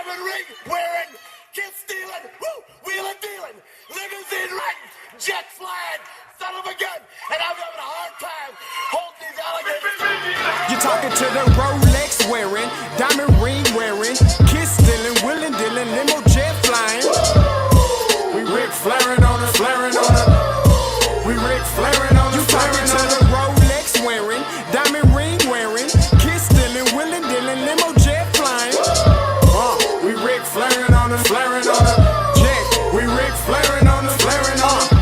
diamond ring wearing, kiss stealing, woo, wheeling dealing, limousine riding, jet flying, son of a gun, and I'm having a hard time holding these alligators. You're talking to the Rolex wearing, diamond ring wearing, kiss stealing, wheeling dealing, limo jet flying. We Rick flaring on us, flaring on us. We Rick flaring on us. You talking to the Rolex wearing, diamond ring wearing, kiss stealing, wheeling dealing, limo jet flying. We Rick flaring on us, flaring on us. Jet, we Rick flaring on us, flaring on us.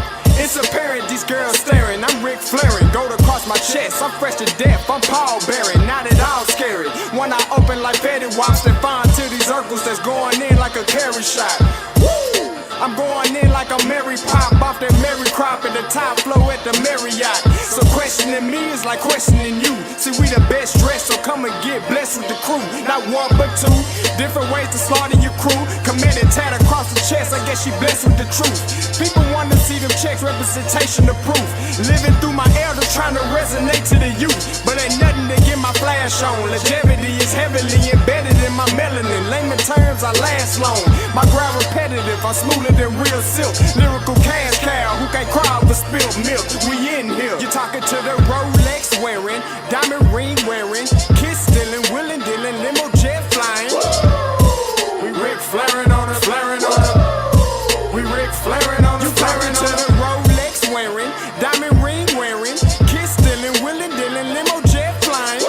It's apparent these girls staring. I'm Rick flaring, gold across my chest. I'm fresh to death, I'm Paul Bearing, not at all scary. One eye open like Betty Wops, then find to these Urkels that's going in like a carry shot. Woo! I'm going in like a Mary Pop off that Mary Crop at the top flow at the Marriott. So questioning me is like questioning you. See, we the best dressed, so come and get blessed with the crew. Not one but two, different ways to slaughter your crew. Committed tat across the chest, I guess she blessed with the truth. People want to see them checks, representation of proof. Living through my elders, trying to resonate to the youth. But ain't nothing to get my flash on. Longevity is heavily embedded in my melanin. Layman terms, I last long. My grind repetitive, I'm smoother than real silk. Lyrical cash cow, who can't cry over spilled milk. We in here. You're talking to the Rolex wearing, diamond ring wearing, kiss stealing, wheeling dealing, limo jet flying. We Rick flaring on us, flaring on us. We Rick flaring on us, flaring on us. You talking to the Rolex wearing, diamond ring wearing, kiss stealing, wheeling dealing, limo jet flying.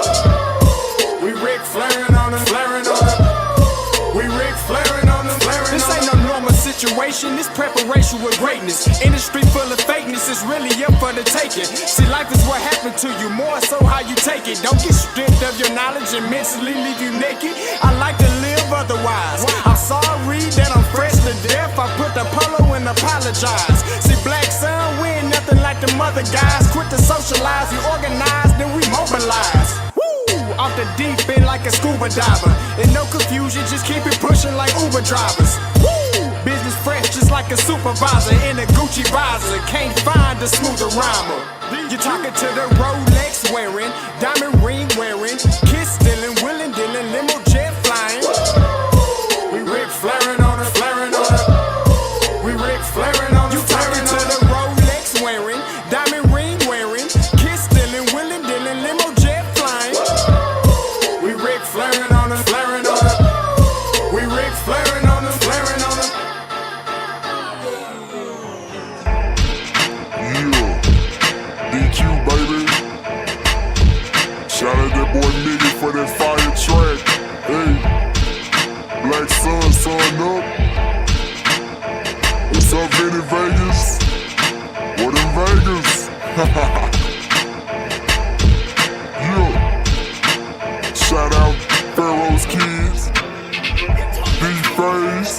We Rick flaring on us, flaring on us. We Rick flaring on us, flaring on us. This ain't no normal situation, this preparation with greatness. Industry full of fakeness is really up for the taking. See, life is what happened to you, more so how you take it. Don't get stripped of your knowledge and mentally leave you naked. I like to live otherwise. I'm sorry that I'm fresh to death. I put the polo and apologize. See, black son, we ain't nothing like the mother guys. Quit to socialize, we organize, then we mobilize. Off the deep end like a scuba diver. And no confusion, just keep it pushing like Uber drivers. Woo! Business fresh just like a supervisor in a Gucci visor. Can't find a smoother rhymer. You're talking to the Rolex wearing, diamond ring wearing, kiss stealing, wheeling dealing, limo jet flying. We Rick flaring on us, flaring on us. We Rick flaring on us. You talking to the Rolex wearing, diamond ring wearing, kiss stealing, wheeling dealing, limo jet flying. We Rick flaring on us, flaring on us. We Rick flaring on us, flaring on us. Yeah, DQ baby. Shout out that boy Nigga for that fire track. Hey, Black Sun, sun up. What's up, Vinny Vegas? What in Vegas? Yeah. Shout out Pharaoh's Kids, D-Phase.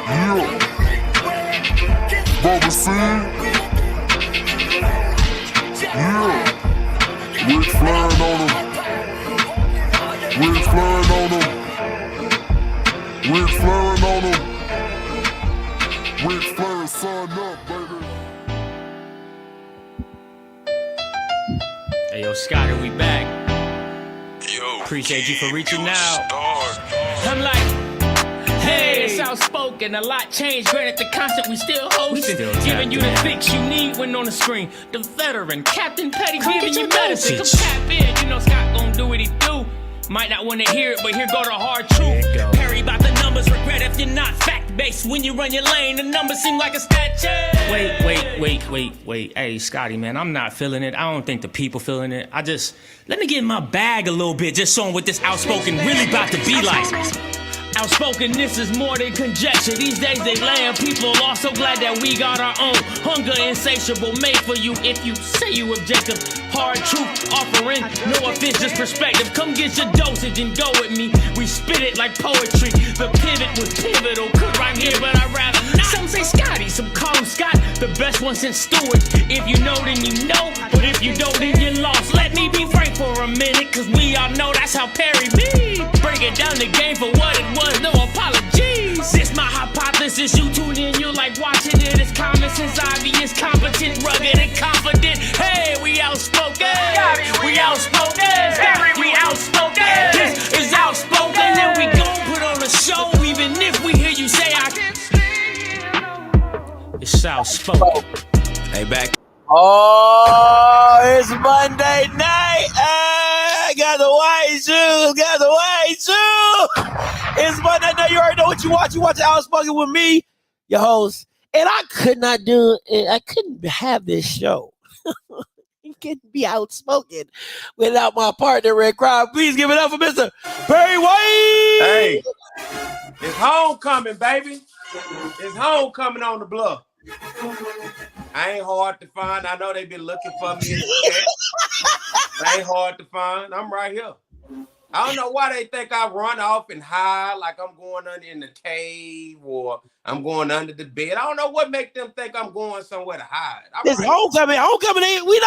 Yeah. Bubba C. Yeah. Rick flaring on them. Rick flaring on them. Rick flaring on them. Rick flaring, sun up, baby. Hey, yo, Scotty, we back. Yo, Appreciate you for reaching you out. star. I'm like, hey, it's Outspoken. A lot changed. Granted, the concert we still hosting. Giving you the fix you need when on the screen. The veteran, Captain Petty, giving you medicine. Come tap in. You know Scott gon' do what he do. Might not want to hear it, but here go the hard truth. Perry about the numbers, regret if you're not fact-based. When you run your lane, the numbers seem like a statue. Wait. Hey, Scotty, man, I'm not feeling it. I don't think the people feeling it. Let me get in my bag a little bit, just showing what this Outspoken really about to be like. Outspoken, this is more than conjecture. These days they land people are so glad that we got our own. Hunger insatiable, made for you if you say you objective. Hard truth offering, no offense, just perspective. Come get your dosage and go with me. We spit it like poetry. The pivot was pivotal. Could right here, but I rather not. Some say Scotty, some call him Scott. The best one since Stewart. If you know, then you know. But if you don't, then you lost. Let me be frank for a minute, cause we all know that's how Perry be. Breaking down the game for what it was, no apologies. This my hypothesis, you tune in, you like watching it. It's common sense, obvious, competent, rugged, and confident. Hey, we outspoken. We outspoken. We outspoken. This is Outspoken. Outspoken. Hey, back. Oh, it's Monday night. I got the white shoes. Got the white shoes. It's Monday night. You already know what you watch. You watch Outspoken with me, your host. And I could not do it. I couldn't have this show. You couldn't be outspoken without my partner, Red Crowd. Please give it up for Mr. Perry White. Hey, it's homecoming, baby. It's homecoming on the bluff. I ain't hard to find. I know they've been looking for me in the chat. I ain't hard to find. I'm right here. I don't know why they think I run off and hide like I'm going under in the cave or I'm going under the bed. I don't know what make them think I'm going somewhere to hide. It's homecoming. Homecoming. We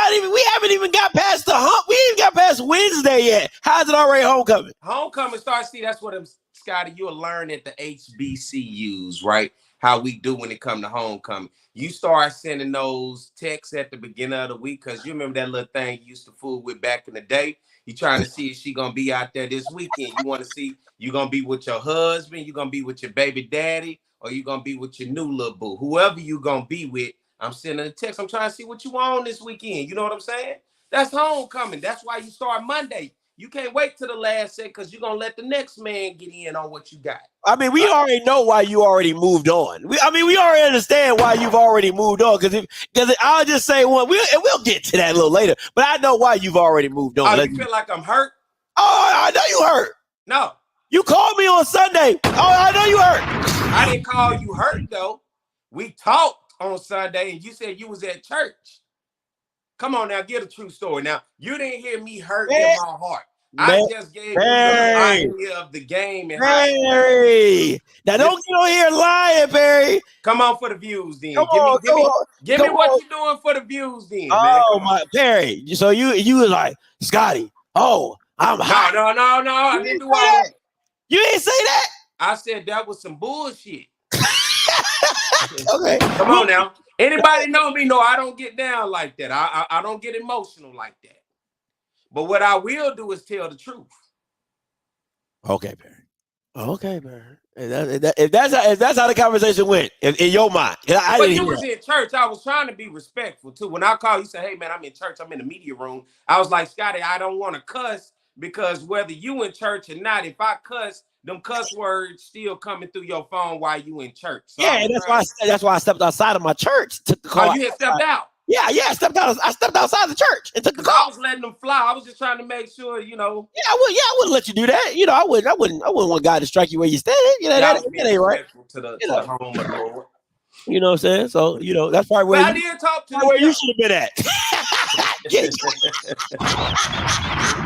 haven't even got past the hump. We ain't got past Wednesday yet. How's it already homecoming? Homecoming starts. See, that's what I'm, Scotty. You'll learn at the HBCUs, right? How we do when it come to homecoming. You start sending those texts at the beginning of the week because you remember that little thing you used to fool with back in the day. You trying to see if she gonna be out there this weekend. You want to see you gonna be with your husband, you gonna be with your baby daddy, or you gonna be with your new little boo. Whoever you gonna be with, I'm sending a text. I'm trying to see what you on this weekend. You know what I'm saying? That's homecoming. That's why you start Monday. You can't wait till the last second because you're gonna let the next man get in on what you got. I mean, we already know why you already moved on. We already understand why you've already moved on. Because I'll just say one. We'll get to that a little later. But I know why you've already moved on. Oh, you feel like I'm hurt? Oh, I know you hurt. No. You called me on Sunday. Oh, I know you hurt. I didn't call you hurt though. We talked on Sunday, and you said you was at church. Come on now, get a true story. Now you didn't hear me hurt in my heart. I just gave you the idea of the game. And Perry. Now don't get on here lying, Perry. Come on for the views then. Give me what you doing for the views then. Oh my Perry. So you was like, Scotty, oh, I'm hot. No. I didn't do all that. You didn't say that? I said that was some bullshit. Okay. Come on now. Anybody know me? No, I don't get down like that. I don't get emotional like that. But what I will do is tell the truth. Okay, Perry. Okay, Perry. If that's how the conversation went, in your mind. But you was in church. I was trying to be respectful too. When I call you, say, hey man, I'm in church. I'm in the media room. I was like, Scotty, I don't want to cuss because whether you in church or not, if I cuss, them cuss words still coming through your phone while you in church. So yeah, that's why I stepped outside of my church. Took the call. Oh, you had stepped out. Yeah, I stepped outside the church and took the call. I was letting them fly. I was just trying to make sure, you know. Yeah, I wouldn't let you do that. You know, I wouldn't want God to strike you where you standing. You know, that ain't right. To the home of the Lord. You know what I'm saying? So, you know, that's probably where I did talk to where you should have been at.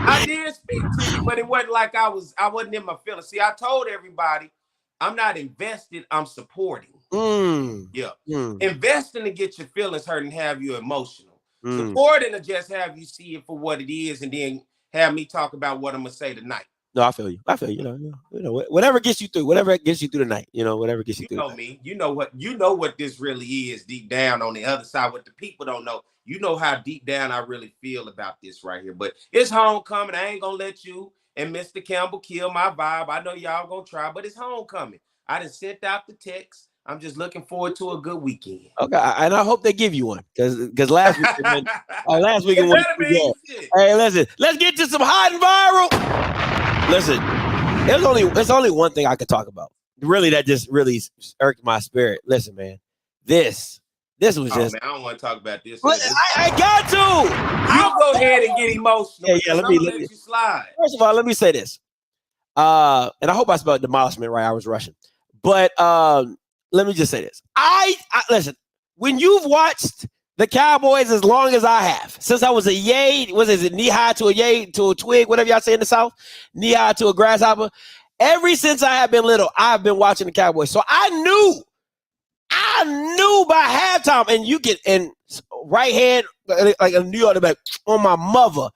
I did speak to you, but it wasn't like I wasn't in my feelings. See, I told everybody I'm not invested, I'm supporting. Investing to get your feelings hurt and have you emotional. Supporting to just have you see it for what it is and then have me talk about what I'm gonna say tonight. No, I feel you. You know, whatever gets you through, whatever gets you through the night. You know, whatever gets you through. You know me. You know what this really is deep down on the other side. What the people don't know. You know how deep down I really feel about this right here. But it's homecoming. I ain't gonna let you and Mr. Campbell kill my vibe. I know y'all gonna try, but it's homecoming. I done sent out the text. I'm just looking forward to a good weekend. Okay, and I hope they give you one because last week, Hey, listen, let's get to some hot and viral. Listen, there's only one thing I could talk about. Really, that just really irked my spirit. Listen, man, this was just. Man, I don't want to talk about this. I got to. You go ahead and get emotional. Yeah. Let you slide. First of all, let me say this. And I hope I spelled demolishment right. I was rushing, but let me just say this. I listen. When you've watched the Cowboys as long as I have, since I was a yay, knee high to a yay to a twig, whatever y'all say in the South, knee high to a grasshopper. Ever since I have been little, I've been watching the Cowboys. So I knew by halftime, and you get in right hand like a New York back on my mother.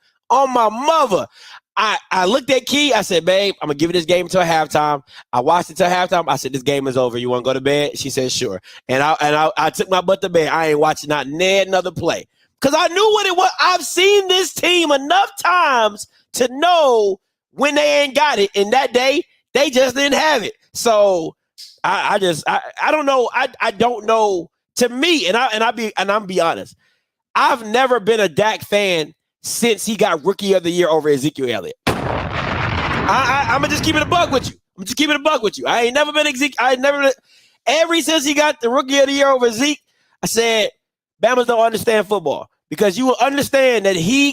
I looked at Key. I said, babe, I'm going to give it this game until halftime. I watched it till halftime. I said, this game is over. You want to go to bed? She said, sure. And I took my butt to bed. I ain't watching not another play because I knew what it was. I've seen this team enough times to know when they ain't got it. And that day, they just didn't have it. So I don't know. I don't know to me, and I'm be honest, I've never been a Dak fan since he got Rookie of the Year over Ezekiel Elliott. I'm gonna just keep it a bug with you. I ain't never been ever since he got the Rookie of the Year over Zeke. I said, Bama's don't understand football because you will understand that he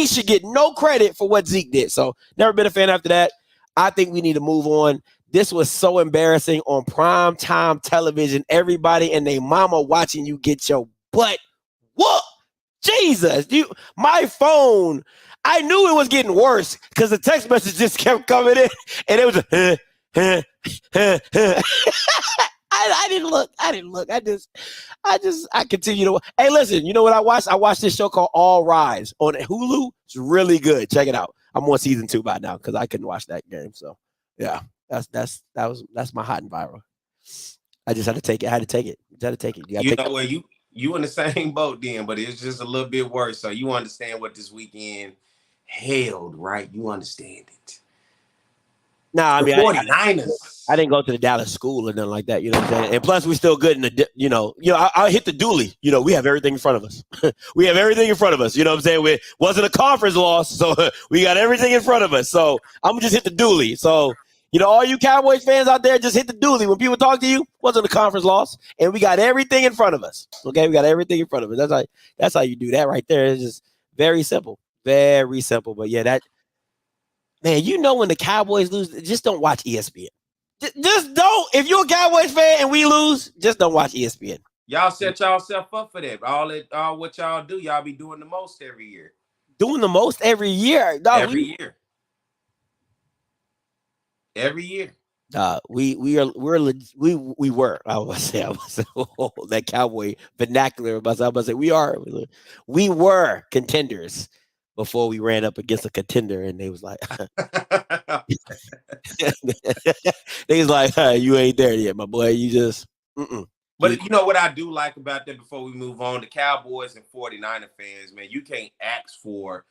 should get no credit for what Zeke did. So never been a fan after that. I think we need to move on. This was so embarrassing on prime time television. Everybody and their mama watching you get your butt whooped. Jesus, my phone. I knew it was getting worse because the text message just kept coming in, and it was I didn't look. I continued to. Hey, listen, you know what I watched? I watched this show called All Rise on Hulu. It's really good. Check it out. I'm on season 2 by now because I couldn't watch that game. So yeah, that's my hot and viral. I just had to take it. You in the same boat then, but it's just a little bit worse. So you understand what this weekend held, right? You understand it. Nah, I mean, 49ers. I didn't go to the Dallas school or nothing like that. You know what I'm saying? And plus, we still good in the, I hit the dually. We have everything in front of us. We have everything in front of us. You know what I'm saying? It wasn't a conference loss, so we got everything in front of us. So I'm going to just hit the dually. So, all you Cowboys fans out there, just hit the dually. When people talk to you, wasn't a conference loss, and we got everything in front of us. Okay, we got everything in front of us. That's how you do that right there. It's just very simple, very simple. But yeah, man, when the Cowboys lose, just don't watch ESPN. Just don't. If you're a Cowboys fan and we lose, just don't watch ESPN. Y'all set yourself up for that. All what y'all do, y'all be doing the most every year. Doing the most every year. No, every year. Every year. We were. I was that Cowboy vernacular. I was about to say we were contenders before we ran up against a contender, and they was like, you ain't there yet, my boy. You just. But you know what I do like about that before we move on, the Cowboys and 49er fans, man, you can't ask for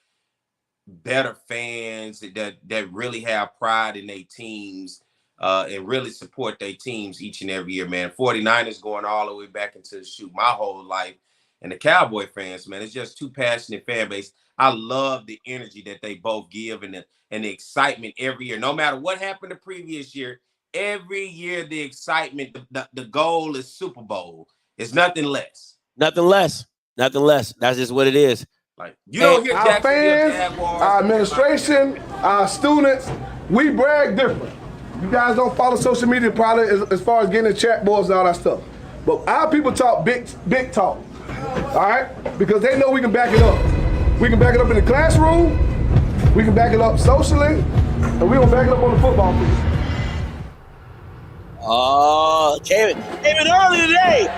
better fans that really have pride in their teams and really support their teams each and every year, man. 49ers going all the way back into the shoot my whole life. And the Cowboy fans, man, it's just two passionate fan base. I love the energy that they both give and the excitement every year. No matter what happened the previous year, every year the excitement, the goal is Super Bowl. It's nothing less. Nothing less. That's just what it is. Like you don't hear our fans, our administration, our students, we brag different. You guys don't follow social media probably as far as getting the chat boards and all that stuff. But our people talk big talk. All right? Because they know we can back it up. We can back it up in the classroom, we can back it up socially, and we're gonna back it up on the football field. Oh, came in early today.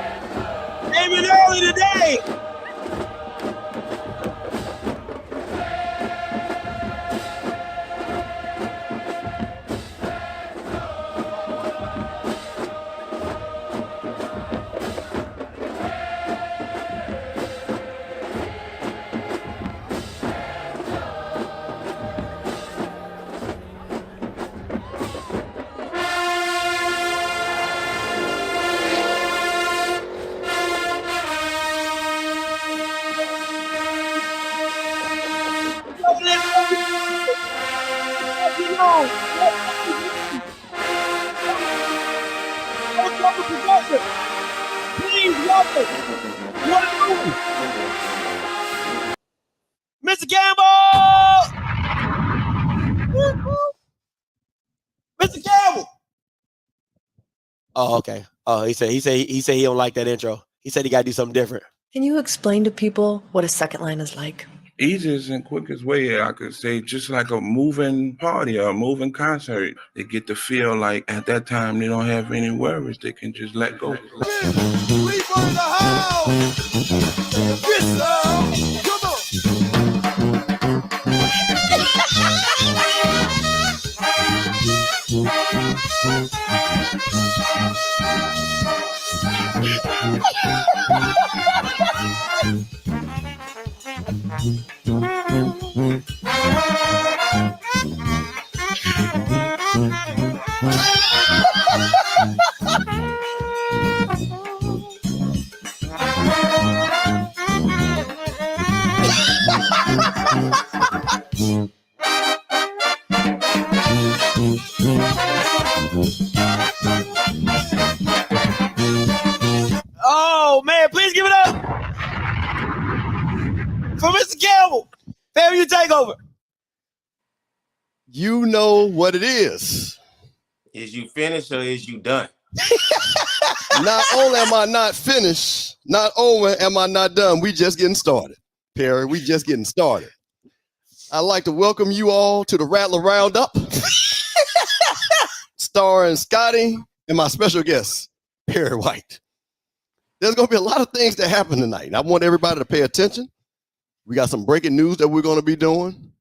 Mr. Campbell! Mr. Campbell! Oh, okay. Oh, he said he don't like that intro. He said he got to do something different. Can you explain to people what a second line is like? Easiest and quickest way I could say, just like a moving party or a moving concert. They get to feel like at that time they don't have any worries. They can just let go. Leave on the house! Yes, sir! Come on! You know what it is. Is you finished or is you done? Not only am I not finished, not only am I not done, we just getting started. Perry, we just getting started. I'd like to welcome you all to the Rattler Roundup, starring Scotty and my special guest, Perry White. There's going to be a lot of things that happen tonight, and I want everybody to pay attention. We got some breaking news that we're going to be doing.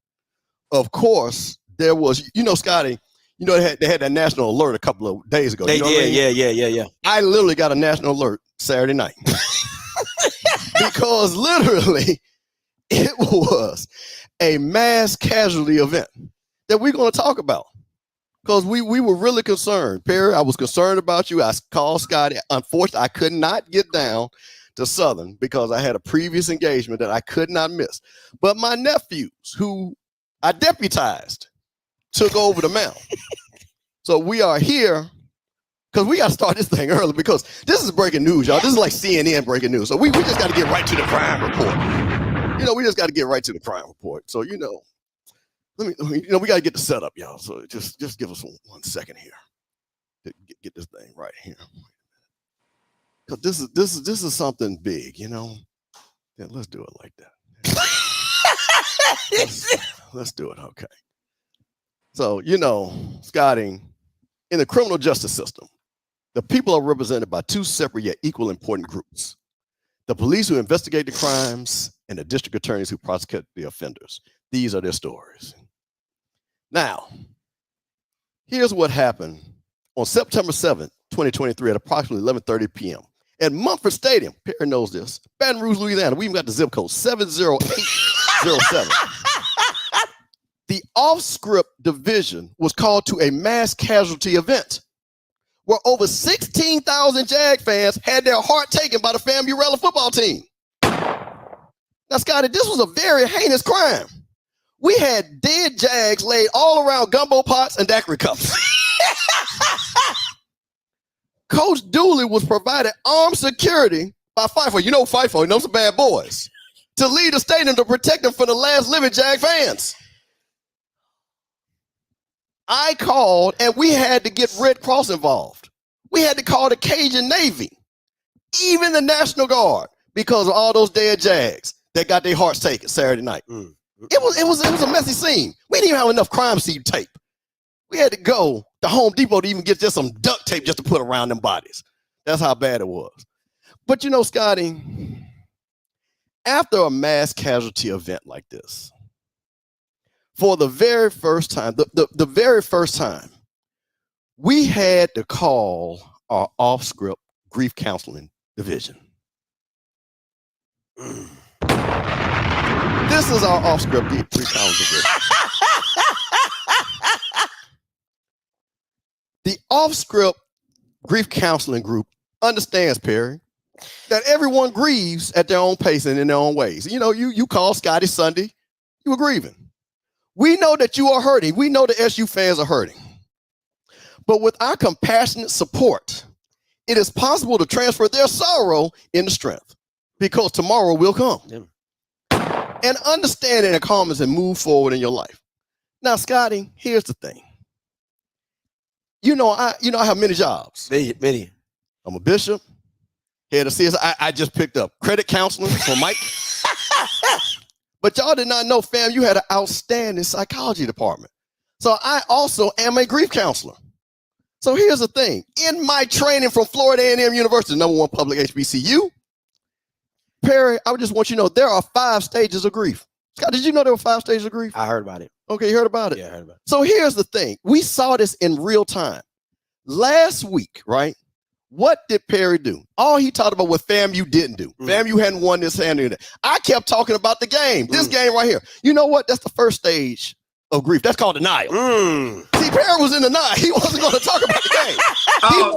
Of course, there was, Scotty, they had that national alert a couple of days ago. Yeah. I literally got a national alert Saturday night because literally it was a mass casualty event that we're going to talk about because we were really concerned. Perry, I was concerned about you. I called Scotty. Unfortunately, I could not get down to Southern because I had a previous engagement that I could not miss. But my nephews, who I deputized, took over the mantle. So we are here because we got to start this thing early because this is breaking news, y'all. This is like CNN breaking news. So we just got to get right to the crime report. We just got to get right to the crime report. So, we got to get the setup, y'all. So just give us 1 second here to get this thing right here. Because this is something big, Yeah, let's do it like that. Let's do it. Okay. So, Scotty, in the criminal justice system, the people are represented by two separate yet equal important groups. The police who investigate the crimes and the district attorneys who prosecute the offenders. These are their stories. Now, here's what happened on September 7th, 2023 at approximately 11:30 p.m. at Mumford Stadium. Perry knows this. Baton Rouge, Louisiana. We even got the zip code 70807. The off-script division was called to a mass casualty event where over 16,000 Jag fans had their heart taken by the FAMU football team. Now, Scotty, this was a very heinous crime. We had dead Jags laid all around gumbo pots and daiquiri cups. Coach Dooley was provided armed security by FIFO. You know FIFO, some bad boys. To lead the stadium to protect them from the last living Jag fans. I called and we had to get Red Cross involved. We had to call the Cajun Navy, even the National Guard, because of all those dead Jags that got their hearts taken Saturday night. It was a messy scene. We didn't even have enough crime scene tape. We had to go to Home Depot to even get just some duct tape just to put around them bodies. That's how bad it was. But Scotty, after a mass casualty event like this, for the very first time, the very first time, we had to call our off-script grief counseling division. This is our off-script grief counseling division. The off-script grief counseling group understands, Perry, that everyone grieves at their own pace and in their own ways. You called Scotty Sunday, you were grieving. We know that you are hurting. We know the SU fans are hurting. But with our compassionate support, it is possible to transfer their sorrow into strength because tomorrow will come. Yeah. And understanding and calmness and move forward in your life. Now, Scotty, here's the thing. I have many jobs. Many. I'm a bishop, head of CSI. I just picked up credit counseling for Mike. But y'all did not know, fam, you had an outstanding psychology department. So I also am a grief counselor. So here's the thing. In my training from Florida A&M University, #1 public HBCU, Perry, I just want you to know there are 5 stages of grief. Scott, did you know there were 5 stages of grief? I heard about it. Okay, you heard about it? Yeah, I heard about it. So here's the thing. We saw this in real time. Last week, right? What did Perry do? All he talked about what FAMU didn't do. FAMU hadn't won this hand. I kept talking about the game. This game right here. You know what? That's the first stage of grief. That's called denial. See, Perry was in denial. He wasn't going to talk about the game.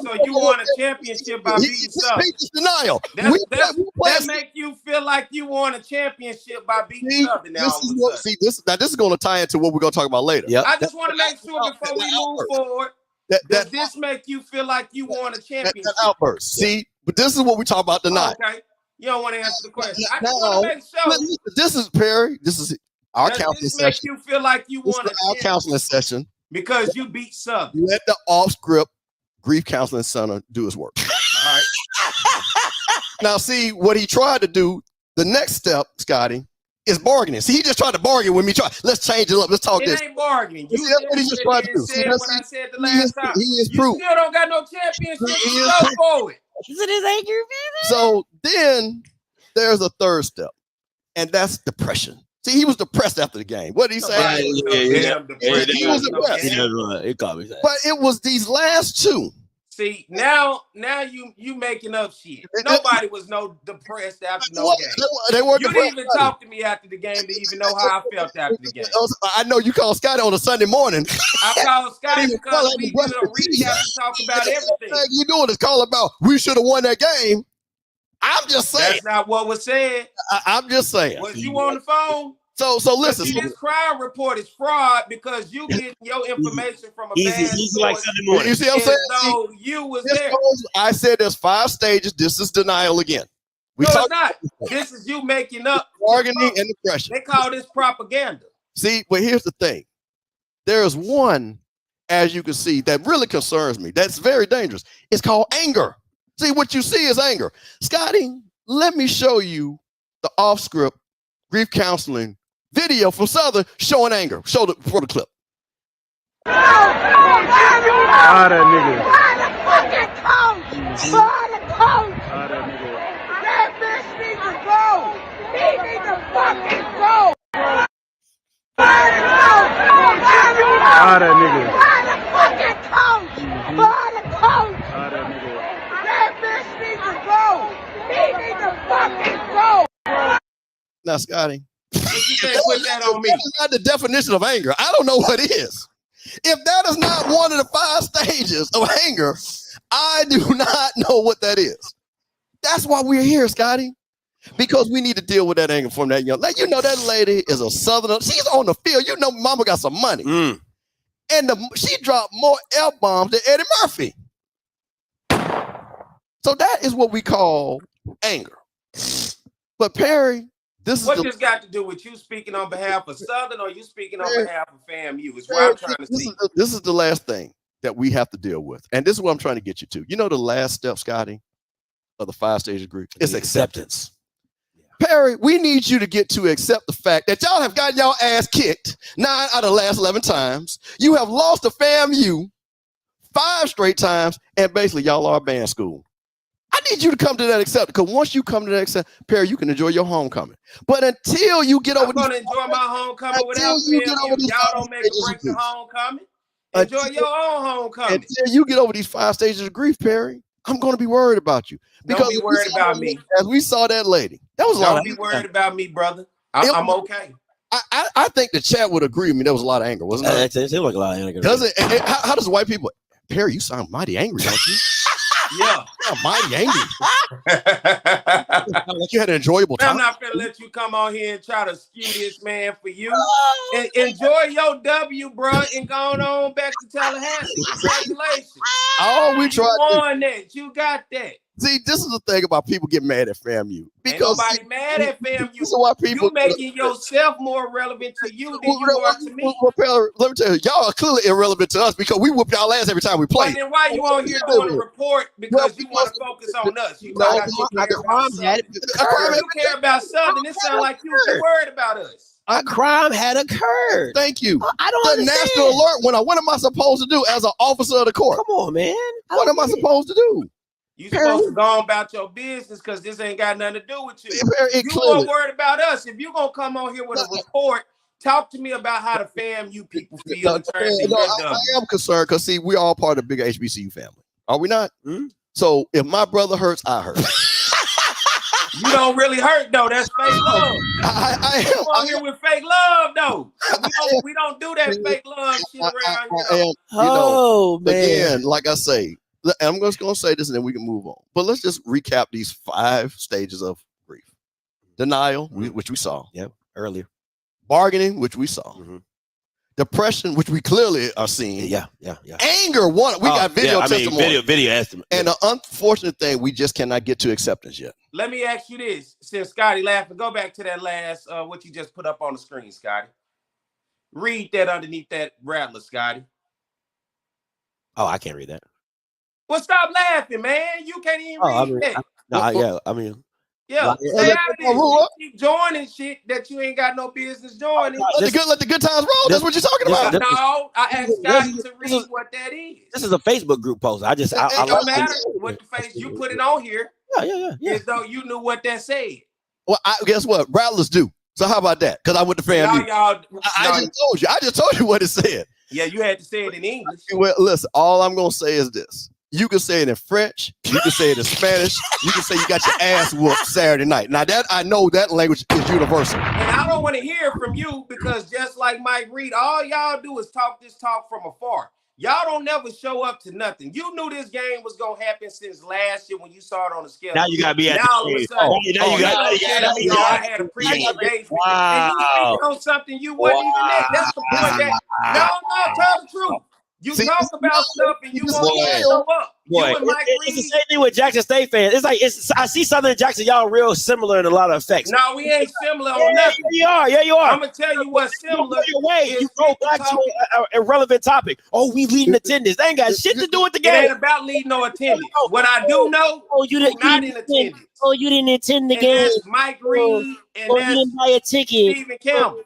So you won a championship by beating Southern. Denial. That make you feel like you won a championship by beating Southern. This is going to tie into what we're going to talk about later. Yep. I just want to make sure before we move forward. Does this make you feel like you won a championship? That outburst. See, but this is what we talk about tonight. Okay. You don't want to answer the question. I just want to make sure. This is Perry. our Does counseling this make session. you feel like you This want is our to counseling session. because you beat Southern? Let the off-script grief counseling center do his work. All right. Now, see what he tried to do. The next step, Scotty, is bargaining. See, he just tried to bargain with me. Let's change it up. Let's talk It this. ain't bargaining. You See, that's what he just tried to do. said what I said the He is, last time. he is You proof. still don't got no championship He to is go proof. for it. Is it his anger? So then there's a third step, and that's depression. See, he was depressed after the game. What did he say? Damn depressed. He was depressed. It caught me. But it was these last two. See, now you making up shit. Nobody was no depressed after no game. They weren't You depressed. didn't even talk to me after the game to even know how I felt after the game. I know you called Scotty on a Sunday morning. I called Scotty because we did a recap and talk about everything. You doing is call about we should have won that game. I'm just saying. That's not what was said. I'm just saying. Was you on the phone? So listen. See, this crime report is fraud because you getting your information from a bad Easy like source. Sunday morning. You see what I'm saying? So you was This there. goes- I said there's 5 stages. This is denial again. We No, it's talked not. This is you making up. bargaining and depression. They call this propaganda. See, but here's the thing. There's one, as you can see, that really concerns me. That's very dangerous. It's called anger. See, what you see is anger. Scotty, let me show you the off-script grief counseling video from Southern showing anger. Show the for the clip. All that nigga. That bitch needs to go. He needs to fucking go. All that nigga. That bitch needs to go. He needs to fucking go. Now, Scotty, You can't put that on me. that's not the definition of anger. I don't know what is. If that is not one of the 5 stages of anger, I do not know what that is. That's why we're here, Scotty. Because we need to deal with that anger from that young lady. You know, that lady is a Southerner. She's on the field. You know, mama got some money. And she dropped more F-bombs than Eddie Murphy. So that is what we call anger. But Perry, What this got to do with you speaking on behalf of Southern or you speaking on behalf of FAMU? Is what I'm trying to see. This is the last thing that we have to deal with. And this is what I'm trying to get you to. You know the last step, Scotty, of the 5 stages of grief? It's acceptance. Perry, we need you to get to accept the fact that y'all have gotten y'all ass kicked 9 out of the last 11 times. You have lost to FAMU 5 straight times, and basically y'all are a band school. I need you to come to that acceptance, because once you come to that acceptance, Perry, you can enjoy your homecoming. But until you get over I'm going to enjoy my homecoming without FAMU. Y'all don't make a break to homecoming. Enjoy your own homecoming. Until you get over these 5 stages of grief, Perry, I'm going to be worried about you. Don't be worried about me. As we saw that lady. That was a lot. Don't be worried about me, brother. I'm okay. I think the chat would agree with me. There was a lot of anger, wasn't there? It seems like a lot of anger. Does it? How does white people? Perry, you sound mighty angry, don't you? Yeah. Yeah, mighty angry. Like you had an enjoyable time. I'm not gonna let you come on here and try to skew this man for you. Enjoy your W, bro, and go on back to Tallahassee. Congratulations. Oh, we tried. You won that. You got that. See, this is the thing about people getting mad at FAMU. Ain't nobody mad at FAMU. This is why people You making yourself more relevant to you than you are to me. Well, let me tell you, y'all are clearly irrelevant to us because we whoop y'all ass every time we play. Well, then why you on here doing a report because you want to focus on us? You care about Southern. It sounds like you worried about us. A crime had occurred. Thank you. I don't the understand. national alert went on. What am I supposed to do as an officer of the court? Come on, man. What am I supposed to do? You supposed to go on about your business because this ain't got nothing to do with you. You clearly. more worried about us. If you gonna come on here with a report, talk to me about how the FAMU people feel in terms of your I am concerned because see, we're all part of the bigger HBCU family. Are we not? So if my brother hurts, I hurt. You don't really hurt though. That's fake love. I am. Come on here with fake love though. We don't do that fake love shit around here. Man. Again, like I say, I'm just going to say this and then we can move on. But let's just recap these 5 stages of grief. Denial, which we saw. Yep, earlier. Bargaining, which we saw. depression, which we clearly are seeing. Yeah. Anger, we got video testimony. Video estimate. And the unfortunate thing, we just cannot get to acceptance yet. Let me ask you this, since Scotty laughing, go back to that last, what you just put up on the screen, Scotty. Read that underneath that rattler, Scotty. Oh, I can't read that. Well, stop laughing, man. You can't even read that. Yeah, stay out of this. You keep joining shit that you ain't got no business joining. Let the good times roll. That's what you're talking about. No, I asked Scotty to read what that is. This is a Facebook group post. I don't matter what the face you put it on here. Yeah. As though you knew what that said. Well, guess what? Rattlers do. So how about that? Because I went to FAMU. I just told you what it said. Yeah, you had to say it in English. Well, listen, all I'm going to say is this. You can say it in French. You can say it in Spanish. You can say you got your ass whooped Saturday night. Now, that I know that language is universal. And I don't want to hear from you because just like Mike Reed, all y'all do is talk this talk from afar. Y'all don't never show up to nothing. You knew this game was going to happen since last year when you saw it on the schedule. Now you got to be at all of a sudden. I had a pre-engagement. Wow. And you speaking on something you wasn't even at. That's the point that, no, tell the truth. You talk about stuff and you won't show up. Boy, it's the same thing with Jackson State fans. It's like I see Southern Jackson, y'all real similar in a lot of effects. No, we ain't similar on nothing. Yeah, you are. I'm gonna tell you what's similar. You go back to an irrelevant topic. Oh, we leading attendance. They ain't got shit to do with the game. It ain't about leading no attendance. What I do know, you not in attendance. Oh, you didn't attend the game. That's Mike Reed and you didn't buy a ticket. Stephen Campbell.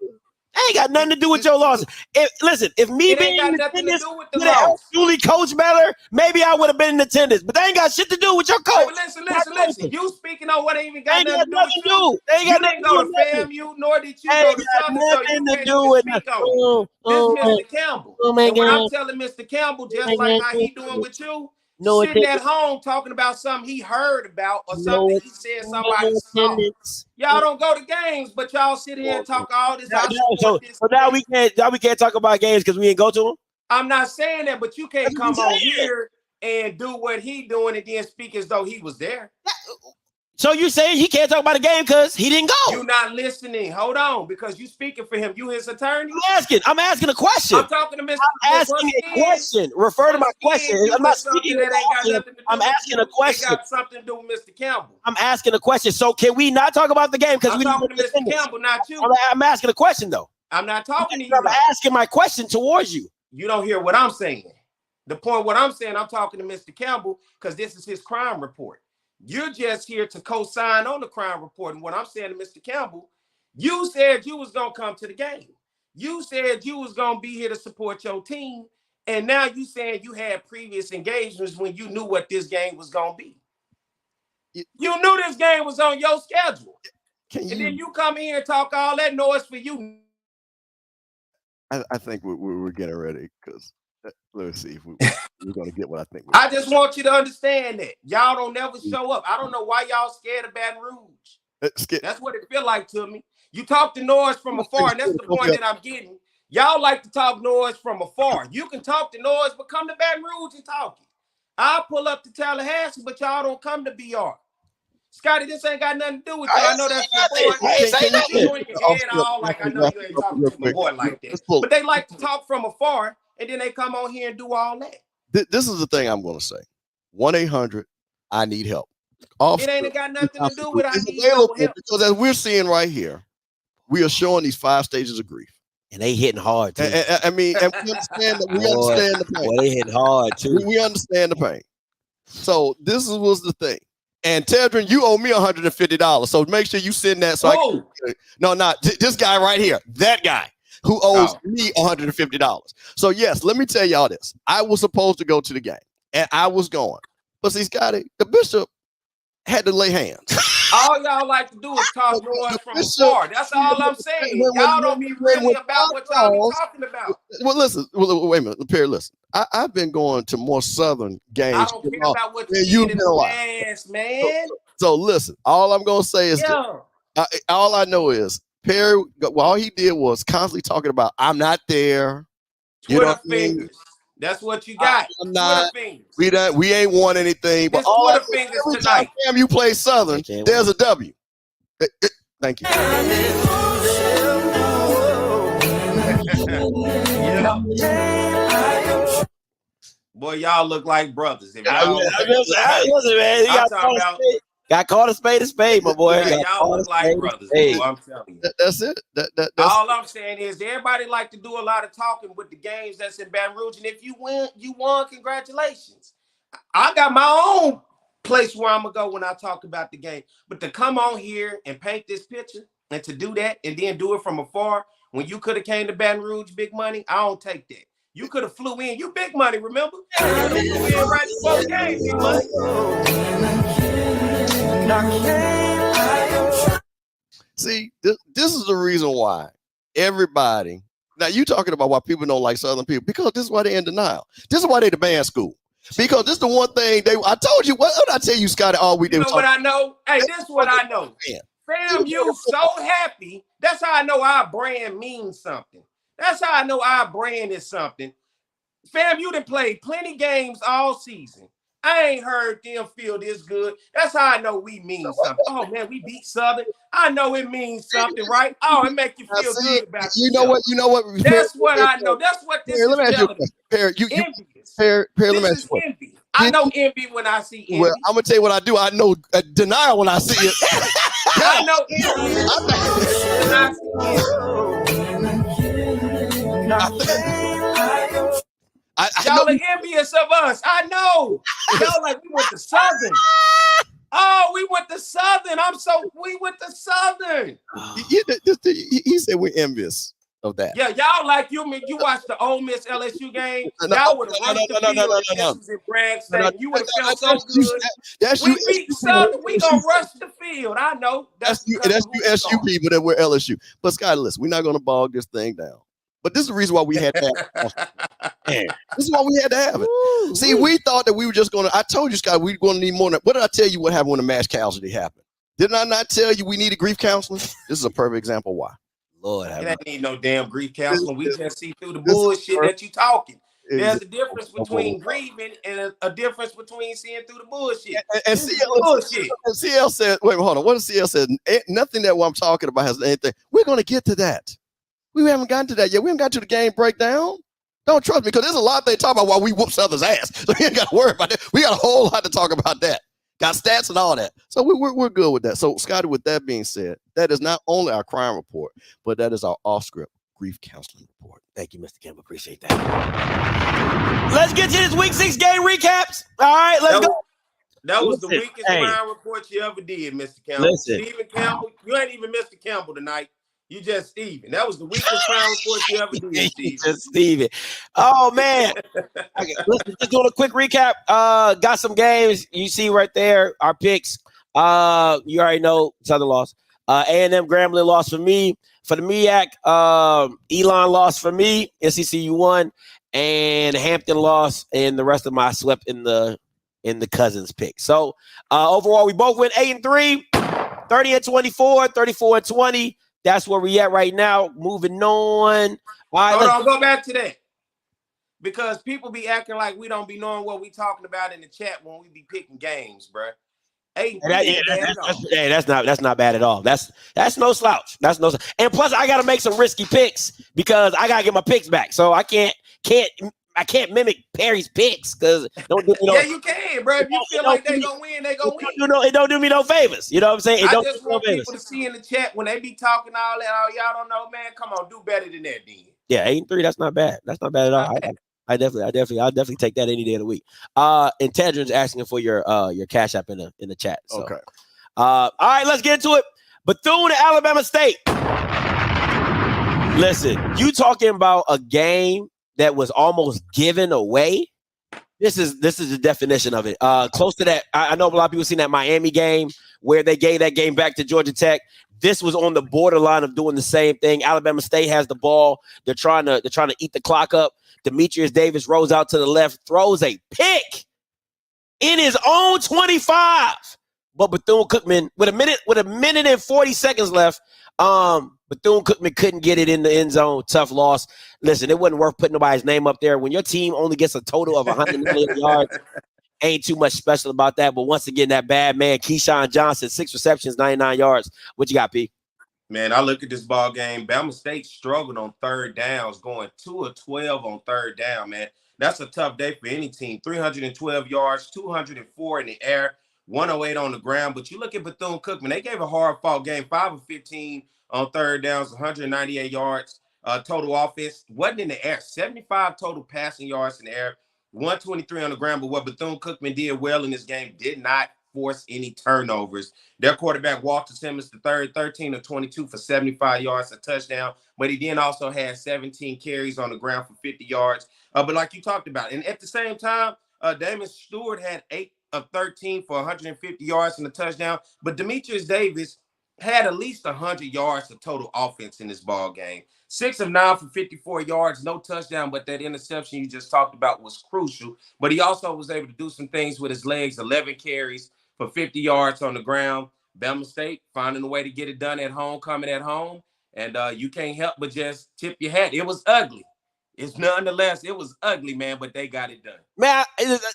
Ain't got nothing to do with your loss. If me being in attendance would have Julie coach better, maybe I would have been in attendance. But they ain't got shit to do with your coach. Listen. You speaking on what ain't even got nothing to do with you. They you didn't go to FAMU, nor did you go to Southern, so you can't even speak on it. This Mr. Campbell. And when I'm telling Mr. Campbell, just like how he doing with you, sitting at home talking about something he heard about or something he said somebody saw. Y'all don't go to games, but y'all sit here and talk all this. So now we can't talk about games because we ain't go to them. I'm not saying that, but you can't come on here and do what he doing and then speak as though he was there. So you saying he can't talk about a game because he didn't go? You're not listening. Hold on, because you speaking for him. You his attorney? I'm asking a question. I'm talking to Mr. I'm asking a question. Refer to my question. I'm not speaking. I'm asking a question. It got something to do with Mr. Campbell. I'm asking a question. So can we not talk about the game because we talking to Mr. Campbell, not you. I'm asking a question though. I'm not talking to you. I'm asking my question towards you. You don't hear what I'm saying. The point what I'm saying, I'm talking to Mr. Campbell because this is his crime report. You're just here to co-sign on the crime report. And what I'm saying to Mr. Campbell, you said you was going to come to the game. You said you was going to be here to support your team. And now you saying you had previous engagements when you knew what this game was going to be. You knew this game was on your schedule. Then you come here and talk all that noise for you. I think we're getting ready because let's see if we're going to get what I think. I just want you to understand that. Y'all don't never show up. I don't know why y'all scared of Baton Rouge. That's what it feel like to me. You talk the noise from afar, and that's the point that I'm getting. Y'all like to talk noise from afar. You can talk the noise, but come to Baton Rouge and talk it. I'll pull up to Tallahassee, but y'all don't come to BR. Scotty, this ain't got nothing to do with you. I know that's the point. You doing your head all like I know you ain't talking to my boy like that. But they like to talk from afar, and then they come on here and do all that. This is the thing I'm going to say. 1-800, I need help. It ain't got nothing to do with I need help. Because as we're seeing right here, we are showing these 5 stages of grief. And they hitting hard, too. And we understand the pain. Boy, they hitting hard, too. We understand the pain. So this was the thing. And Tedrin, you owe me $150. So make sure you send that. This guy right here. That guy who owes me $150. So yes, let me tell y'all this. I was supposed to go to the game. And I was going. But see, Scotty, the bishop had to lay hands. All y'all like to do is talk noise from afar. That's all I'm saying. Y'all don't be really about what y'all be talking about. Well, listen. Wait a minute. Perry, listen. I've been going to more Southern games. I don't care about what you did in the past, man. So listen. All I'm going to say is all I know is Perry, all he did was constantly talking about, I'm not there. Twitter fingers. That's what you got. I'm not. We ain't won anything. But all Twitter fingers tonight. Every time you play Southern, there's a W. Thank you. Boy, y'all look like brothers. If I y'all listen, man. I'm talking about. Got called a spade, my boy. Yeah, y'all look like brothers, boy, I'm telling you. That's it. That's all I'm saying is everybody like to do a lot of talking with the games that's in Baton Rouge, and if you win, you won. Congratulations. I got my own place where I'm gonna go when I talk about the game. But to come on here and paint this picture and to do that and then do it from afar when you could have came to Baton Rouge, Big Money, I don't take that. You could have flew in. You Big Money, remember? You flew in right before the game, Big Money. See, this is the reason why everybody. Now you talking about why people don't like Southern people because this is why they're in denial. This is why they the band school. Because this is the one thing I told you. What did I tell you, Scotty? All we did. You know what I know? Hey, this is what I know. Fam, you so happy. That's how I know our brand means something. That's how I know our brand is something. Fam, you done played plenty games all season. I ain't heard them feel this good. That's how I know we mean something. Oh, man, we beat Southern. I know it means something, right? Oh, it make you feel good about you know what? You know what? That's what I know. That's what this is telling me. Envious. Perry, let me ask you envy. I know envy when I see envy. Well, I'm going to tell you what I do. I know denial when I see it. I know envy when I see envy. Y'all are envious of us. I know. Y'all like we went to Southern. Oh, we went to Southern. We went to Southern. He said we're envious of that. Yeah, y'all like you watched the Ole Miss LSU game. Y'all would have rushed the field in Bragg Stadium. You would have felt so good. We beat Southern. We gonna rush the field. I know. That's you SU people that we're LSU. But Scott, listen, we're not gonna bog this thing down. But this is the reason why we had to have it. This is why we had to have it. See, we thought that we were just going to, I told you, Scott, we were going to need more. What did I tell you what happened when a mass casualty happened? Didn't I not tell you we needed grief counseling? This is a perfect example why. Lord have mercy. That ain't no damn grief counseling. We just see through the bullshit that you talking. There's a difference between grieving and a difference between seeing through the bullshit. And CL said, wait, hold on. What did CL said? Nothing that what I'm talking about has anything. We're going to get to that. We haven't gotten to that yet. We haven't got to the game breakdown. Don't trust me, because there's a lot they talk about while we whoop Southern's ass. So we ain't got to worry about that. We got a whole lot to talk about that. Got stats and all that. So we're good with that. So, Scotty, with that being said, that is not only our crime report, but that is our off-script grief counseling report. Thank you, Mr. Campbell. Appreciate that. Let's get to this Week 6 game recaps. All right, let's go. That was the weakest crime report you ever did, Mr. Campbell. Stephen Campbell, you ain't even Mr. Campbell tonight. You just Steven. That was the weakest crime report you ever did, Steven. Just Steven. Oh, man. Okay, listen, just doing a quick recap. Got some games. You see right there, our picks. You already know Southern lost. A&M Grambling lost for me. For the MEAC, Elon lost for me. SECU won. And Hampton lost. And the rest of my swept in the Cousins pick. So, overall, we both went 8-3, 30-24, 34-20. That's where we at right now. Moving on. All right, hold on, go back to that. Because people be acting like we don't be knowing what we talking about in the chat when we be picking games, bro. That's not bad at all. That's no slouch. That's no. And plus, I gotta make some risky picks because I gotta get my picks back. So I can't mimic Perry's picks because don't do me no. Yeah, you can, bro. If you feel like they gonna win, they gonna win. You know, it don't do me no favors. You know what I'm saying? I just want people to see in the chat when they be talking all that. Oh, y'all don't know, man. Come on, do better than that, then. Yeah, 8-3. That's not bad. That's not bad at all. I'll definitely take that any day of the week. And Tedrin's asking for your Cash App in the chat. So. Okay. All right, let's get into it. Bethune to Alabama State. Listen, you talking about a game that was almost given away. This is the definition of it. Close to that, I know a lot of people seen that Miami game where they gave that game back to Georgia Tech. This was on the borderline of doing the same thing. Alabama State has the ball. They're trying to eat the clock up. Demetrius Davis rolls out to the left, throws a pick in his own 25. But Bethune-Cookman, with a minute and 40 seconds left, Bethune-Cookman couldn't get it in the end zone. Tough loss. Listen, it wasn't worth putting nobody's name up there. When your team only gets a total of 100 yards, ain't too much special about that. But once again, that bad man, Keyshawn Johnson, 6 receptions, 99 yards. What you got, P? Man, I look at this ball game. Bama State struggled on third downs, going 2 of 12 on third down, man. That's a tough day for any team. 312 yards, 204 in the air, 108 on the ground. But you look at Bethune-Cookman, they gave a hard-fought game, 5 of 15 on third downs, 198 yards total offense. Wasn't in the air, 75 total passing yards in the air, 123 on the ground. But what Bethune-Cookman did well in this game, did not force any turnovers. Their quarterback, Walter Simmons III, 13 of 22 for 75 yards, a touchdown. But he then also had 17 carries on the ground for 50 yards. But like you talked about, and at the same time, Damon Stewart had 8 of 13 for 150 yards and a touchdown. But Demetrius Davis had at least 100 yards of total offense in this ball game. 6 of 9 for 54 yards, no touchdown, but that interception you just talked about was crucial. But he also was able to do some things with his legs, 11 carries for 50 yards on the ground. Bama State finding a way to get it done at home, coming at home. And you can't help but just tip your hat. It was ugly. It was ugly, man, but they got it done. Man,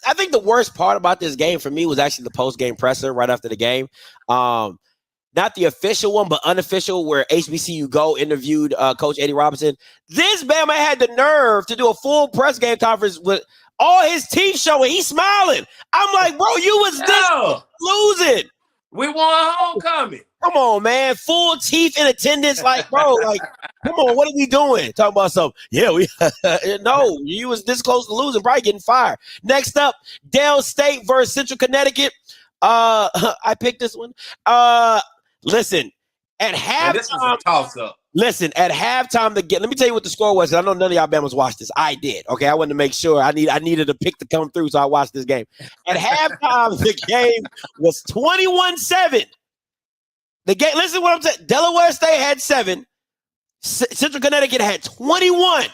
I think the worst part about this game for me was actually the post-game presser right after the game. Not the official one, but unofficial, where HBCU Go interviewed Coach Eddie Robinson. This Bama had the nerve to do a full press game conference with all his teeth showing. He's smiling. I'm like, bro, you was this losing. We won homecoming. Come on, man. Full teeth in attendance. Like, bro, like, come on, what are we doing? Talking about something. Yeah, we no, you was this close to losing, probably getting fired. Next up, Dale State versus Central Connecticut. I picked this one. Listen, at halftime, this was a toss-up. Listen, at halftime, let me tell you what the score was. I know none of y'all Bama's watched this. I did. Okay, I wanted to make sure. I needed a pick to come through, so I watched this game. At halftime, the game was 21-7. The game. Listen to what I'm saying. Delaware State had 7. Central Connecticut had 21.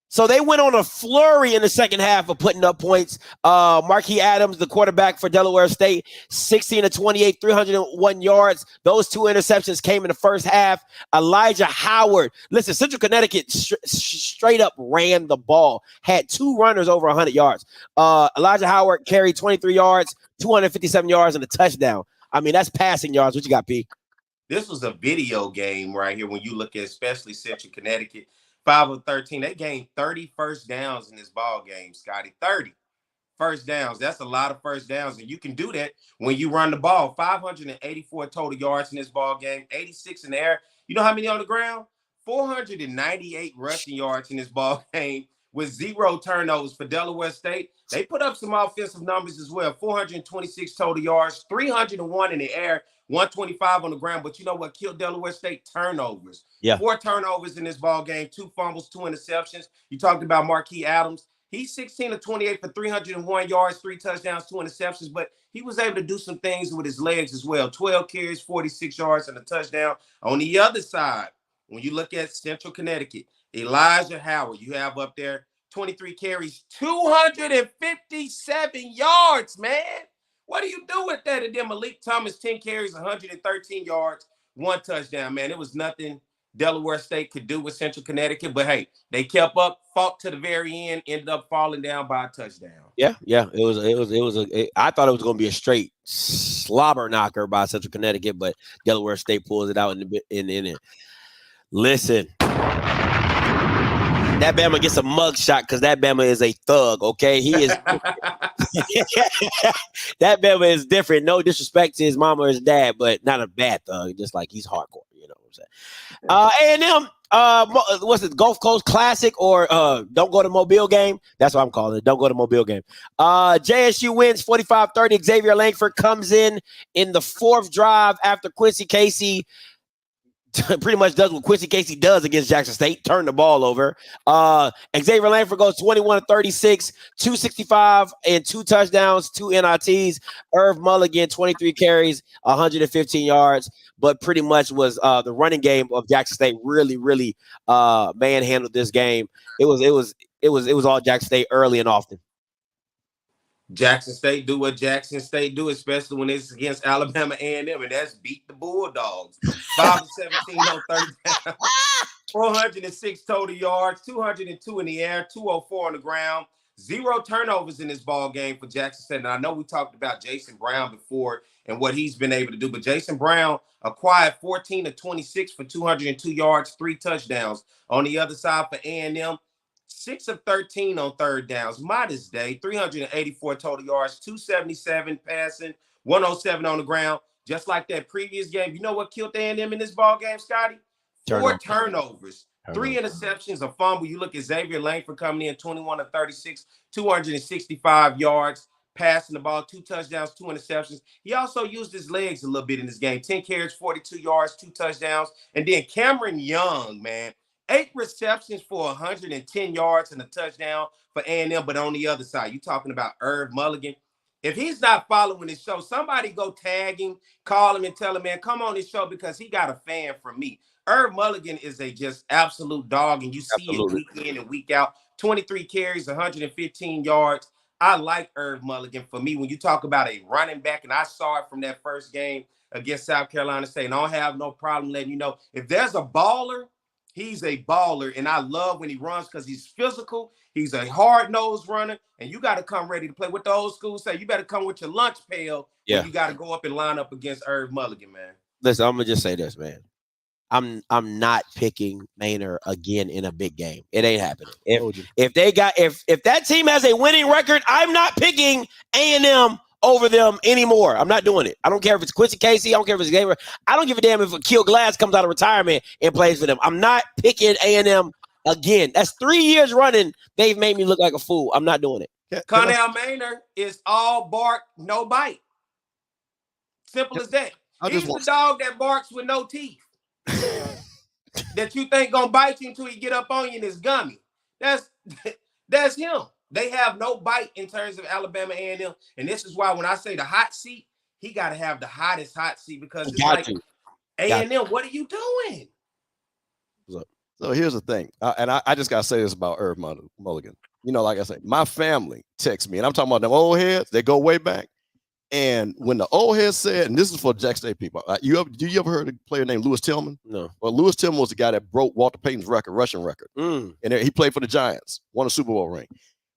So they went on a flurry in the second half of putting up points. Marquis Adams, the quarterback for Delaware State, 16 of 28, 301 yards. Those 2 interceptions came in the first half. Elijah Howard. Listen, Central Connecticut straight up ran the ball. Had 2 runners over 100 yards. Elijah Howard carried 23 yards, 257 yards, and a touchdown. I mean, that's passing yards. What you got, P? This was a video game right here when you look at especially Central Connecticut. 5 of 13. They gained 30 first downs in this ball game, Scotty. 30 first downs. That's a lot of first downs. And you can do that when you run the ball. 584 total yards in this ball game, 86 in the air. You know how many on the ground? 498 rushing yards in this ball game with 0 turnovers for Delaware State. They put up some offensive numbers as well. 426 total yards, 301 in the air, 125 on the ground. But you know what killed Delaware State? Turnovers. Yeah. 4 turnovers in this ball game, 2 fumbles, 2 interceptions. You talked about Marquis Adams. He's 16 of 28 for 301 yards, 3 touchdowns, 2 interceptions, but he was able to do some things with his legs as well. 12 carries, 46 yards, and a touchdown. On the other side, when you look at Central Connecticut, Elijah Howard, you have up there 23 carries, 257 yards, man. What do you do with that? And then Malik Thomas, 10 carries, 113 yards, 1 touchdown, man. It was nothing Delaware State could do with Central Connecticut, but hey, they kept up, fought to the very end, ended up falling down by a touchdown. Yeah. I thought it was going to be a straight slobber knocker by Central Connecticut, but Delaware State pulls it out in it. Listen, that Bama gets a mug shot because that Bama is a thug. Okay, he is. That Bama is different. No disrespect to his mama or his dad, but not a bad thug. Just like he's hardcore. You know what I'm saying? A&M. What's it? Gulf Coast Classic or Don't Go to Mobile game? That's what I'm calling it. Don't Go to Mobile game. JSU wins 45-30. Xavier Langford comes in the 4th drive after Quincy Casey pretty much does what Quincy Casey does against Jackson State, turn the ball over. Xavier Langford goes 21 of 36, 265 and 2 touchdowns, 2 NITs. Irv Mulligan, 23 carries, 115 yards, but pretty much was the running game of Jackson State really manhandled this game. It was all Jackson State early and often. Jackson State do what Jackson State do, especially when it's against Alabama A&M, and that's beat the Bulldogs. 5 of 17 on 30 downs, 406 total yards, 202 in the air, 204 on the ground. 0 turnovers in this ball game for Jackson State. And I know we talked about Jason Brown before and what he's been able to do, but Jason Brown acquired 14 of 26 for 202 yards, 3 touchdowns. On the other side for A&M, 6 of 13 on third downs. Modest day, 384 total yards, 277 passing, 107 on the ground. Just like that previous game. You know what killed A&M in this ball game, Scotty? 4 turnovers. 3 interceptions, a fumble. You look at Xavier Langford coming in 21 of 36, 265 yards, passing the ball, 2 touchdowns, 2 interceptions. He also used his legs a little bit in this game. 10 carries, 42 yards, 2 touchdowns. And then Cameron Young, man, 8 receptions for 110 yards and a touchdown for A&M. But on the other side, you talking about Irv Mulligan. If he's not following his show, somebody go tag him, call him and tell him, man, come on this show because he got a fan from me. Irv Mulligan is a just absolute dog, and you see it week in and week out. 23 carries, 115 yards. I like Irv Mulligan. For me, when you talk about a running back, and I saw it from that first game against South Carolina State, and I don't have no problem letting you know, if there's a baller, he's a baller, and I love when he runs because he's physical. He's a hard-nosed runner, and you got to come ready to play. What the old school say, you better come with your lunch pail when you got to go up and line up against Irv Mulligan, man. Listen, I'm going to just say this, man. I'm not picking Maynard again in a big game. It ain't happening. If that team has a winning record, I'm not picking A&M over them anymore. I'm not doing it. I don't care if it's Quincy Casey. I don't care if it's Xavier. I don't give a damn if Akil Glass comes out of retirement and plays for them. I'm not picking A&M again. That's 3 years running. They've made me look like a fool. I'm not doing it. Connell Maynard is all bark, no bite. Simple as that. He's the dog that barks with no teeth. That you think gonna bite you until he get up on you and it's gummy. That's him. They have no bite in terms of Alabama A&M, and this is why when I say the hot seat, he got to have the hottest hot seat because it's like A&M. What are you doing? So here's the thing, and I just gotta say this about Irv Mulligan. You know, like I said, my family texts me, and I'm talking about them old heads. They go way back. And when the old head said, and this is for Jack State people, do you ever heard a player named Lewis Tillman? No. Well, Lewis Tillman was the guy that broke Walter Payton's rushing record. And he played for the Giants, won a Super Bowl ring.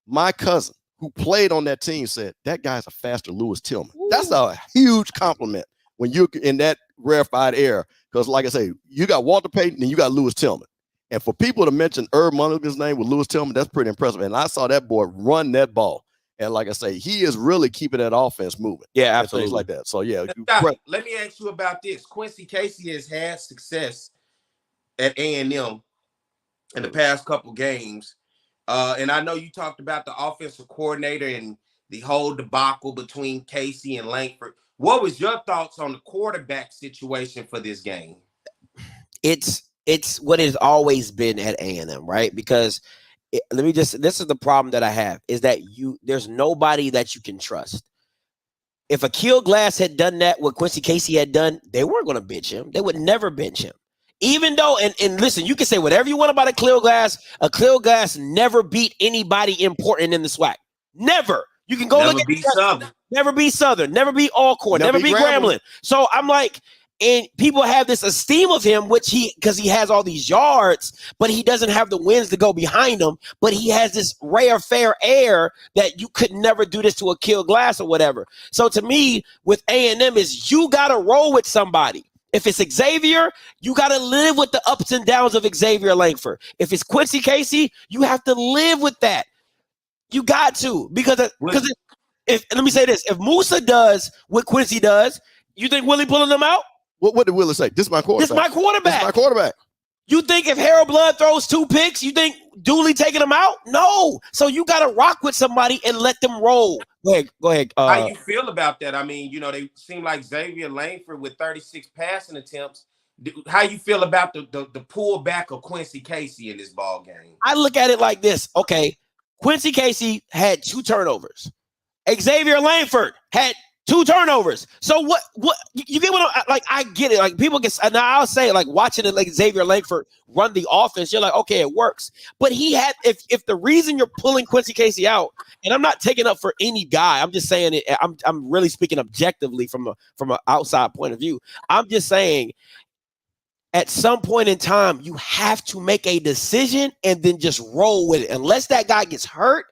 My cousin, who played on that team, said, that guy's a faster Lewis Tillman. Ooh. That's a huge compliment when you're in that rarefied air. Because like I say, you got Walter Payton and you got Lewis Tillman. And for people to mention Irv Mulligan's name with Lewis Tillman, that's pretty impressive. And I saw that boy run that ball. And like I say, he is really keeping that offense moving. Yeah, absolutely. Things like that. So, yeah. Let me ask you about this. Quincy Casey has had success at A&M in the past couple games. And I know you talked about the offensive coordinator and the whole debacle between Casey and Langford. What was your thoughts on the quarterback situation for this game? It's what it's always been at A&M, right? Because this is the problem that I have, is that there's nobody that you can trust. If Akil Glass had done that, what Quincy Casey had done, they weren't going to bench him. They would never bench him. Even though, and listen, you can say whatever you want about Akil Glass. Akil Glass never beat anybody important in the SWAC. Never. You can go look at Southern. Never beat Southern. Never beat Alcorn. Never beat Grambling. So I'm like, and people have this esteem of him, because he has all these yards, but he doesn't have the wins to go behind him. But he has this fair air that you could never do this to Akil Glass or whatever. So to me, with A&M is you got to roll with somebody. If it's Xavier, you got to live with the ups and downs of Xavier Langford. If it's Quincy Casey, you have to live with that. You got to, because let me say this: if Musa does what Quincy does, you think Willie pulling them out? What did Willie say? This is my quarterback. This is my quarterback. This is my quarterback. You think if Harold Blood throws 2 picks, you think Dooley taking them out? No. So you got to rock with somebody and let them roll. Go ahead. How you feel about that? I mean, they seem like Xavier Langford with 36 passing attempts. How you feel about the pullback of Quincy Casey in this ball game? I look at it like this. Okay, Quincy Casey had 2 turnovers. Xavier Langford had 2 turnovers. So what you get what I get it. Like people get, and I'll say, like, watching it, like Xavier Langford run the offense, you're like, okay, it works. But he had, if the reason you're pulling Quincy Casey out, and I'm not taking up for any guy, I'm just saying it, I'm really speaking objectively from an outside point of view. I'm just saying, at some point in time, you have to make a decision and then just roll with it. Unless that guy gets hurt,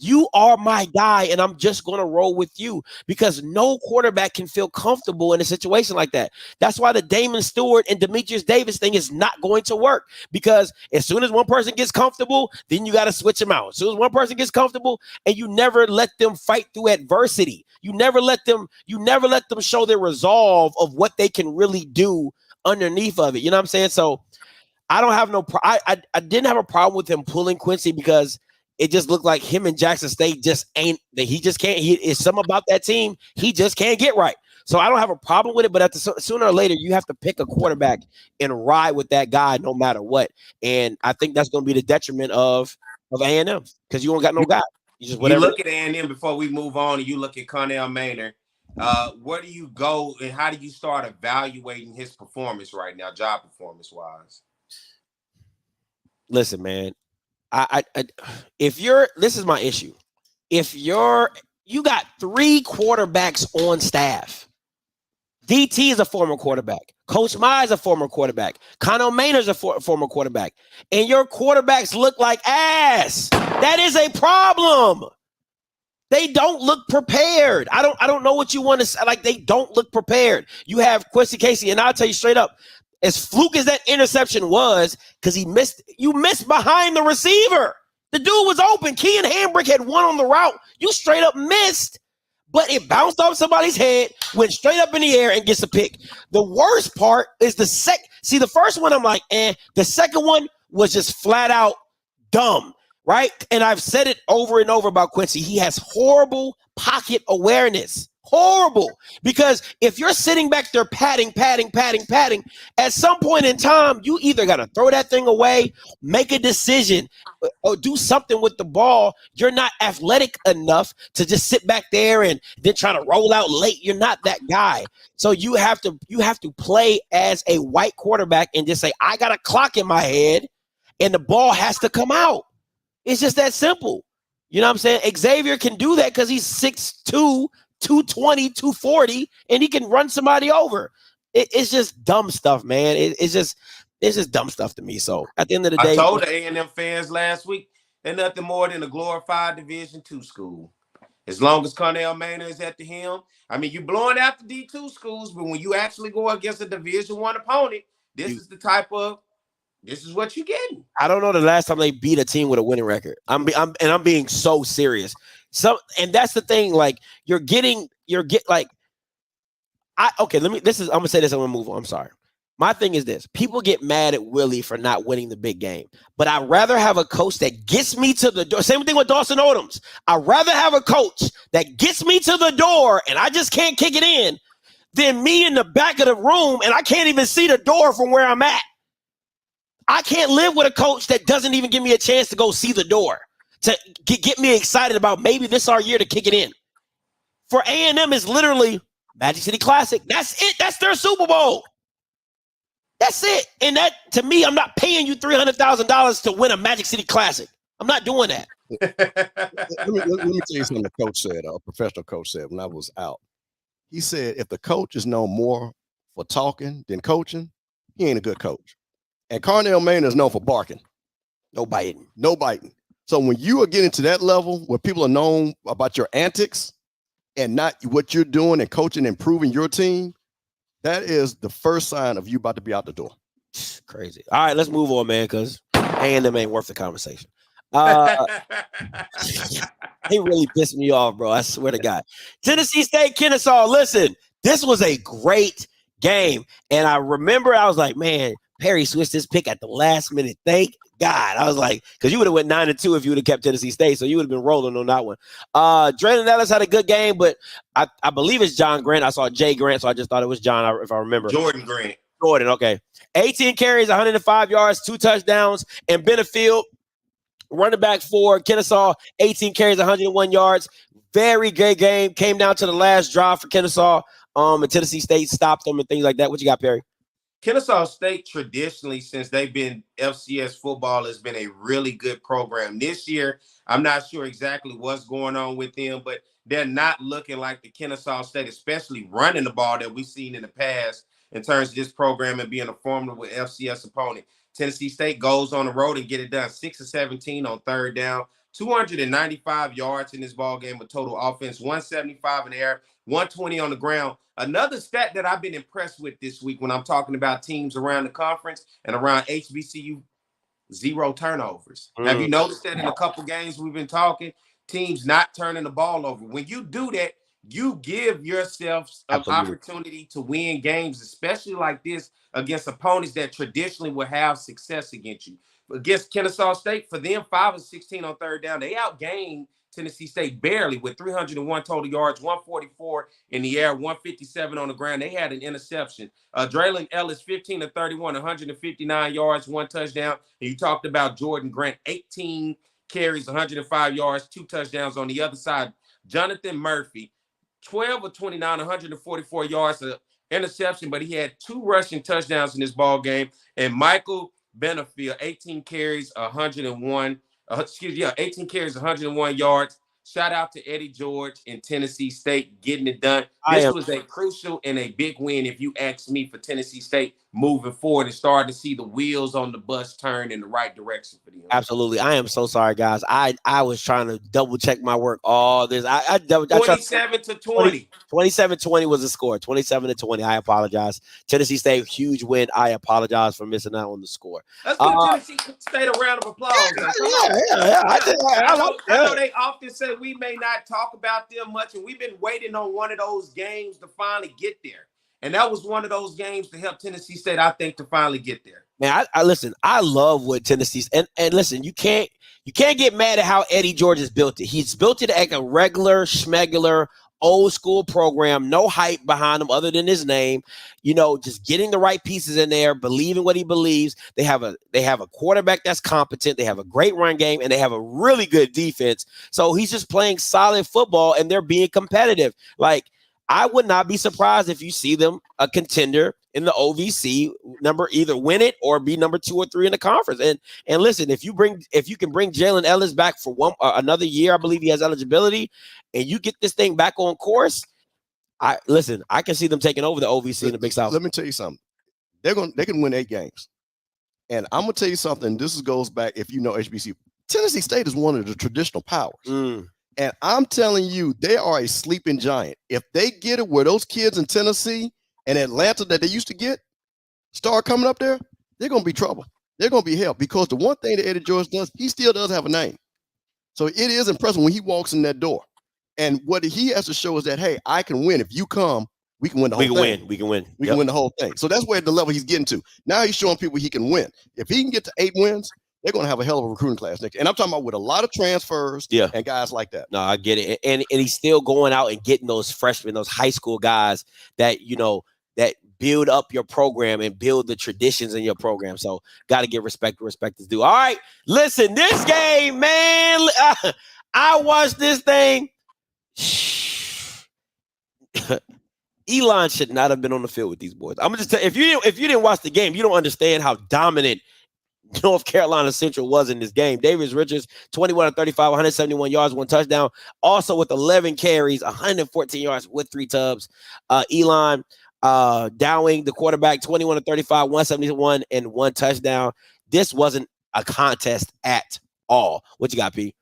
You are my guy, and I'm just going to roll with you because no quarterback can feel comfortable in a situation like that. That's why the Damon Stewart and Demetrius Davis thing is not going to work because as soon as one person gets comfortable, then you got to switch them out. As soon as one person gets comfortable, and you never let them fight through adversity. You never let them show their resolve of what they can really do underneath of it. You know what I'm saying? So I don't have no I didn't have a problem with him pulling Quincy because it just looked like him and Jackson State just ain't that he just can't. It's something about that team he just can't get right. So I don't have a problem with it, but sooner or later you have to pick a quarterback and ride with that guy no matter what. And I think that's going to be the detriment of A&M because you don't got no guy. You just whatever. You look at A&M before we move on, and you look at Connell Maynard. Where do you go, and how do you start evaluating his performance right now, job performance wise? Listen, man. This is my issue. If you got 3 quarterbacks on staff, DT is a former quarterback. Coach Mai is a former quarterback. Connell Maynard is a former quarterback. And your quarterbacks look like ass. That is a problem. They don't look prepared. I don't know what you want to say. Like, they don't look prepared. You have Quincy Casey, and I'll tell you straight up, as fluke as that interception was, because you missed behind the receiver. The dude was open. Kean Hambrick had one on the route. You straight up missed, but it bounced off somebody's head, went straight up in the air, and gets a pick. The worst part is the first one, I'm like, The second one was just flat out dumb, right? And I've said it over and over about Quincy. He has horrible pocket awareness. Horrible. Because if you're sitting back there padding, at some point in time, you either got to throw that thing away, make a decision, or do something with the ball. You're not athletic enough to just sit back there and then try to roll out late. You're not that guy. So you have to play as a white quarterback and just say, I got a clock in my head and the ball has to come out. It's just that simple. You know what I'm saying? Xavier can do that because he's 6'2", 220, 240, and he can run somebody over. It's just dumb stuff, man. It's just dumb stuff to me. So at the end of the day, I told the A&M fans last week, they're nothing more than a glorified Division II school. As long as Connell Maynard is at the helm, I mean, you're blowing out the D2 schools, but when you actually go against a Division I opponent, this is what you're getting. I don't know the last time they beat a team with a winning record. I'm being so serious. And that's the thing. Like I'm gonna say this. I'm gonna move on. I'm sorry. My thing is this: people get mad at Willie for not winning the big game, but I'd rather have a coach that gets me to the door. Same thing with Dawson Odoms. I'd rather have a coach that gets me to the door and I just can't kick it in than me in the back of the room and I can't even see the door from where I'm at. I can't live with a coach that doesn't even give me a chance to go see the door, to get me excited about maybe this is our year to kick it in. For A&M is literally Magic City Classic. That's it. That's their Super Bowl. That's it. And that, to me, I'm not paying you $300,000 to win a Magic City Classic. I'm not doing that. let me tell you something the coach said, a professional coach said when I was out. He said, if the coach is known more for talking than coaching, he ain't a good coach. And Connell Maynard is known for barking. No biting. No biting. So when you are getting to that level where people are known about your antics and not what you're doing and coaching and improving your team, that is the first sign of you about to be out the door. Crazy. All right, let's move on, man, because A&M ain't worth the conversation. He really pissed me off, bro. I swear to God. Tennessee State, Kennesaw. Listen, this was a great game. And I remember I was like, man, Perry switched his pick at the last minute. Thank God. I was like, because you would have went 9-2 if you would have kept Tennessee State, so you would have been rolling on that one. Drayden Ellis had a good game, but I believe it's John Grant. I saw Jay Grant, so I just thought it was John, if I remember. Jordan Grant. Jordan, okay. 18 carries, 105 yards, 2 touchdowns, and Benefield, running back for Kennesaw, 18 carries, 101 yards. Very good game. Came down to the last drive for Kennesaw. And Tennessee State stopped them and things like that. What you got, Perry? Kennesaw State traditionally, since they've been FCS football, has been a really good program. This year, I'm not sure exactly what's going on with them, but they're not looking like the Kennesaw State, especially running the ball that we've seen in the past in terms of this program and being a formidable FCS opponent. Tennessee State goes on the road and get it done. 6 of 17 on third down, 295 yards in this ball game with total offense, 175 in the air, 120 on the ground. Another stat that I've been impressed with this week when I'm talking about teams around the conference and around HBCU, 0 turnovers. Have you noticed that in a couple games we've been talking, teams not turning the ball over? When you do that, you give yourself an opportunity to win games, especially like this against opponents that traditionally will have success against you. Against Kennesaw State, for them, 5 of 16 on third down. They outgained Tennessee State barely with 301 total yards, 144 in the air, 157 on the ground. They had an interception. Draylon Ellis, 15 of 31, 159 yards, 1 touchdown. And you talked about Jordan Grant, 18 carries, 105 yards, 2 touchdowns on the other side. Jonathan Murphy, 12 of 29, 144 yards, an interception, but he had 2 rushing touchdowns in this ball game. And Michael Benefield, 18 carries, 101. 18 carries, 101 yards. Shout out to Eddie George in Tennessee State getting it done. This was a crucial and a big win, if you ask me, for Tennessee State moving forward and starting to see the wheels on the bus turn in the right direction for them. Absolutely. I am so sorry, guys. I was trying to double check my work. All this. I 27 to 20. 27-20 was the score. 27-20. I apologize. Tennessee State, huge win. I apologize for missing out on the score. Let's give Tennessee State a round of applause. I know they often say we may not talk about them much, and we've been waiting on one of those games to finally get there. And that was one of those games to help Tennessee State, I think, to finally get there. Man, I listen. I love what Tennessee's and listen. You can't get mad at how Eddie George has built it. He's built it like a regular schmegular old school program. No hype behind him other than his name. You know, just getting the right pieces in there, believing what he believes. They have a quarterback that's competent. They have a great run game, and they have a really good defense. So he's just playing solid football, and they're being competitive. Like, I would not be surprised if you see them a contender in the OVC, number either win it or be number 2 or 3 in the conference. And listen, if you can bring Jalen Ellis back for another year, I believe he has eligibility, and you get this thing back on course, I can see them taking over the OVC in the Big South. Let me tell you something. They can win 8 games. And I'm gonna tell you something. This goes back, if you know HBCU. Tennessee State is one of the traditional powers. And I'm telling you, they are a sleeping giant. If they get it where those kids in Tennessee and Atlanta that they used to get start coming up there, they're going to be trouble. They're going to be hell, because the one thing that Eddie George does, he still does have a name. So it is impressive when he walks in that door. And what he has to show is that, hey, I can win. If you come, we can win the whole thing. We can win. We can win the whole thing. So that's where the level he's getting to. Now he's showing people he can win. If he can get to 8 wins, they're going to have a hell of a recruiting class next year. And I'm talking about with a lot of transfers and guys like that. No, I get it. And he's still going out and getting those freshmen, those high school guys that, you know, that build up your program and build the traditions in your program. So got to give respect where respect is due. All right, listen, this game, man, I watched this thing. Elon should not have been on the field with these boys. I'm gonna just tell you, if you didn't watch the game, you don't understand how dominant North Carolina Central was in this game. Davis Richards, 21 of 35, 171 yards, 1 touchdown. Also with 11 carries, 114 yards with 3 tubs. Elon Dowling, the quarterback, 21 of 35, 171 and 1 touchdown. This wasn't a contest at all. What you got, P?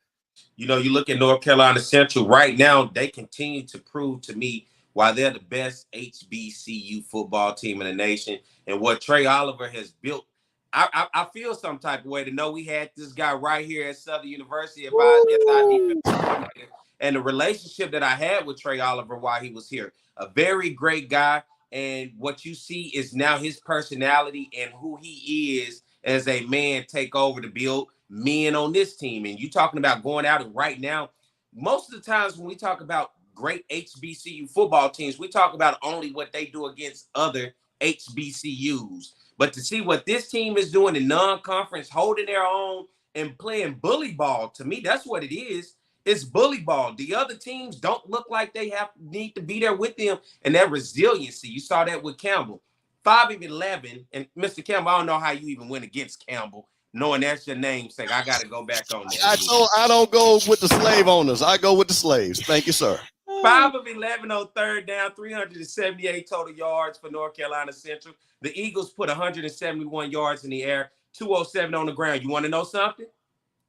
You know, you look at North Carolina Central right now, they continue to prove to me why they're the best HBCU football team in the nation. And what Trey Oliver has built, I feel some type of way to know we had this guy right here at Southern University as our defensive coordinator, and the relationship that I had with Trey Oliver while he was here. A very great guy, and what you see is now his personality and who he is as a man take over to build men on this team. And you talking about going out, and right now, most of the times when we talk about great HBCU football teams, we talk about only what they do against other HBCUs. But to see what this team is doing in non-conference, holding their own and playing bully ball, to me, that's what it is. It's bully ball. The other teams don't look like they need to be there with them, and that resiliency. You saw that with Campbell. 5 of 11, and Mr. Campbell, I don't know how you even went against Campbell, knowing that's your namesake. I got to go back on that. I don't go with the slave owners. I go with the slaves. Thank you, sir. 5 of 11 on third down, 378 total yards for North Carolina Central. The Eagles put 171 yards in the air, 207 on the ground. You want to know something?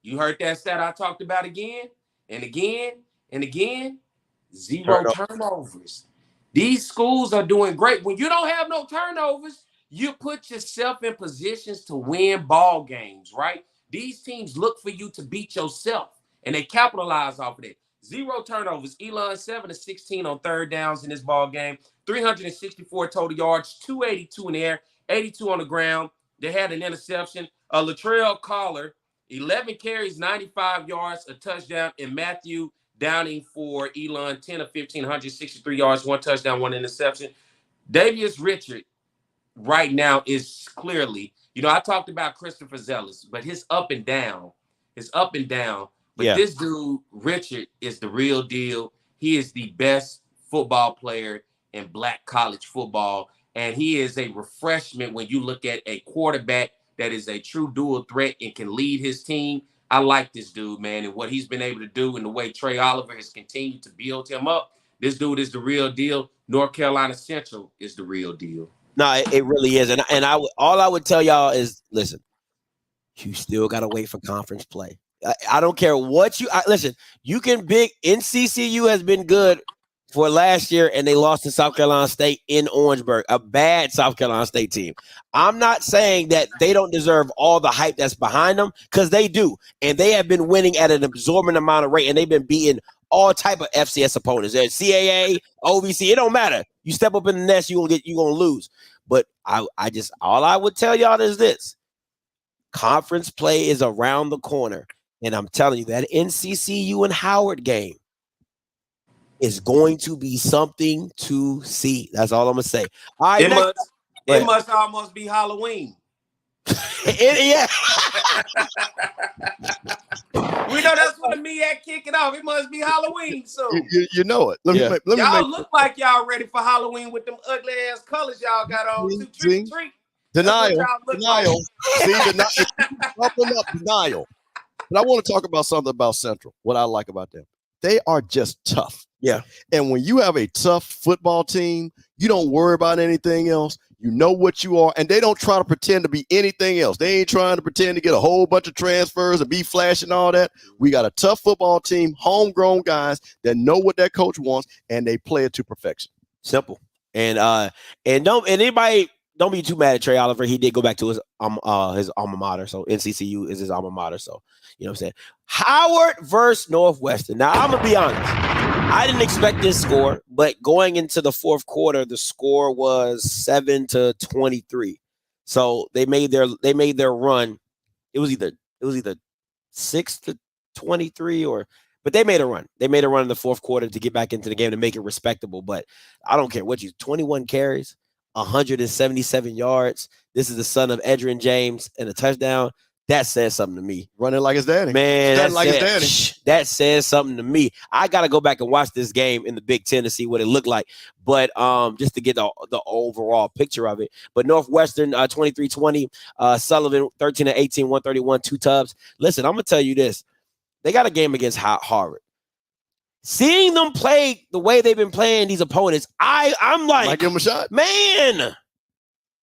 You heard that stat I talked about again and again and again. 0 turnovers. These schools are doing great. When you don't have no turnovers, you put yourself in positions to win ball games, right? These teams look for you to beat yourself, and they capitalize off of it. 0 turnovers. Elon 7 of 16 on third downs in this ball game. 364 total yards, 282 in the air, 82 on the ground. They had an interception. Latrell Collar, 11 carries, 95 yards, a touchdown, and Matthew Downing for Elon, 10 of 15, 163 yards, 1 touchdown, 1 interception. Davius Richard right now is clearly, I talked about Christopher Zealous, but his up and down. But this dude, Richard, is the real deal. He is the best football player in Black college football, and he is a refreshment when you look at a quarterback that is a true dual threat and can lead his team. I like this dude, man, and what he's been able to do and the way Trey Oliver has continued to build him up. This dude is the real deal. North Carolina Central is the real deal. No, it really is. And all I would tell y'all is, listen, you still got to wait for conference play. I don't care what listen, you can NCCU has been good for last year, and they lost to South Carolina State in Orangeburg, a bad South Carolina State team. I'm not saying that they don't deserve all the hype that's behind them, because they do. And they have been winning at an absorbent amount of rate, and they've been beating all type of FCS opponents. There's CAA, OVC, it don't matter. You step up in the nest, you're gonna lose. But all I would tell y'all is this. Conference play is around the corner. And I'm telling you, that NCCU and Howard game is going to be something to see. That's all I'm gonna say. All right, it must almost be Halloween. Yeah. We know that's when the MEAC kick it off. It must be Halloween soon. You know it. Let me y'all look like y'all ready for Halloween with them ugly ass colors y'all got on. Trick or treat. Denial. Like. See, denial. But I want to talk about something about Central. What I like about them, they are just tough. Yeah. And when you have a tough football team, you don't worry about anything else. You know what you are, and they don't try to pretend to be anything else. They ain't trying to pretend to get a whole bunch of transfers and be flash and all that. We got a tough football team, homegrown guys that know what that coach wants, and they play it to perfection. Simple. And anybody don't be too mad at Trey Oliver. He did go back to his alma mater, so NCCU is his alma mater. So you know what I'm saying. Howard versus Northwestern. Now I'm gonna be honest. I didn't expect this score, but going into the fourth quarter, the score was 7-23. So they made their run. It was either 6-23 but they made a run. They made a run in the fourth quarter to get back into the game to make it respectable. But I don't care 21 carries, 177 yards. This is the son of Edgerrin James and a touchdown. That says something to me. Running like his daddy. Man, his daddy. That says something to me. I got to go back and watch this game in the Big Ten to see what it looked like. But just to get the overall picture of it. But Northwestern, 23-20. Sullivan, 13-18, 131, 2 tubs. Listen, I'm going to tell you this. They got a game against Harvard. Seeing them play the way they've been playing these opponents, I'm like, might give them a shot. Man.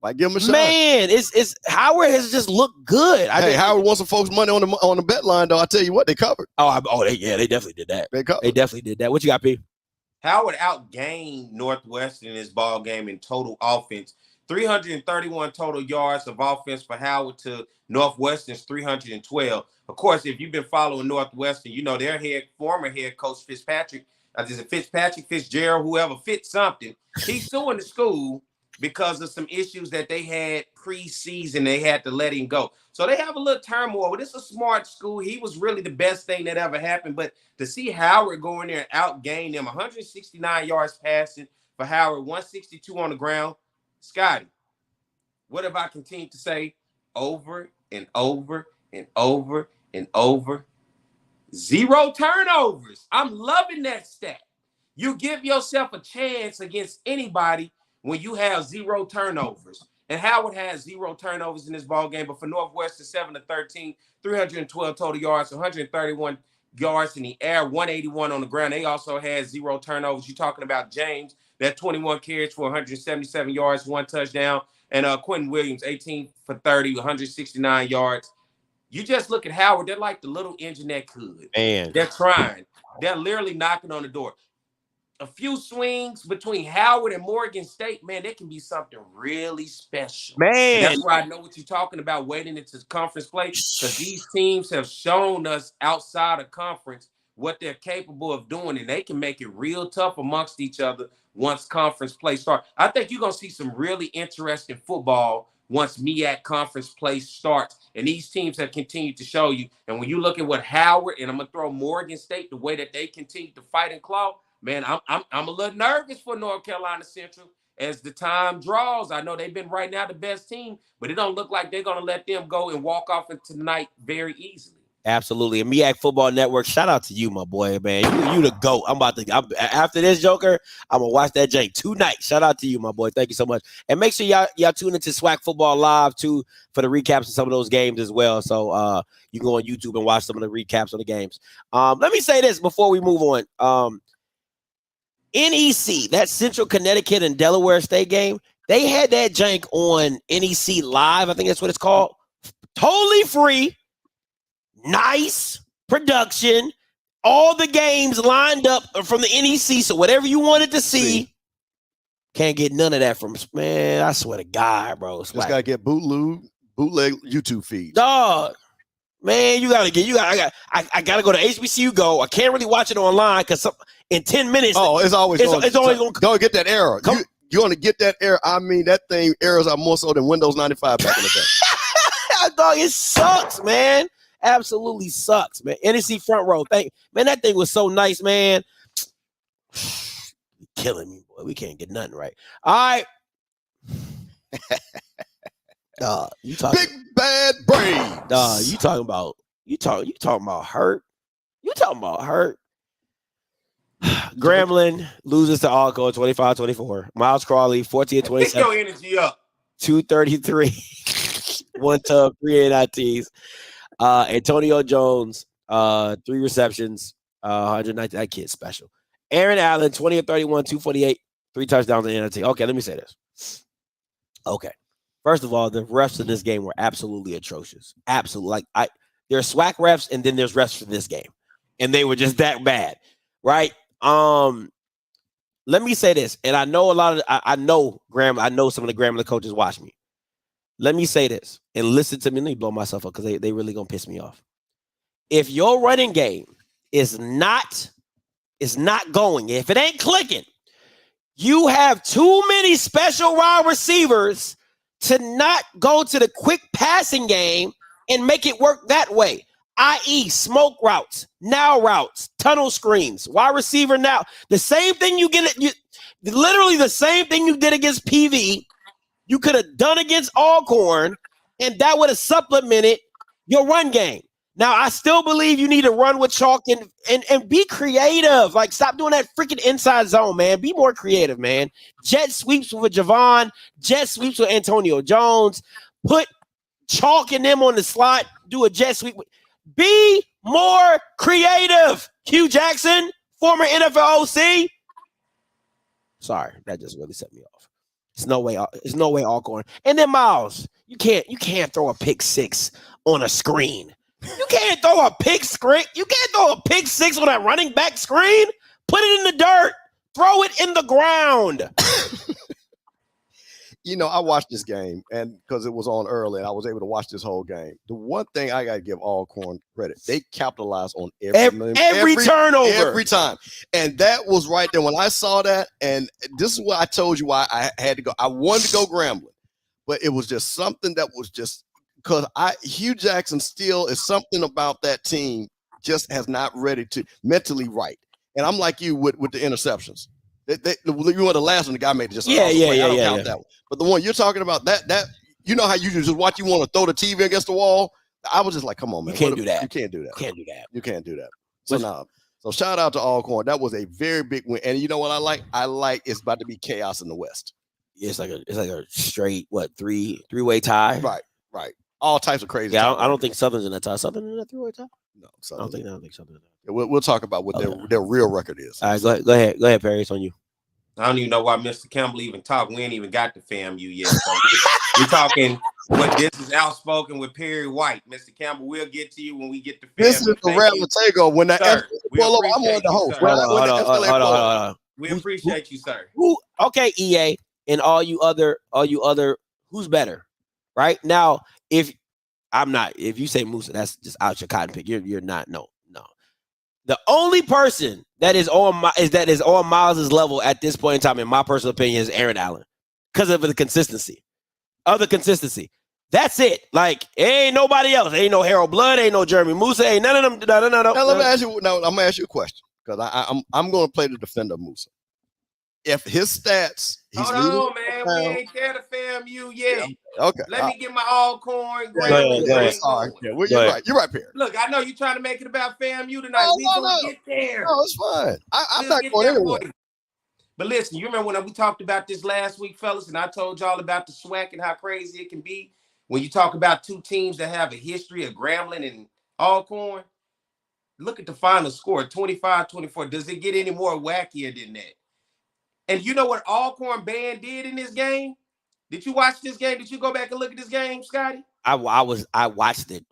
Like, give him a shot. Man, it's Howard has just looked good. Howard wants some folks' money on the bet line, though. I tell you what, they covered. They definitely did that. They definitely did that. What you got, P? Howard outgained Northwestern in this ball game in total offense. 331 total yards of offense for Howard to Northwestern's 312. Of course, if you've been following Northwestern, you know their former head coach Fitzpatrick, Fitzgerald, whoever Fitz something, he's suing the school because of some issues that they had preseason. They had to let him go. So they have a little turmoil. But it's a smart school. He was really the best thing that ever happened. But to see Howard go in there and outgain them, 169 yards passing for Howard, 162 on the ground. Scotty, what have I continued to say over and over and over and over? 0 turnovers. I'm loving that stat. You give yourself a chance against anybody when you have 0 turnovers. And Howard has 0 turnovers in this ball game, but for Northwestern, 7-13, 312 total yards, 131 yards in the air, 181 on the ground. They also had 0 turnovers. You're talking about James, that 21 carries for 177 yards, 1 touchdown, and Quentin Williams, 18 for 30, 169 yards. You just look at Howard. They're like the little engine that could. Man. They're trying. They're literally knocking on the door. A few swings between Howard and Morgan State, man, that can be something really special. Man. And that's why I know what you're talking about waiting into conference play, because these teams have shown us outside of conference what they're capable of doing, and they can make it real tough amongst each other once conference play starts. I think you're going to see some really interesting football once MEAC conference play starts, and these teams have continued to show you. And when you look at what Howard, and I'm going to throw Morgan State, the way that they continue to fight and claw, man, I'm a little nervous for North Carolina Central as the time draws. I know they've been right now the best team, but it don't look like they're going to let them go and walk off into tonight very easily. Absolutely. And MEAC Football Network, shout out to you, my boy, man. You the GOAT. After this, Joker, I'm going to watch that Jake tonight. Shout out to you, my boy. Thank you so much. And make sure y'all tune into SWAC Football Live, too, for the recaps of some of those games as well. So you can go on YouTube and watch some of the recaps of the games. Let me say this before we move on. NEC, that Central Connecticut and Delaware State game, they had that jank on NEC Live. I think that's what it's called. Totally free. Nice production. All the games lined up from the NEC. So whatever you wanted to see, can't get none of that from, man, I swear to God, bro. Just got to get bootleg YouTube feeds. Dog. Man, I gotta go to HBCU Go. I can't really watch it online because in 10 minutes. Oh, it's always going to don't get that error. You're going to get that error. I mean, that thing errors are more so than Windows 95 back in the day. Dog, it sucks, man. Absolutely sucks, man. NEC front row. Man, that thing was so nice, man. Killing me, boy. We can't get nothing right. All right. You talking big bad brains. you talking about hurt. You talking about hurt. Grambling loses to Alco 25-24. Miles Crawley 14-27. Pick your energy up. 233. 1 tub, 3 NITs. Antonio Jones, 3 receptions, 190. That kid's special. Aaron Allen, 20 of 31, 248, 3 touchdowns in NIT. Okay, let me say this. Okay. First of all, the refs in this game were absolutely atrocious. Absolutely. There's SWAC refs, and then there's refs for this game. And they were just that bad. Right? Let me say this. And I know I know some of the Grambling coaches watch me. Let me say this and listen to me. Let me blow myself up because they really gonna piss me off. If your running game is not going, if it ain't clicking, you have too many special wide receivers to not go to the quick passing game and make it work that way, i.e. smoke routes, now routes, tunnel screens, wide receiver now. The same thing literally the same thing you did against PV, you could have done against Alcorn, and that would have supplemented your run game. Now, I still believe you need to run with chalk and be creative. Like, stop doing that freaking inside zone, man. Be more creative, man. Jet sweeps with Javon. Jet sweeps with Antonio Jones. Put chalk in them on the slot. Do a jet sweep. Be more creative. Hugh Jackson, former NFL OC. Sorry, that just really set me off. It's no way Alcorn. And then Miles, you can't throw a pick six on a screen. You can't throw a pick screen. You can't throw a pick six on that running back screen. Put it in the dirt. Throw it in the ground. I watched this game, and because it was on early, and I was able to watch this whole game. The one thing I got to give Alcorn credit, they capitalized on every turnover. Every time. And that was right there. When I saw that, and this is what I told you why I had to go. I wanted to go Grambling, but it was just something that was just, because Hugh Jackson still is something about that team just has not ready to mentally right. And I'm like you with the interceptions. You were the last one the guy made just I don't count that one. But the one you're talking about, that you know how you just watch, you want to throw the TV against the wall. I was just like, come on, man. You can't do that. You can't do that. You can't do that. So shout out to Alcorn. That was a very big win. And you know what I like? I like it's about to be chaos in the West. It's like a straight three-way tie. Right. All types of crazy. Yeah, I don't think Southern's in that tie. Southern in that three-way tie? No, I don't think Southern in that. We'll talk about what their real record is. All right, go ahead, Perry. It's on you. I don't even know why Mr. Campbell even talked. We ain't even got to FAMU yet. So we're talking What this is Outspoken with Perry White. Mr. Campbell, we'll get to you when we get to This is the Ratlatego. When that sir. We pull up, I'm on appreciate the you, host. sir. Hold on. We appreciate you, sir. Okay, EA, and all you other, who's better? Right now, if you say Musa, that's just out your cotton pick. You're not. No. The only person that is on Miles's level at this point in time, in my personal opinion, is Aaron Allen, because of the consistency. That's it. Like, ain't nobody else. Ain't no Harold Blood. Ain't no Jeremy Musa. Ain't none of them. No. Now, let me ask you. No, I'm gonna ask you a question, because I'm gonna play the defender of Musa. If his stats, hold on, man. We ain't there to FAMU yet. Yeah, okay. Let me get my Alcorn. Go ahead. Sorry. Yeah, well, you're right. You're right, Perry. Look, I know you're trying to make it about FAMU tonight. We gonna get there. No, it's fine. I'm not going anywhere. But listen, you remember when we talked about this last week, fellas, and I told y'all about the SWAC and how crazy it can be when you talk about two teams that have a history of Grambling and Alcorn? Look at the final score, 25-24. Does it get any more wackier than that? And you know what Alcorn Band did in this game? Did you watch this game? Did you go back and look at this game, Scotty? I watched it.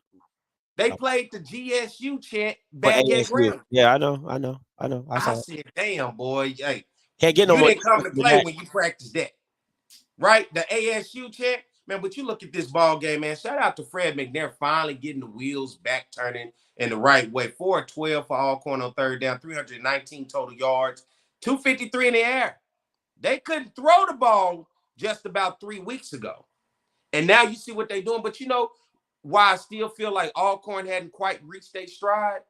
They played the GSU chant back at Grambling. Yeah, I know. I said, damn, boy. Hey, can't get no you more. Didn't come to play when you practiced that. Right? The ASU chant. Man, but you look at this ball game, man. Shout out to Fred McNair finally getting the wheels back turning in the right way. 4-12 for Alcorn on third down, 319 total yards, 253 in the air. They couldn't throw the ball just about 3 weeks ago. And now you see what they're doing. But you know why I still feel like Alcorn hadn't quite reached their stride?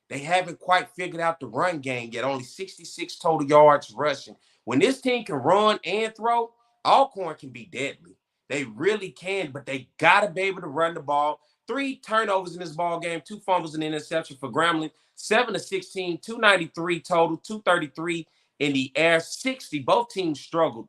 They haven't quite figured out the run game yet. Only 66 total yards rushing. When this team can run and throw, Alcorn can be deadly. They really can, but they got to be able to run the ball. 3 turnovers in this ball game, 2 fumbles and interception for Grambling. 7-16, 293 total, 233 in the air, 60. Both teams struggled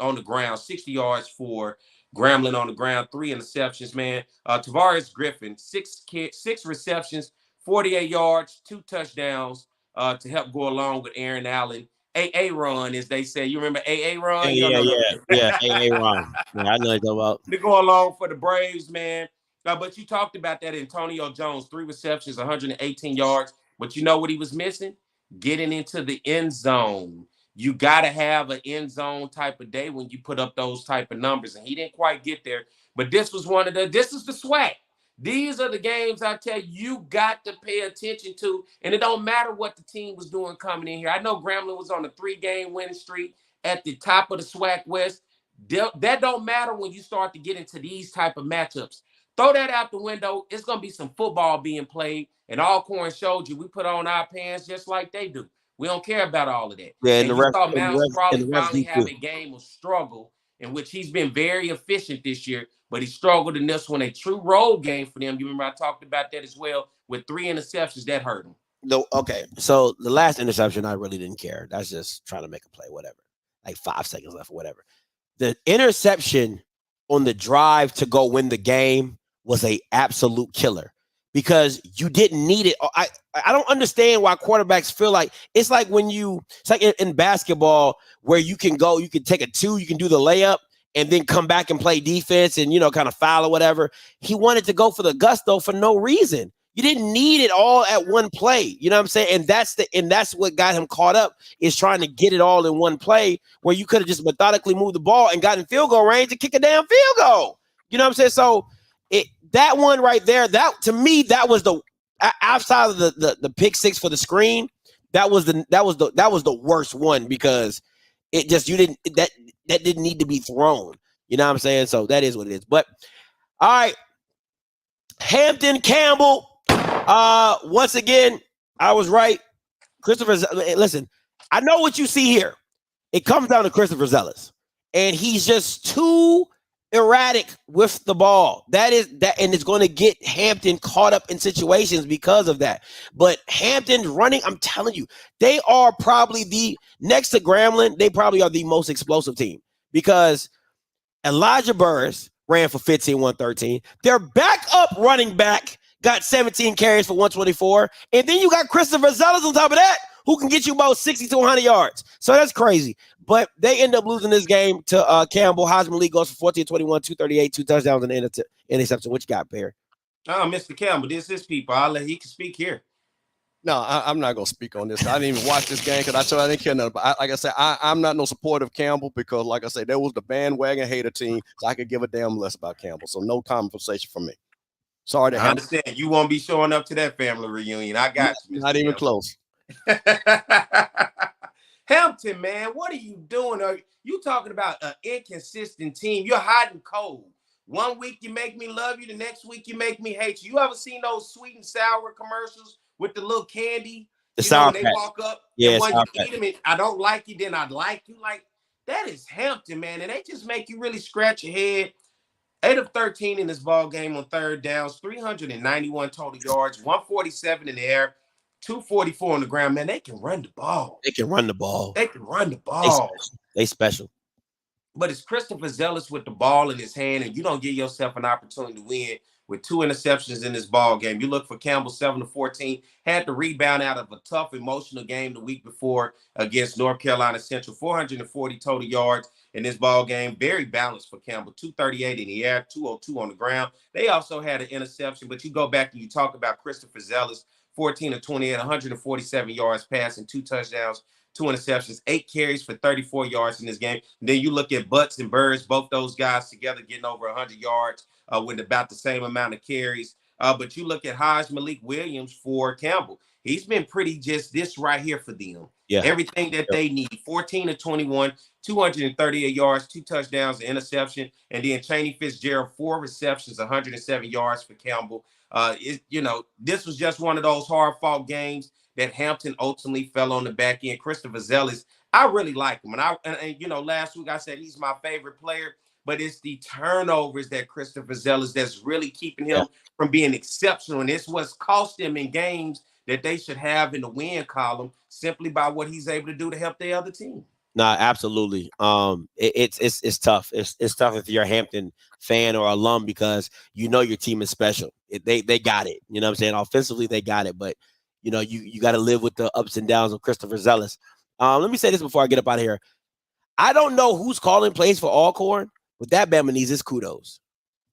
on the ground. 60 yards for Grambling on the ground, 3 interceptions, man. Tavares Griffin, 6 receptions, 48 yards, 2 touchdowns to help go along with Aaron Allen. AA run, as they say. You remember AA run? Yeah, AA run. Yeah, I know what you're about. To go along for the Braves, man. But you talked about that. Antonio Jones, 3 receptions, 118 yards. But you know what he was missing? Getting into the end zone. You got to have an end zone type of day when you put up those type of numbers. And he didn't quite get there. But this is the SWAC. These are the games I tell you got to pay attention to. And it don't matter what the team was doing coming in here. I know Grambling was on a 3-game winning streak at the top of the SWAC West. That don't matter when you start to get into these type of matchups. Throw that out the window. It's going to be some football being played. And Alcorn showed you we put on our pants just like they do. We don't care about all of that. Yeah, and you thought Mounds probably finally have a game of struggle in which he's been very efficient this year, but he struggled in this one, a true road game for them. You remember I talked about that as well with 3 interceptions that hurt him. No, okay. So the last interception, I really didn't care. That's just trying to make a play, whatever. Like 5 seconds left or whatever. The interception on the drive to go win the game was a absolute killer because you didn't need it. I don't understand why quarterbacks feel like it's like in basketball where you can take a 2, you can do the layup and then come back and play defense and, kind of foul or whatever. He wanted to go for the gusto for no reason. You didn't need it all at one play. You know what I'm saying? And that's what got him caught up is trying to get it all in one play where you could have just methodically moved the ball and got in field goal range and kick a damn field goal. You know what I'm saying? So that one right there, that to me, that was the outside of the pick 6 for the screen. That was the worst one because it just that didn't need to be thrown. You know what I'm saying? So that is what it is. But all right, Hampton Campbell. Once again, I was right. Christopher, listen, I know what you see here. It comes down to Christopher Zealous, and he's just too erratic with the ball. That is that, and it's going to get Hampton caught up in situations because of that. But Hampton running, I'm telling you, they are probably next to Grambling, they probably are the most explosive team because Elijah Burris ran for 15, 113. Their backup running back got 17 carries for 124. And then you got Christopher Zealous on top of that, who can get you about 60 to 100 yards. So that's crazy. But they end up losing this game to Campbell. Heisman League goes for 14-21, 238, 2 touchdowns and an interception. What you got, Perry? Oh, Mr. Campbell, this is people. He can speak here. No, I'm not gonna speak on this. I didn't even watch this game because I told I didn't care nothing. But like I said, I'm not no supporter of Campbell because, like I said, there was the bandwagon hater team, so I could give a damn less about Campbell. So no conversation from me. Sorry to I understand you won't be showing up to that family reunion. I got you, Mr. Not even close. Hampton, man, what are you doing? Are you talking about an inconsistent team? You're hot and cold. 1 week you make me love you, the next week you make me hate you. You ever seen those sweet and sour commercials with the little candy? The sour when they walk up, yeah, and when you eat them, and I don't like you, then I'd like you. Like, that is Hampton, man. And they just make you really scratch your head. 8 of 13 in this ball game on third downs, 391 total yards, 147 in the air, 244 on the ground. Man, they can run the ball. They can run the ball. They can run the ball. They special. But it's Christopher Zealous with the ball in his hand, and you don't give yourself an opportunity to win with 2 interceptions in this ball game. You look for Campbell, 7 of 14, had the rebound out of a tough, emotional game the week before against North Carolina Central, 440 total yards in this ball game. Very balanced for Campbell, 238 in the air, 202 on the ground. They also had an interception, but you go back and you talk about Christopher Zealous, 14 of 28, 147 yards passing, 2 touchdowns, 2 interceptions, 8 carries for 34 yards in this game. And then you look at Butts and Birds, both those guys together getting over 100 yards with about the same amount of carries. But you look at Malik Williams for Campbell. He's been pretty just this right here for them. Yeah. Everything that they need. 14 of 21, 238 yards, 2 touchdowns, an interception. And then Chaney Fitzgerald, 4 receptions, 107 yards for Campbell. This was just one of those hard-fought games that Hampton ultimately fell on the back end. Christopher Zealous, I really like him. And last week I said he's my favorite player, but it's the turnovers that Christopher Zealous that's really keeping him from being exceptional. And it's what's cost them in games that they should have in the win column simply by what he's able to do to help the other team. No, absolutely. It's tough. It's tough if you're a Hampton fan or alum because you know your team is special. They got it. You know what I'm saying? Offensively, they got it, but you got to live with the ups and downs of Christopher Zealous. Let me say this before I get up out of here. I don't know who's calling plays for Alcorn, but that Bama needs his kudos.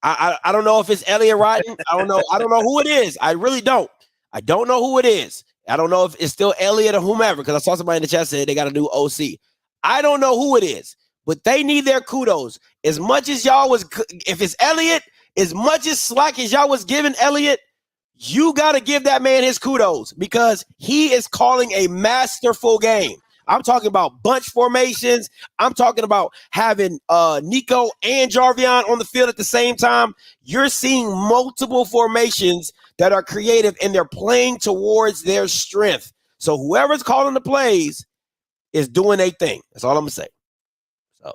I don't know if it's Elliot Rodden. I don't know who it is. I really don't. I don't know who it is. I don't know if it's still Elliot or whomever, because I saw somebody in the chat say they got a new OC. I don't know who it is, but they need their kudos. As much as y'all was, if it's Elliot, as much as slack as y'all was giving Elliot, you got to give that man his kudos because he is calling a masterful game. I'm talking about bunch formations. I'm talking about having Nico and Jarvion on the field at the same time. You're seeing multiple formations that are creative and they're playing towards their strength. So whoever's calling the plays is doing a thing. That's all I'm gonna say. So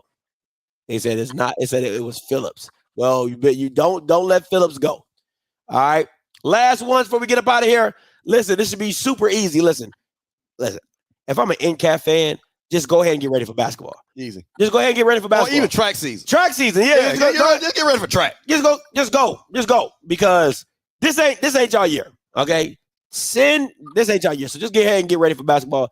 they said it's not. They said it was Phillips. Well, you don't let Phillips go. All right. Last ones before we get up out of here. Listen, this should be super easy. Listen. If I'm an NCAT fan, just go ahead and get ready for basketball. Easy. Just go ahead and get ready for basketball. Or even track season. Track season, yeah. Just get ready for track. Just go. Because this ain't y'all year. Okay. This ain't y'all year. So just get ahead and get ready for basketball.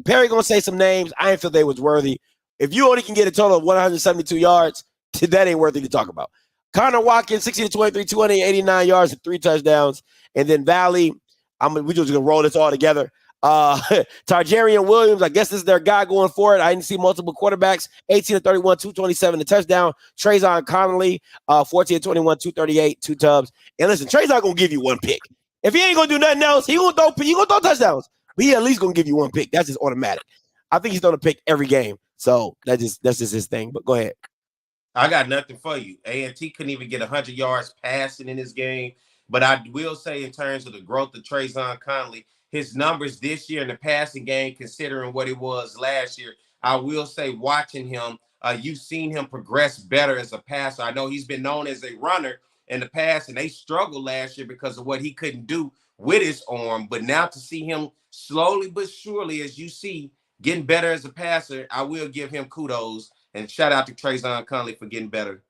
Perry gonna say some names. I ain't feel they was worthy. If you only can get a total of 172 yards, that ain't worthy to talk about. Connor Watkins, 16-23, 289 yards and 3 touchdowns. And then Valley, we just gonna roll this all together. Tarjarian Williams, I guess this is their guy going for it. I didn't see multiple quarterbacks. 18-31, 227, the touchdown. Trayvon Connolly, 14-21, 238, 2 tubs. And listen, Trayvon gonna give you 1 pick. If he ain't gonna do nothing else, he gonna throw touchdowns. But he at least gonna give you 1 pick. That's just automatic. I think he's throwing a pick every game. So that's just his thing. But go ahead. I got nothing for you. A&T couldn't even get 100 yards passing in this game. But I will say in terms of the growth of Trayvon Connolly, his numbers this year in the passing game, considering what it was last year, I will say watching him, you've seen him progress better as a passer. I know he's been known as a runner in the past, and they struggled last year because of what he couldn't do with his arm. But now to see him slowly but surely, as you see, getting better as a passer, I will give him kudos. And shout out to Trayvon Connolly for getting better.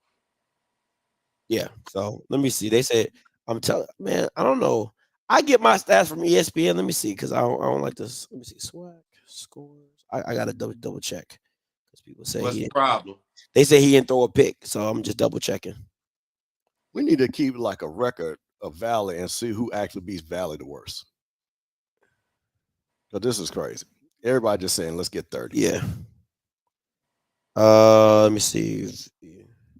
Yeah. So let me see. They said, I'm telling, man, I don't know. I get my stats from ESPN. Let me see, because I don't like this. Let me see. Swag scores. I gotta double check because people say What's the problem? They say he didn't throw a pick, so I'm just double checking. We need to keep like a record of Valley and see who actually beats Valley the worst. But this is crazy. Everybody just saying, let's get 30. Yeah. Let me see.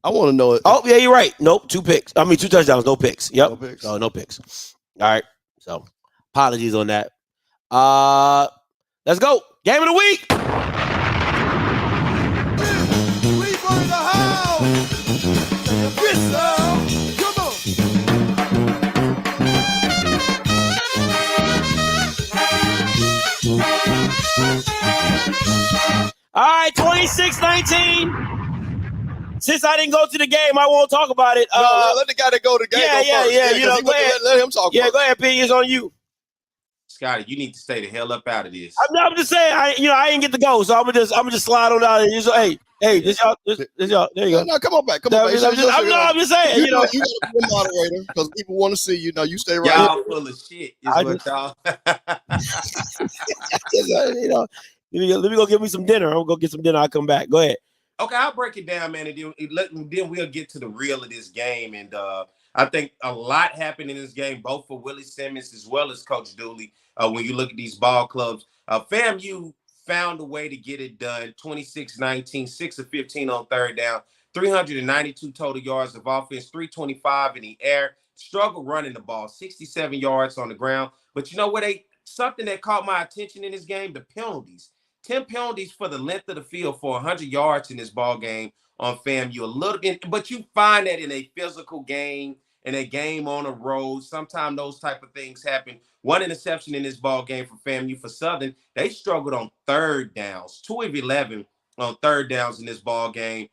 I want to know. Oh, yeah, you're right. Nope, 2 picks. I mean, 2 touchdowns, no picks. Yep. No picks. No picks. All right. So, apologies on that. Let's go. Game of the week. All right, 26-19. Since I didn't go to the game, I won't talk about it. No, let the guy that go to the game go first. Yeah. You know, go ahead. Let him talk. Yeah, go ahead, P. It's on you. Scotty, you need to stay the hell up out of this. I'm just saying, I didn't get to go, so I'm gonna just slide on out. And hey, this y'all. There you go. No, come on back. I'm just saying. You gotta be a moderator because people want to see you. Now you stay right. Y'all full of shit. Y'all. Let me go get me some dinner. I'm gonna go get some dinner. I'll come back. Go ahead. Okay, I'll break it down, man, and then we'll get to the real of this game. And I think a lot happened in this game, both for Willie Simmons as well as Coach Dooley. When you look at these ball clubs, FAMU found a way to get it done. 26-19, 6 of 15 on third down, 392 total yards of offense, 325 in the air. Struggled running the ball, 67 yards on the ground. But you know what? Something that caught my attention in this game: the penalties. 10 penalties for the length of the field for 100 yards in this ball game on FAMU. A little bit, but you find that in a physical game, in a game on a road, sometimes those type of things happen. 1 interception in this ball game for FAMU. For Southern, they struggled on third downs, 2 of 11 on third downs in this ball game.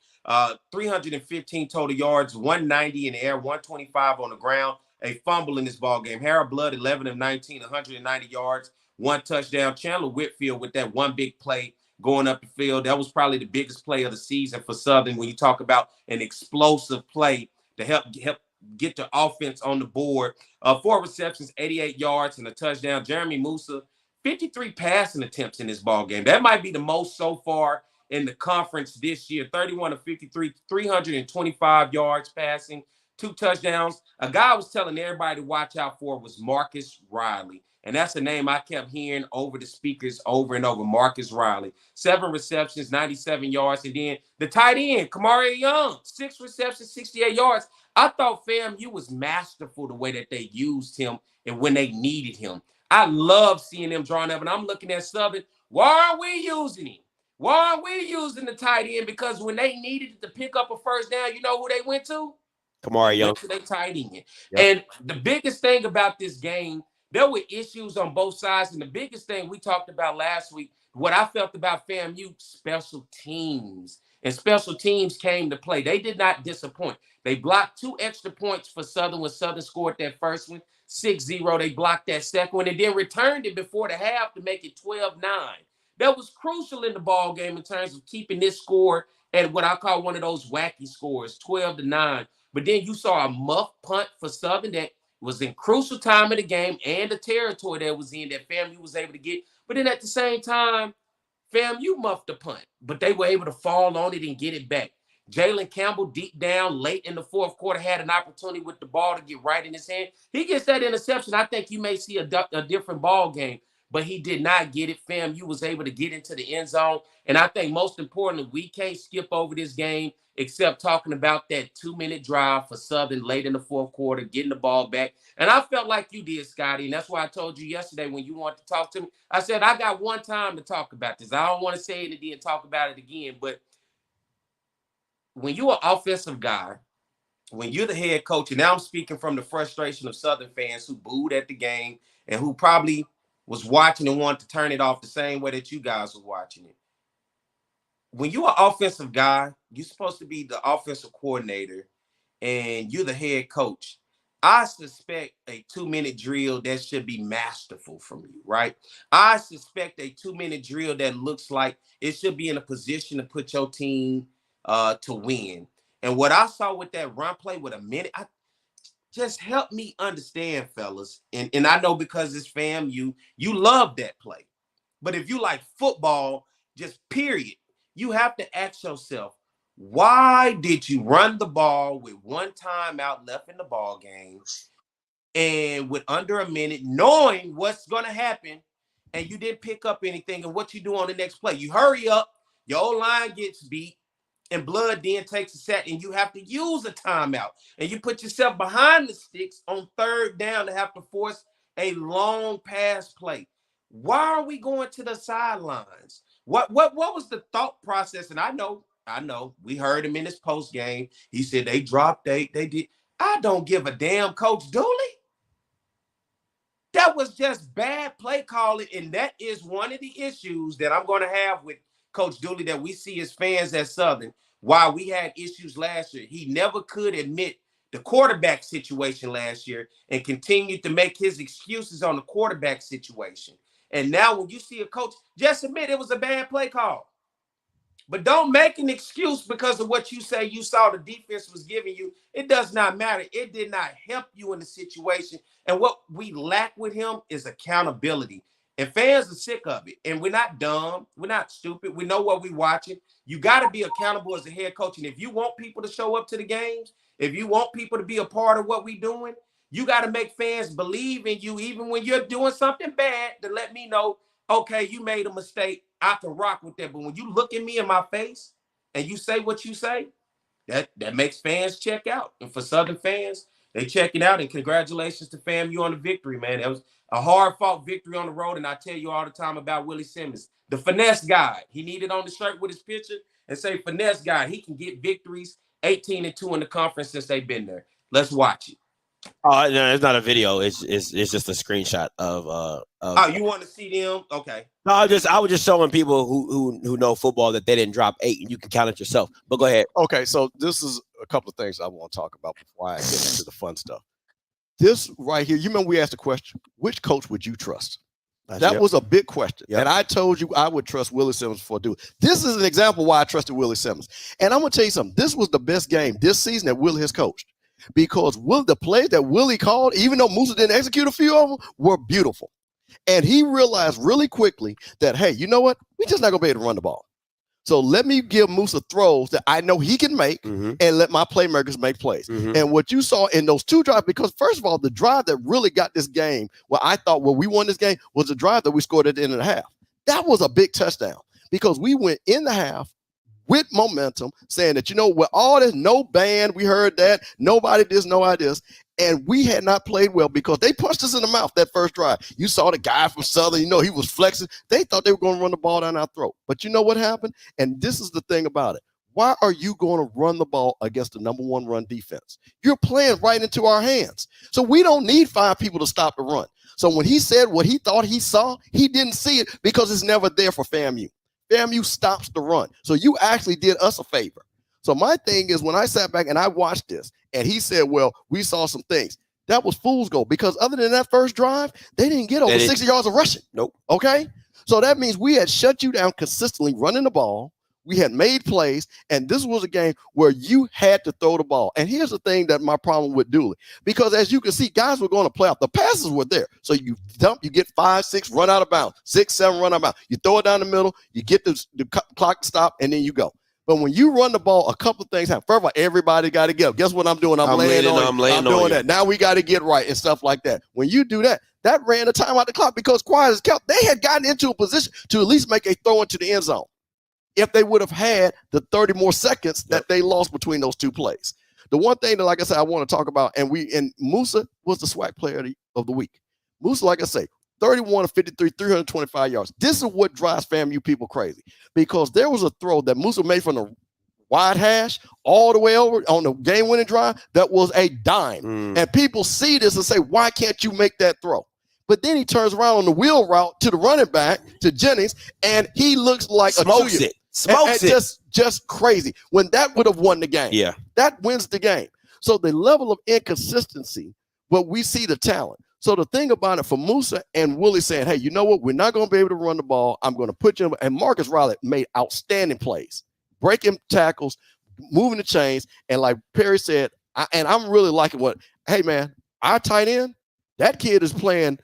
315 total yards, 190 in the air, 125 on the ground. A fumble in this ball game. Harold Blood, 11 of 19, 190 yards. 1 touchdown. Chandler Whitfield with that one big play going up the field. That was probably the biggest play of the season for Southern when you talk about an explosive play to help get the offense on the board. 4 receptions, 88 yards, and a touchdown. Jeremy Musa, 53 passing attempts in this ball game. That might be the most so far in the conference this year. 31 of 53, 325 yards passing, 2 touchdowns. A guy I was telling everybody to watch out for was Marcus Riley. And that's a name I kept hearing over the speakers over and over, Marcus Riley. 7 receptions, 97 yards. And then the tight end, Kamari Young, 6 receptions, 68 yards. I thought FAMU was masterful the way that they used him and when they needed him. I love seeing them drawn up. And I'm looking at Southern. Why aren't we using him? Why aren't we using the tight end? Because when they needed to pick up a first down, you know who they went to? Kamari Young. Went to their tight end. Yep. And the biggest thing about this game, there were issues on both sides. And the biggest thing we talked about last week, what I felt about FAMU, special teams. And special teams came to play. They did not disappoint. They blocked 2 extra points for Southern when Southern scored that first one, 6-0. They blocked that second one and then returned it before the half to make it 12-9. That was crucial in the ball game in terms of keeping this score at what I call one of those wacky scores, 12-9. But then you saw a muff punt for Southern that was in crucial time of the game and the territory that was in that FAMU was able to get. But then at the same time, FAMU muffed the punt, but they were able to fall on it and get it back. Jalen Campbell, deep down, late in the fourth quarter, had an opportunity with the ball to get right in his hand. He gets that interception. I think you may see a different ball game, but he did not get it. FAMU was able to get into the end zone. And I think most importantly, we can't skip over this game except talking about that 2-minute drive for Southern late in the fourth quarter, getting the ball back. And I felt like you did, Scotty, and that's why I told you yesterday when you wanted to talk to me, I said, I got one time to talk about this. I don't want to say it and then talk about it again, but when you're an offensive guy, when you're the head coach, and now I'm speaking from the frustration of Southern fans who booed at the game and who probably was watching and wanted to turn it off the same way that you guys were watching it. When you're an offensive guy, you're supposed to be the offensive coordinator and you're the head coach. I suspect a 2-minute drill that should be masterful from you, right? I suspect a 2-minute drill that looks like it should be in a position to put your team to win. And what I saw with that run play with a minute, just help me understand, fellas. And I know because it's FAMU, you love that play. But if you like football, just period, you have to ask yourself, why did you run the ball with one timeout left in the ball game and with under a minute, knowing what's going to happen, and you didn't pick up anything? And what you do on the next play? You hurry up, your old line gets beat, and blood then takes a set, and you have to use a timeout. And you put yourself behind the sticks on third down to have to force a long pass play. Why are we going to the sidelines? What was the thought process? And I know, we heard him in his post game. He said they dropped they did. I don't give a damn, Coach Dooley. That was just bad play calling, and that is one of the issues that I'm going to have with Coach Dooley that we see as fans at Southern. While we had issues last year, he never could admit the quarterback situation last year and continued to make his excuses on the quarterback situation. And now when you see a coach, just admit it was a bad play call. But don't make an excuse because of what you say you saw the defense was giving you. It does not matter. It did not help you in the situation. And what we lack with him is accountability. And fans are sick of it. And we're not dumb. We're not stupid. We know what we're watching. You got to be accountable as a head coach. And if you want people to show up to the games, if you want people to be a part of what we're doing, you got to make fans believe in you, even when you're doing something bad, to let me know, okay, you made a mistake. I can rock with that. But when you look at me in my face and you say what you say, that makes fans check out. And for Southern fans, they checking out. And congratulations to FAMU on the victory, man. That was a hard-fought victory on the road. And I tell you all the time about Willie Simmons, the finesse guy. He needed on the shirt with his picture and say finesse guy. He can get victories, 18-2 in the conference since they've been there. Let's watch it. Oh no, it's not a video. It's just a screenshot of. Oh, you want to see them? Okay. No, I was just showing people who know football that they didn't drop 8, and you can count it yourself. But go ahead. Okay, so this is a couple of things I want to talk about before I get into the fun stuff. This right here, you remember we asked the question, which coach would you trust? That was a big question. Yep. And I told you I would trust Willie Simmons for do. This is an example why I trusted Willie Simmons. And I'm going to tell you something. This was the best game this season that Willie has coached. Because the plays that Willie called, even though Musa didn't execute a few of them, were beautiful. And he realized really quickly that, hey, you know what? We're just not going to be able to run the ball. So let me give Musa throws that I know he can make and let my playmakers make plays. And what you saw in those 2 drives, because first of all, the drive that really got this game, I thought we won this game, was the drive that we scored at the end of the half. That was a big touchdown because we went in the half with momentum, saying that, with all this, no band, we heard that, nobody this, nobody this, and we had not played well because they punched us in the mouth that first drive. You saw the guy from Southern, he was flexing. They thought they were going to run the ball down our throat. But you know what happened? And this is the thing about it. Why are you going to run the ball against the number 1 run defense? You're playing right into our hands. So we don't need 5 people to stop the run. So when he said what he thought he saw, he didn't see it because it's never there for FAMU. FAMU stops the run. So you actually did us a favor. So my thing is, when I sat back and I watched this, and he said, well, we saw some things. That was fool's gold because other than that first drive, they didn't get over 60 yards of rushing. Nope. Okay? So that means we had shut you down consistently running the ball. We had made plays, and this was a game where you had to throw the ball. And here's the thing that my problem with Dooley, because as you can see, guys were going to play off. The passes were there. So you dump, you get 5, 6, run out of bounds, 6, 7, run out of bounds. You throw it down the middle, you get the clock to stop, and then you go. But when you run the ball, a couple of things happen. First of all, everybody got to get up. Guess what I'm doing? I'm laying on you. I'm doing that. Now we got to get right and stuff like that. When you do that, that ran the time out the clock because quiet as kept. They had gotten into a position to at least make a throw into the end zone if they would have had the 30 more seconds that they lost between those 2 plays. The one thing that, like I said, I want to talk about, and Musa was the SWAC player of the week. Musa, like I say, 31 of 53, 325 yards. This is what drives FAMU people crazy because there was a throw that Musa made from the wide hash all the way over on the game-winning drive that was a dime. And people see this and say, why can't you make that throw? But then he turns around on the wheel route to the running back, to Jennings, and he looks like smokes a it. Smokes it. Just crazy. When that would have won the game. Yeah. That wins the game. So the level of inconsistency, but we see the talent. So the thing about it for Musa and Willie saying, hey, you know what? We're not going to be able to run the ball. I'm going to put you in. And Marcus Riley made outstanding plays, breaking tackles, moving the chains. And like Perry said, And I'm really liking what. Hey man, our tight end, that kid is playing.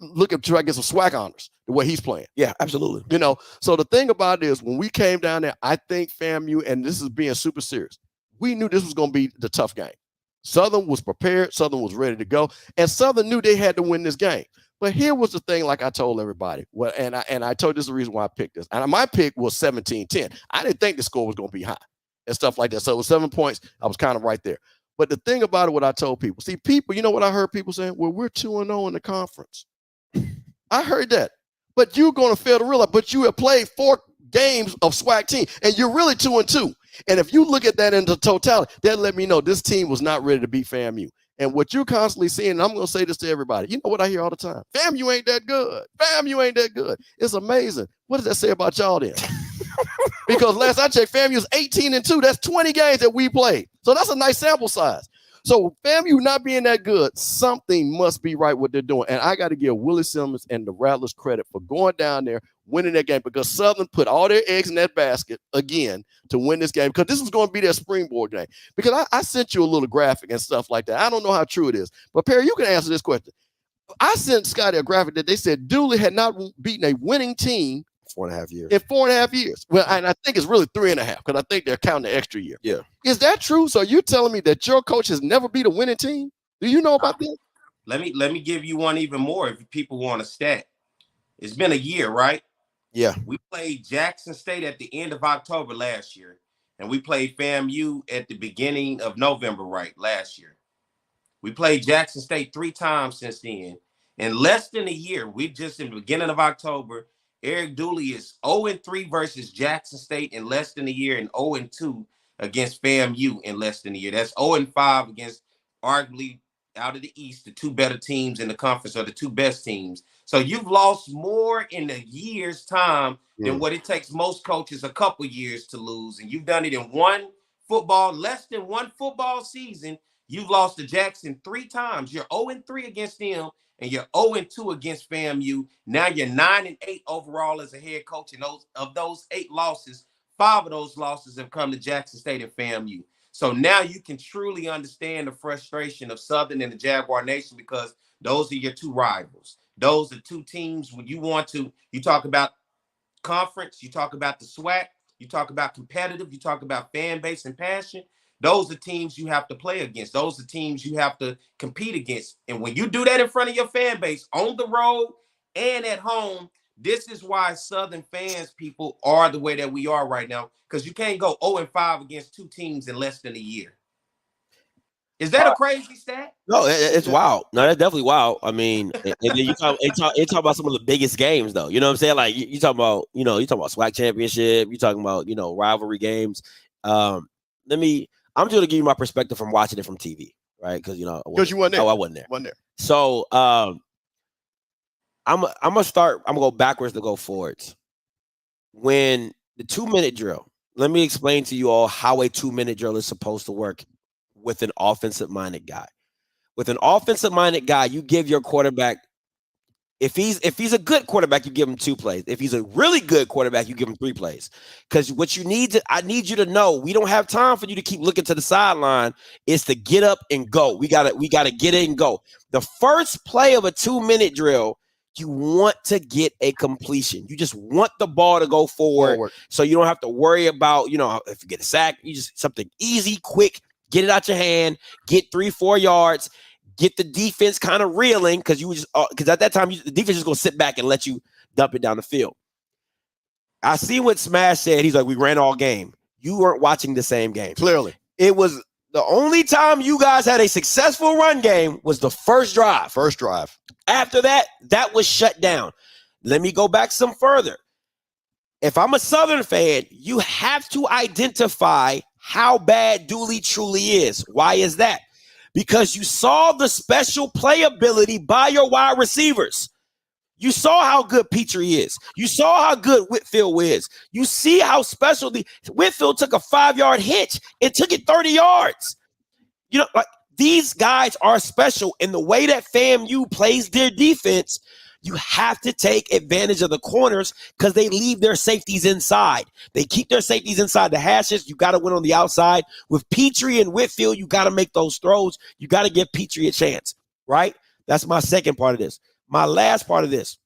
Looking to try to get some swag honors the way he's playing. Yeah, absolutely. You know, so the thing about it is when we came down there, I think FAMU, and this is being super serious, we knew this was going to be the tough game. Southern was prepared. Southern was ready to go. And Southern knew they had to win this game. But here was the thing, like I told everybody, and I told this is the reason why I picked this. And my pick was 17-10. I didn't think the score was going to be high and stuff like that. So it was 7 points. I was kind of right there. But the thing about it, what I told people, see, people, you know what I heard people saying? Well, we're 2-0 in the conference. I heard that. But you're going to fail to realize, but you have played 4 games of SWAC team, and you're really 2-2. And if you look at that in the totality, that let me know this team was not ready to beat FAMU. And what you're constantly seeing, and I'm going to say this to everybody, you know what I hear all the time? FAMU ain't that good. FAMU ain't that good. It's amazing. What does that say about y'all then? Because last I checked, FAMU is 18-2. That's 20 games that we played. So that's a nice sample size. So FAMU not being that good, something must be right what they're doing. And I got to give Willie Simmons and the Rattlers credit for going down there, winning that game, because Southern put all their eggs in that basket again to win this game, because this was going to be their springboard game. Because I sent you a little graphic and stuff like that. I don't know how true it is. But Perry, you can answer this question. I sent Scotty a graphic that they said Dooley had not beaten a winning team 4.5 years. In 4.5 years. Well, and I think it's really 3.5, because I think they're counting the extra year. Yeah. Is that true? So you're telling me that your coach has never beat a winning team? Do you know about that? Let me give you one even more if people want a stat. It's been a year, right? Yeah. We played Jackson State at the end of October last year, and we played FAMU at the beginning of November, right, last year. We played Jackson State 3 times since then. In less than a year, we just in the beginning of October, Eric Dooley is 0-3 versus Jackson State in less than a year, and 0-2 against FAMU in less than a year. That's 0-5 against arguably out of the East, the 2 better teams in the conference, or the 2 best teams. So you've lost more in a year's time than what it takes most coaches a couple years to lose. And you've done it in less than one football season. You've lost to Jackson 3 times. You're 0-3 against them, and you're 0-2 against FAMU. Now you're 9-8 overall as a head coach. And those 8 losses, 5 of those losses have come to Jackson State and FAMU. So now you can truly understand the frustration of Southern and the Jaguar Nation, because those are your 2 rivals. Those are 2 teams when you talk about conference, you talk about the SWAC, you talk about competitive, you talk about fan base and passion. Those are teams you have to play against. Those are teams you have to compete against. And when you do that in front of your fan base, on the road and at home, this is why Southern fans, people, are the way that we are right now, because you can't go 0-5 against 2 teams in less than a year. Is that a crazy stat? No, it's wild. No, that's definitely wild. I mean, and then you talk about some of the biggest games, though. You know what I'm saying? Like you talking about, you talking about SWAC championship. You talking about, rivalry games. I'm just gonna give you my perspective from watching it from TV, right? Because you weren't there. Oh, I wasn't there. Wasn't there. So I'm gonna go backwards to go forwards. When the 2-minute drill, let me explain to you all how a 2-minute drill is supposed to work with an offensive-minded guy. With an offensive-minded guy, you give your quarterback, if he's a good quarterback, you give him 2 plays. If he's a really good quarterback, you give him 3 plays. Because what I need you to know, we don't have time for you to keep looking to the sideline. Is to get up and go. We gotta get it and go. The first play of a 2-minute drill, you want to get a completion. You just want the ball to go forward. So you don't have to worry about, if you get a sack, you just something easy, quick, get it out your hand, get 3-4 yards, get the defense kind of reeling, because at that time the defense is going to sit back and let you dump it down the field. I see what Smash said. He's like, we ran all game. You weren't watching the same game. Clearly. It was the only time you guys had a successful run game was the first drive. First drive. After that was shut down. Let me go back some further. If I'm a Southern fan, you have to identify how bad Dooley truly is. Why is that? Because you saw the special playability by your wide receivers. You saw how good Petrie is. You saw how good Whitfield is. You see how special Whitfield took a 5-yard hitch. It took it 30 yards. These guys are special in the way that FAMU plays their defense. You have to take advantage of the corners because they leave their safeties inside. They keep their safeties inside the hashes. You got to win on the outside. With Petrie and Whitfield, you got to make those throws. You got to give Petrie a chance, right? That's my second part of this. My last part of this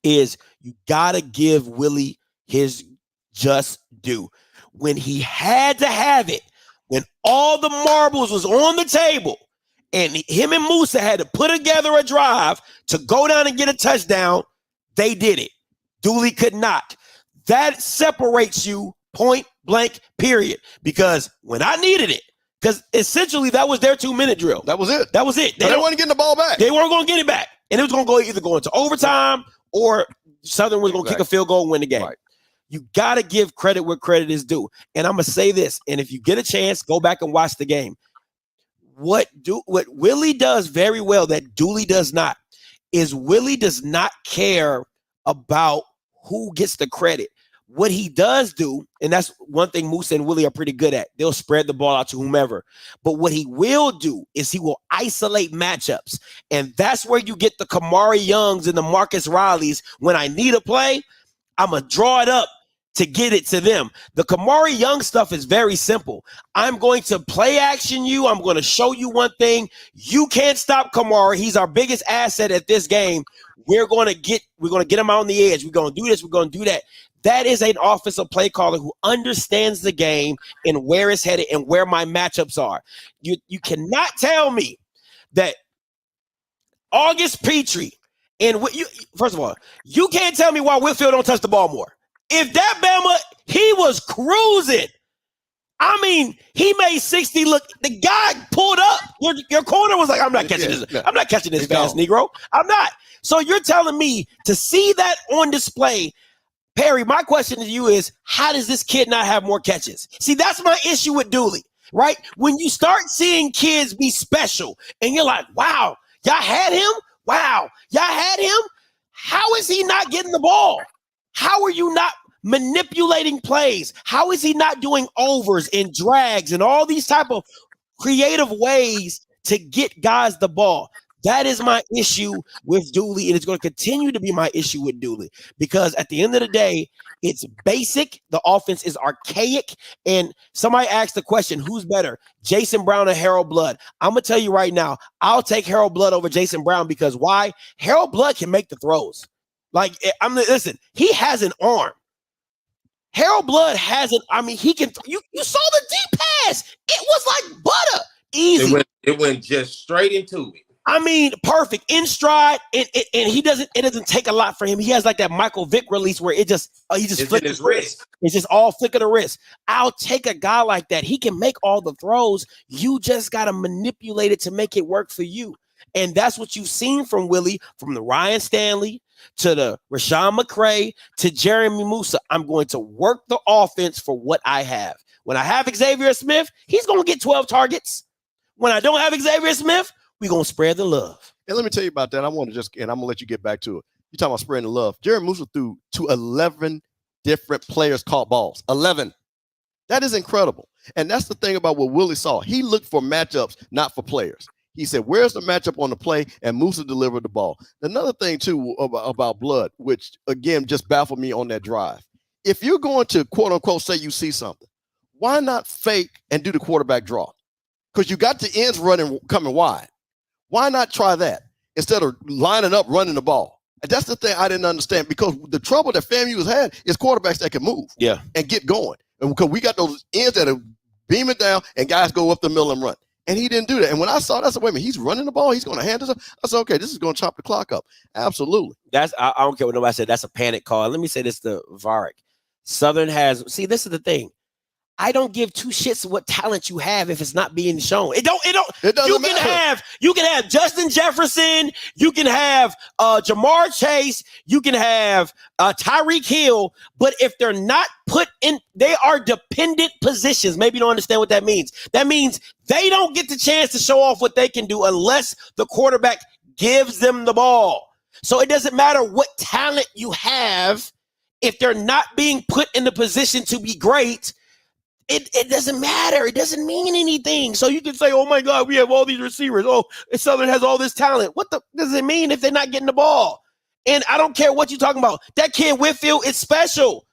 is you got to give Willie his just due. When he had to have it, when all the marbles was on the table, and him and Musa had to put together a drive to go down and get a touchdown, they did it. Dooley could not. That separates you point blank, period. Because when I needed it, because essentially that was their 2-minute drill. That was it. That was it. They weren't getting the ball back. They weren't going to get it back. And it was going to either go into overtime or Southern was going to kick a field goal and win the game. Right. You got to give credit where credit is due. And I'm going to say this, and if you get a chance, go back and watch the game. What Willie does very well that Dooley does not is Willie does not care about who gets the credit. What he does do, and that's one thing Musa and Willie are pretty good at, they'll spread the ball out to whomever. But what he will do is he will isolate matchups. And that's where you get the Kamari Youngs and the Marcus Rileys. When I need a play, I'm going to draw it up to get it to them. The Kamari Young stuff is very simple. I'm going to play action you. I'm going to show you one thing. You can't stop Kamari. He's our biggest asset at this game. We're going to get him out on the edge. We're going to do this. We're going to do that. That is an offensive play caller who understands the game and where it's headed and where my matchups are. You cannot tell me that August Petrie and first of all, you can't tell me why Whitfield don't touch the ball more. If that Bama, he was cruising. I mean, he made 60 look. The guy pulled up. Your corner was like, I'm not catching this. I'm not catching this fast, Negro. I'm not. So you're telling me to see that on display, Perry, my question to you is, how does this kid not have more catches? See, that's my issue with Dooley, right? When you start seeing kids be special and you're like, wow, y'all had him? Wow, y'all had him? How is he not getting the ball? How are you not manipulating plays? How is he not doing overs and drags and all these type of creative ways to get guys the ball? That is my issue with Dooley, and it's going to continue to be my issue with Dooley because at the end of the day, it's basic. The offense is archaic, and somebody asked the question, who's better, Jason Brown or Harold Blood? I'm going to tell you right now, I'll take Harold Blood over Jason Brown because why? Harold Blood can make the throws. Like, listen, he has an arm. Harold Blood has an, I mean, he can, you saw the deep pass. It was like butter. Easy. It went just straight into it. I mean, perfect in stride, and it doesn't take a lot for him. He has like that Michael Vick release where he just flicked his wrist. It's just all flick of the wrist. I'll take a guy like that. He can make all the throws. You just got to manipulate it to make it work for you. And that's what you've seen from Willie, from the Ryan Stanley to the Rashawn McCray to Jeremy Musa. I'm going to work the offense for what I have. When I have Xavier Smith, he's going to get 12 targets. When I don't have Xavier Smith, we're going to spread the love. And let me tell you about that. I'm going to let you get back to it. You're talking about spreading the love. Jeremy Musa threw to 11 different players caught balls. 11. That is incredible. And that's the thing about what Willie saw. He looked for matchups, not for players. He said, where's the matchup on the play? And Musa delivered the ball. Another thing, too, about Blood, which, again, just baffled me on that drive. If you're going to, quote, unquote, say you see something, why not fake and do the quarterback draw? Because you got the ends coming wide. Why not try that instead of lining up, running the ball? And that's the thing I didn't understand because the trouble that FAMU has had is quarterbacks that can move and get going. And because we got those ends that are beaming down and guys go up the middle and run. And he didn't do that. And when I saw that, I said, wait a minute, he's running the ball. He's going to hand this up. I said, okay, this is going to chop the clock up. Absolutely. I don't care what nobody said. That's a panic call. Let me say this to Varric. Southern has, see, this is the thing. I don't give two shits what talent you have if it's not being shown. It doesn't matter. You can have Justin Jefferson, you can have Jamar Chase, you can have Tyreek Hill, but if they're not put in, they are dependent positions. Maybe you don't understand what that means. That means they don't get the chance to show off what they can do unless the quarterback gives them the ball. So it doesn't matter what talent you have if they're not being put in the position to be great. It doesn't matter. It doesn't mean anything. So you can say, oh, my God, we have all these receivers. Oh, Southern has all this talent. What does it mean if they're not getting the ball? And I don't care what you're talking about. That kid Whitfield is special.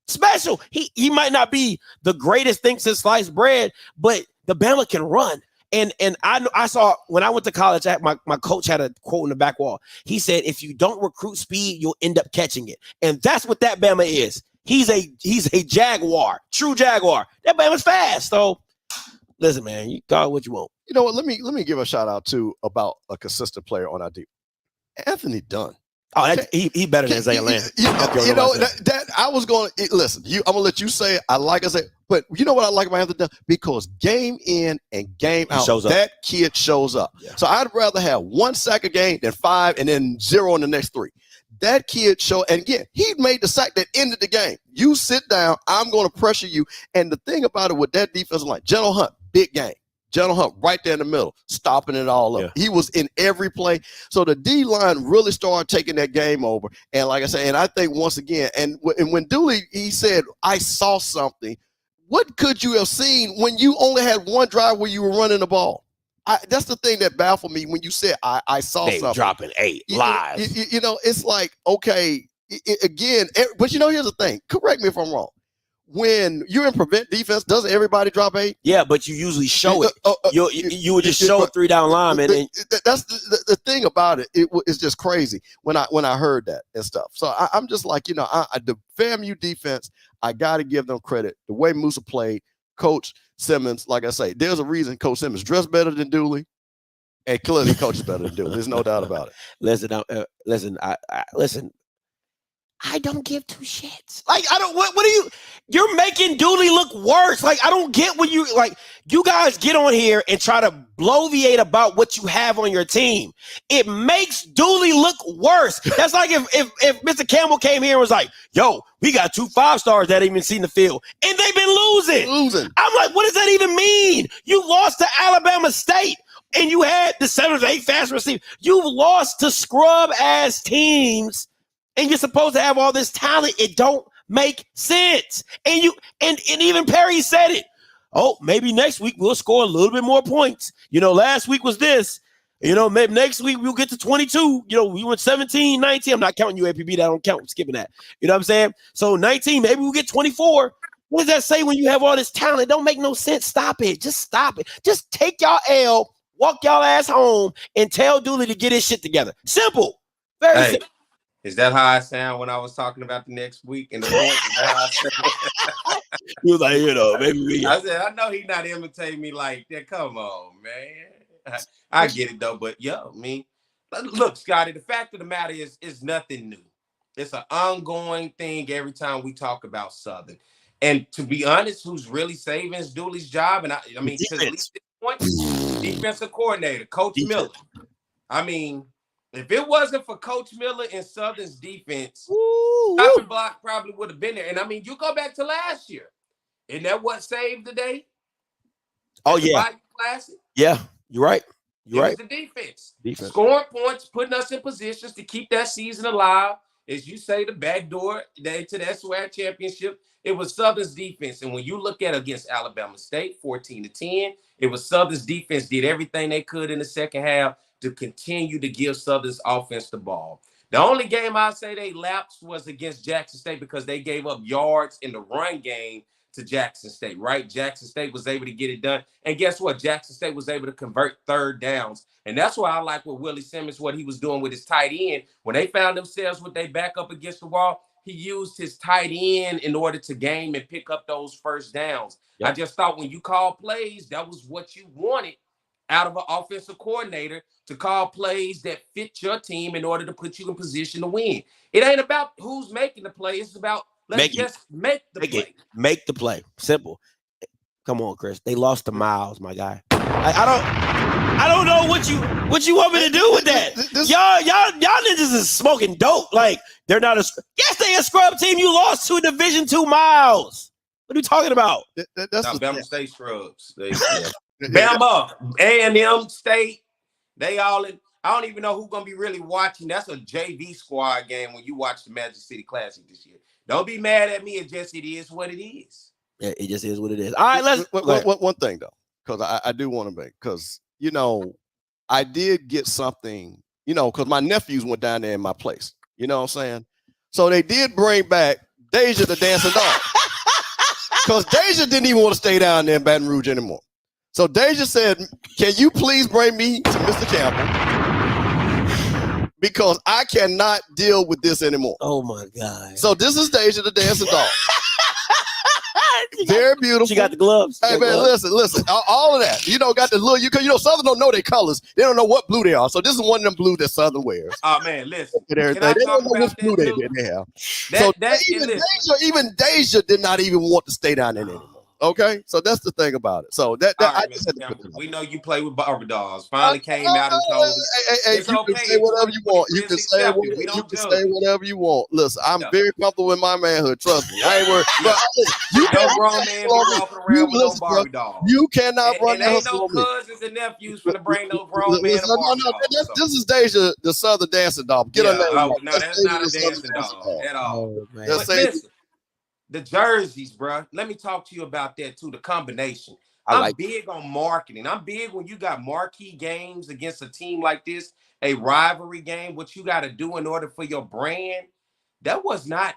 Special. He might not be the greatest thing since sliced bread, but the Bama can run. And I saw when I went to college, my coach had a quote in the back wall. He said, if you don't recruit speed, you'll end up catching it. And that's what that Bama is. He's a Jaguar, true Jaguar. That Bama's fast. So listen, man, you call it what you want. You know what? Let me give a shout out to about a consistent player on our deep. Anthony Dunn. Oh, he better than Isaiah Landry. You know that I was going to listen. I'm gonna let you say it. I say, but you know what I like about Anthony Dunn? Because game in and game out, that kid shows up. Yeah. So I'd rather have 1 sack a game than 5 and then 0 in the next 3. That kid and again, he made the sack that ended the game. You sit down, I'm going to pressure you. And the thing about it with that defensive line, General Hunt, big game. General Hunt right there in the middle, stopping it all up. Yeah. He was in every play. So the D-line really started taking that game over. And like I said, and I think once again, and when Dooley, he said, I saw something. What could you have seen when you only had one drive where you were running the ball? That's the thing that baffled me when you said, I saw something. Dropping 8 live. It's like, okay, again, but here's the thing. Correct me if I'm wrong. When you're in prevent defense, doesn't everybody drop 8? Yeah, but you usually show it. You would just show a 3-down lineman. That's the thing about it. It's just crazy when I heard that and stuff. So I'm just like, the FAMU defense, I got to give them credit. The way Musa played, Coach Simmons, like I say, there's a reason Coach Simmons dressed better than Dooley, and clearly coaches better than Dooley. There's no doubt about it. Listen. I don't give 2 shits. Like, I don't, what are you're making Dooley look worse. Like, I don't get what you guys get on here and try to bloviate about what you have on your team. It makes Dooley look worse. That's like if Mr. Campbell came here and was like, yo, we got 2 5-stars that ain't even seen the field. And they've been losing. I'm like, what does that even mean? You lost to Alabama State. And you had the 7 or 8 fast receivers. You lost to scrub-ass teams. And you're supposed to have all this talent. It don't make sense. And even Perry said it. Oh, maybe next week we'll score a little bit more points. Last week was this. Maybe next week we'll get to 22. We went 17, 19. I'm not counting you, APB. That don't count. I'm skipping that. You know what I'm saying? So 19, maybe we'll get 24. What does that say when you have all this talent? It don't make no sense. Stop it. Just stop it. Just take y'all L, walk y'all ass home, and tell Dooley to get his shit together. Simple. Very simple. Is that how I sound when I was talking about the next week in the point? Is that how I sound? He was like, maybe I said, I know he's not imitating me like that. Come on, man. I get it though, but look, Scotty, the fact of the matter is nothing new. It's an ongoing thing every time we talk about Southern. And to be honest, who's really saving Dooley's job? And I mean, to at least this point, defensive coordinator, Coach Miller. I mean, if it wasn't for Coach Miller and Southern's defense, stopping block probably would have been there. And I mean, you go back to last year. Isn't that what saved the day? Oh, yeah. Classic? Yeah, you're right. It was the defense. Scoring points, putting us in positions to keep that season alive. As you say, the back door to that SWAC championship, it was Southern's defense. And when you look at against Alabama State, 14-10, it was Southern's defense did everything they could in the second half to continue to give Southern's offense the ball. The only game I say they lapsed was against Jackson State because they gave up yards in the run game to Jackson State, right? Jackson State was able to get it done. And guess what? Jackson State was able to convert 3rd downs. And that's why I like what Willie Simmons, what he was doing with his tight end. When they found themselves with their back up against the wall, he used his tight end in order to game and pick up those 1st downs. Yep. I just thought when you call plays, that was what you wanted out of an offensive coordinator, to call plays that fit your team in order to put you in position to win. It ain't about who's making the play. It's about make the play. Make the play. Simple. Come on, Chris. They lost to Miles, my guy. I don't know what you want me to do with that. Y'all niggas is smoking dope. Like, they're not they a scrub team. You lost to Division II Miles. What are you talking about? That's Alabama State scrubs. Bama, A&M State, they all in. I don't even know who's going to be really watching. That's a JV squad game when you watch the Magic City Classic this year. Don't be mad at me. It is what it is. Yeah, it just is what it is. All right, let's. One thing, though, because I do want to make, because, I did get something, because my nephews went down there in my place, You know what I'm saying? So they did bring back Deja the dancing dog. Because Deja didn't even want to stay down there in Baton Rouge anymore. So Deja said, can you please bring me to Mr. Campbell? Because I cannot deal with this anymore. Oh my God. So this is Deja the dancing dog. Very beautiful. She got the gloves. Hey man, listen. All of that. Got the little. Southern don't know their colors. They don't know what blue they are. So this is one of them blue that Southern wears. Oh man, listen. They don't know which blue they have. So even Deja did not even want to stay down there anymore. Okay, so that's the thing about it. So that right, I just had to Campbell, put that. We know you play with barber dolls. Finally came out and told us. Hey, you can say whatever you want. You can say whatever you want. Listen, I'm very comfortable in my manhood. Trust me. I ain't worried. No grown man be walking around with no Barbie doll. You cannot run and ain't no cousins and nephews for the bring no grown man. This is Deja, the Southern dancing doll. Get her name. No, that's not a dancing doll at all. But listen, the jerseys, bro. Let me talk to you about that too. The combination. I'm big on marketing. I'm big when you got marquee games against a team like this, a rivalry game. What you got to do in order for your brand. That was not.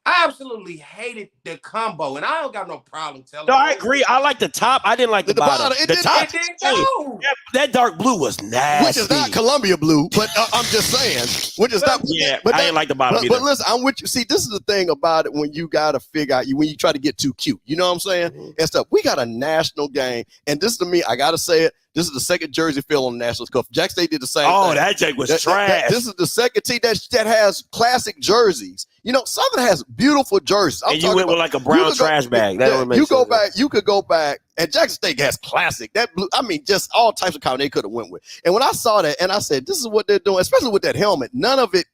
I absolutely hated the combo, and I don't got no problem telling. No, I agree. I like the top. I didn't like the bottom. The top. That dark blue was nasty. Which is not Columbia blue, but I'm just saying. Which is not. Yeah, but I didn't like the bottom either. But listen, I'm with you. See, this is the thing about it when you got to figure out, when you try to get too cute. You know what I'm saying? And stuff. We got a national game, and this to me, I got to say it. This is the second jersey fill on the National Cup. Jack State did the same thing. Oh, that Jack was trash. This is the second team that has classic jerseys. Southern has beautiful jerseys. And you went with like a brown trash bag. You could go back, and Jackson State has classic. That blue, just all types of color they could have went with. And when I saw that, and I said, this is what they're doing, especially with that helmet. None of it,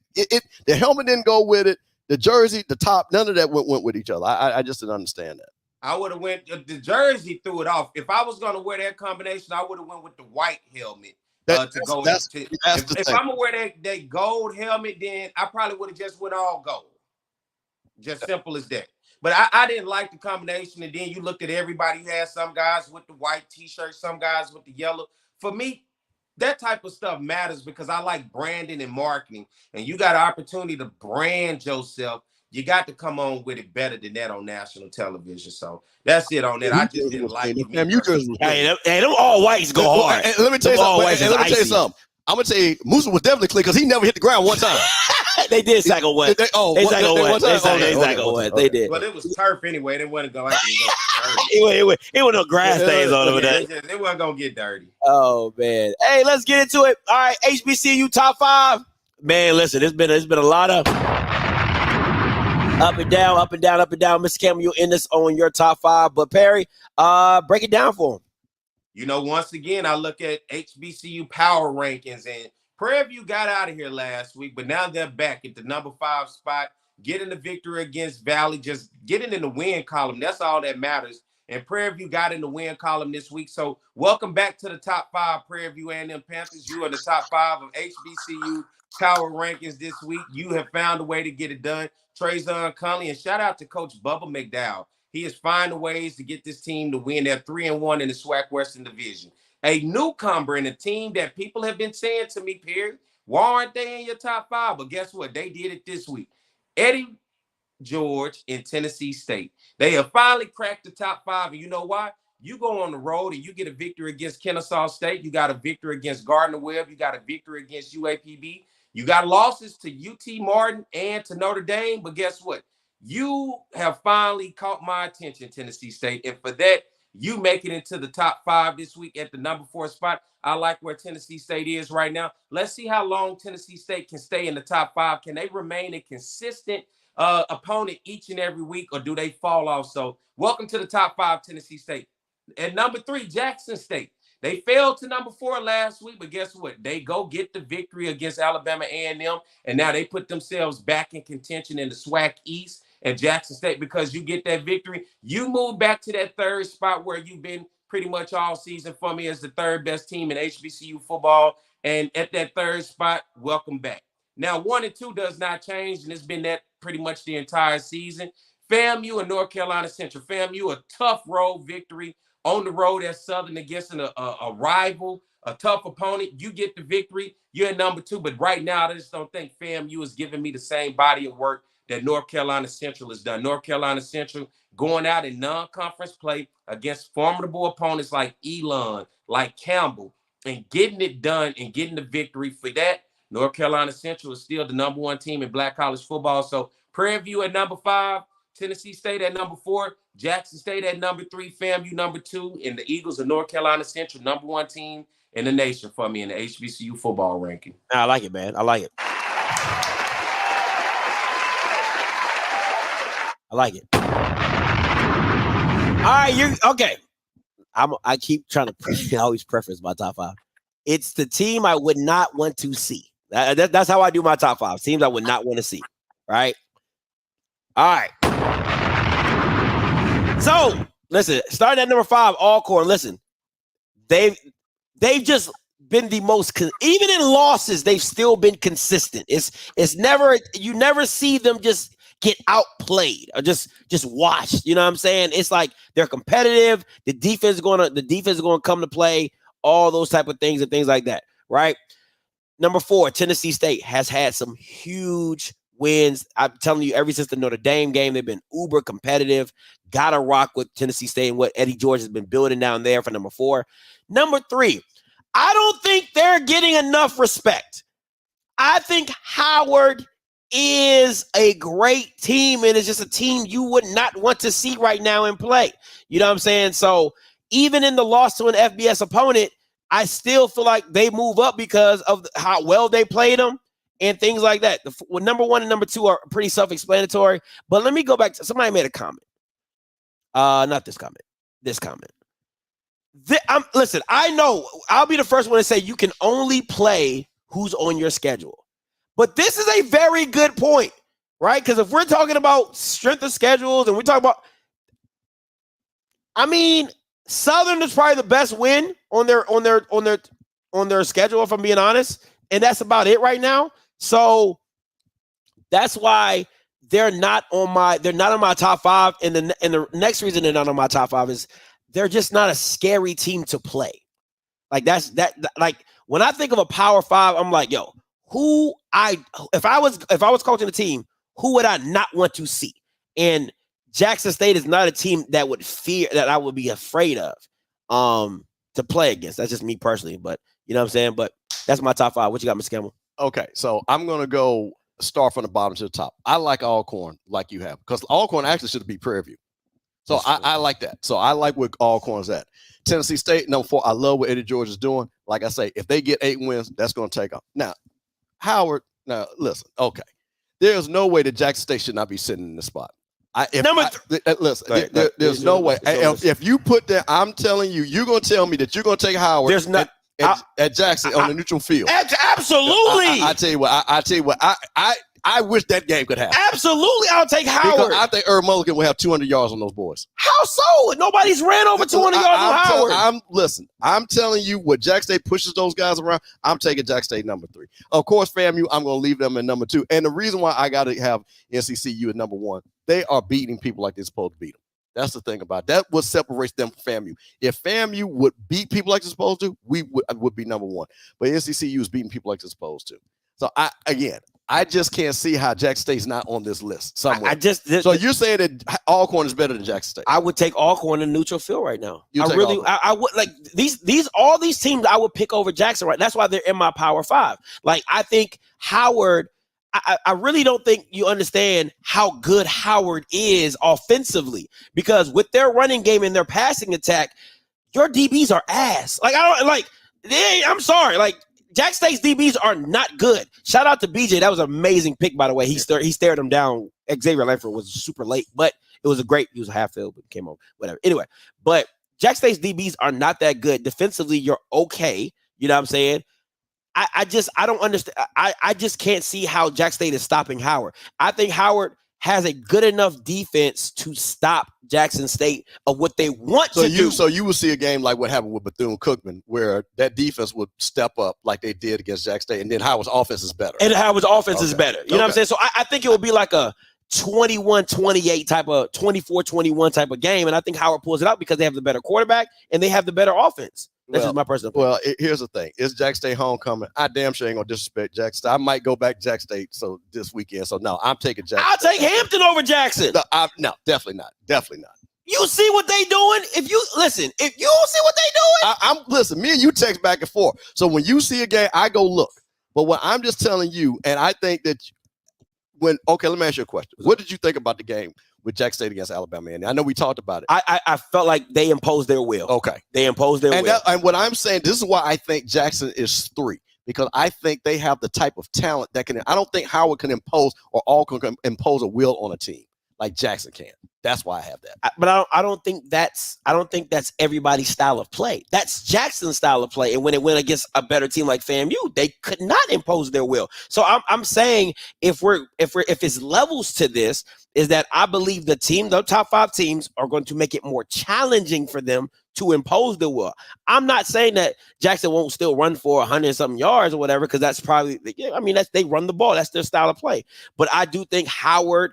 the helmet didn't go with it. The jersey, the top, none of that went with each other. I just didn't understand that. I would have went the jersey, threw it off. If I was going to wear that combination, I would have went with the white helmet to go into. If I'm gonna wear that gold helmet, then I probably would have just went all gold. Just simple as that. But I didn't like the combination. And then you looked at everybody. You had some guys with the white t-shirt, some guys with the yellow. For me, that type of stuff matters because I like branding and marketing. And you got an opportunity to brand yourself. You got to come on with it better than that on national television. So that's it on that. I just didn't like it. Hey, them all whites go hard. Let me tell you something. I'm going to tell you, Musa was definitely clear because he never hit the ground one time. They did cycle one. They cycle one. They did. But it was turf anyway. They wasn't going to it was no grass stains on over there. They wasn't going to get dirty. Oh, man. Hey, let's get into it. All right, HBCU top 5. Man, listen, it's been a lot of up and down. Mr. Campbell, you'll end this on your top 5. But Perry, break it down for him. Once again, I look at HBCU power rankings, and Prairie View got out of here last week, but now they're back at the number 5 spot, getting the victory against Valley, just getting in the win column. That's all that matters. And Prairie View got in the win column this week. So welcome back to the top 5, Prairie View A&M Panthers. You are the top 5 of HBCU power rankings this week. You have found a way to get it done. Trezon Conley, and shout out to Coach Bubba McDowell. He is finding ways to get this team to win. They're 3-1 in the SWAC Western Division. A newcomer in a team that people have been saying to me, Perry, why aren't they in your top 5? But guess what? They did it this week. Eddie George in Tennessee State. They have finally cracked the top 5. And you know why? You go on the road and you get a victory against Kennesaw State. You got a victory against Gardner-Webb. You got a victory against UAPB. You got losses to UT Martin and to Notre Dame. But guess what? You have finally caught my attention, Tennessee State. And for that, you make it into the top 5 this week at the number 4 spot. I like where Tennessee State is right now. Let's see how long Tennessee State can stay in the top 5. Can they remain a consistent opponent each and every week, or do they fall off? So welcome to the top 5, Tennessee State. At number 3, Jackson State. They failed to number 4 last week, but guess what? They go get the victory against Alabama A&M, and now they put themselves back in contention in the SWAC East. And Jackson State, because you get that victory, you move back to that 3rd spot where you've been pretty much all season for me as the 3rd best team in HBCU football. And at that 3rd spot, welcome back. Now, 1 and 2 does not change, and it's been that pretty much the entire season. FAMU and North Carolina Central. FAMU, a tough road victory on the road at Southern against a rival, a tough opponent. You get the victory. You're at number 2. But right now, I just don't think FAMU is giving me the same body of work that North Carolina Central has done. North Carolina Central going out in non-conference play against formidable opponents like Elon, like Campbell, and getting it done and getting the victory. For that, North Carolina Central is still the number 1 team in black college football. So Prairie View at number 5, Tennessee State at number 4, Jackson State at number 3, FAMU number 2, and the Eagles of North Carolina Central, number 1 team in the nation for me in the HBCU football ranking. I like it, man. I like it. I like it. All right, you okay? I keep trying to always preference my top 5. It's the team I would not want to see. That's how I do my top 5. Teams I would not want to see. Right. All right. So listen, starting at number 5, Alcorn. Listen, they've just been the most even in losses, they've still been consistent. It's never, you never see them just get outplayed or just watched. You know what I'm saying? It's like they're competitive. The defense is going to come to play, all those type of things and things like that, right? Number 4, Tennessee State has had some huge wins. I'm telling you, ever since the Notre Dame game, they've been uber competitive. Gotta rock with Tennessee State and what Eddie George has been building down there for number 4. Number 3, I don't think they're getting enough respect. I think Howard is a great team, and it's just a team you would not want to see right now in play. You know what I'm saying? So even in the loss to an FBS opponent, I still feel like they move up because of how well they played them and things like that. Number 1 and number 2 are pretty self-explanatory. But let me go back to somebody made a comment. Not this comment. This comment. Listen, I know I'll be the first one to say you can only play who's on your schedule. But this is a very good point, right? Because if we're talking about strength of schedules and we're talking about, I mean, Southern is probably the best win on their schedule, if I'm being honest, and that's about it right now. So that's why they're not on my top 5. And the next reason they're not on my top 5 is they're just not a scary team to play. Like like when I think of a Power 5, I'm like, yo, if I was coaching a team, who would I not want to see? And Jackson State is not a team that I would be afraid of to play against. That's just me personally, but you know what I'm saying? But that's my top 5. What you got, Mr. Campbell? Okay, so I'm gonna go start from the bottom to the top. I like Alcorn like you have, because Alcorn actually should be Prairie View. So I like that. So I like where Alcorn's at. Tennessee State, number 4. I love what Eddie George is doing. Like I say, if they get 8 wins, that's going to take off. Now, Howard, now listen, okay. There's no way that Jackson State should not be sitting in the spot. There's no way. If you put that, I'm telling you, you're going to tell me that you're going to take Howard. There's not at Jackson on the neutral field. Absolutely. I tell you what. I wish that game could happen. Absolutely, I'll take Howard. Because I think Herb Mulligan will have 200 yards on those boys. How so? Nobody's ran over 200 yards on Howard. I'm telling you, what Jackson State pushes those guys around, I'm taking Jackson State number 3. Of course, FAMU, I'm going to leave them at number 2. And the reason why I got to have NCCU at number 1, they are beating people like they're supposed to beat them. That's the thing about it. That what separates them from FAMU. If FAMU would beat people like they're supposed to, we would be number 1. But NCCU is beating people like they're supposed to. So I just can't see how Jackson State's not on this list somewhere. So you're saying that Alcorn is better than Jackson State? I would take Alcorn in neutral field right now. I would like all these teams I would pick over Jackson, right? That's why they're in my Power 5. Like, I think Howard, I really don't think you understand how good Howard is offensively, because with their running game and their passing attack, your DBs are ass. Like, I'm sorry. Like, Jackson State's DBs are not good. Shout out to BJ. That was an amazing pick, by the way. He stared him down. Xavier Langford was super late, but it was he was a half field, but came over, whatever. Anyway, but Jackson State's DBs are not that good. Defensively, you're okay. You know what I'm saying? I don't understand. I just can't see how Jackson State is stopping Howard. I think Howard has a good enough defense to stop Jackson State of what they want to do. So you will see a game like what happened with Bethune-Cookman, where that defense would step up like they did against Jackson State, and then Howard's offense is better. You know what I'm saying? So I think it would be like a 21-28 type of 24-21 type of game. And I think Howard pulls it out because they have the better quarterback and they have the better offense. That's just my personal opinion. Well, here's the thing. It's Jack State homecoming. I damn sure ain't going to disrespect Jack State. I might go back to Jack State this weekend. So, no, I'm taking Jack I'll take Hampton over Jackson. No, definitely not. Definitely not. You see what they doing? If you see what they doing. Listen, me and you text back and forth. So when you see a game, I go look. But what I'm just telling you, and I think that let me ask you a question. What did you think about the game with Jack State against Alabama? And I know we talked about it. I felt like they imposed their will. Okay. They imposed their will. And what I'm saying, this is why I think Jackson is 3. Because I think they have the type of talent that I don't think Howard can impose or all can impose a will on a team like Jackson can. That's why I have that. But I don't think that's everybody's style of play. That's Jackson's style of play. And when it went against a better team like FAMU, they could not impose their will. So I'm saying if it's levels to this, is that I believe the top 5 teams are going to make it more challenging for them to impose the will. I'm not saying that Jackson won't still run for 100-something yards or whatever, because that's probably, they run the ball. That's their style of play. But I do think Howard,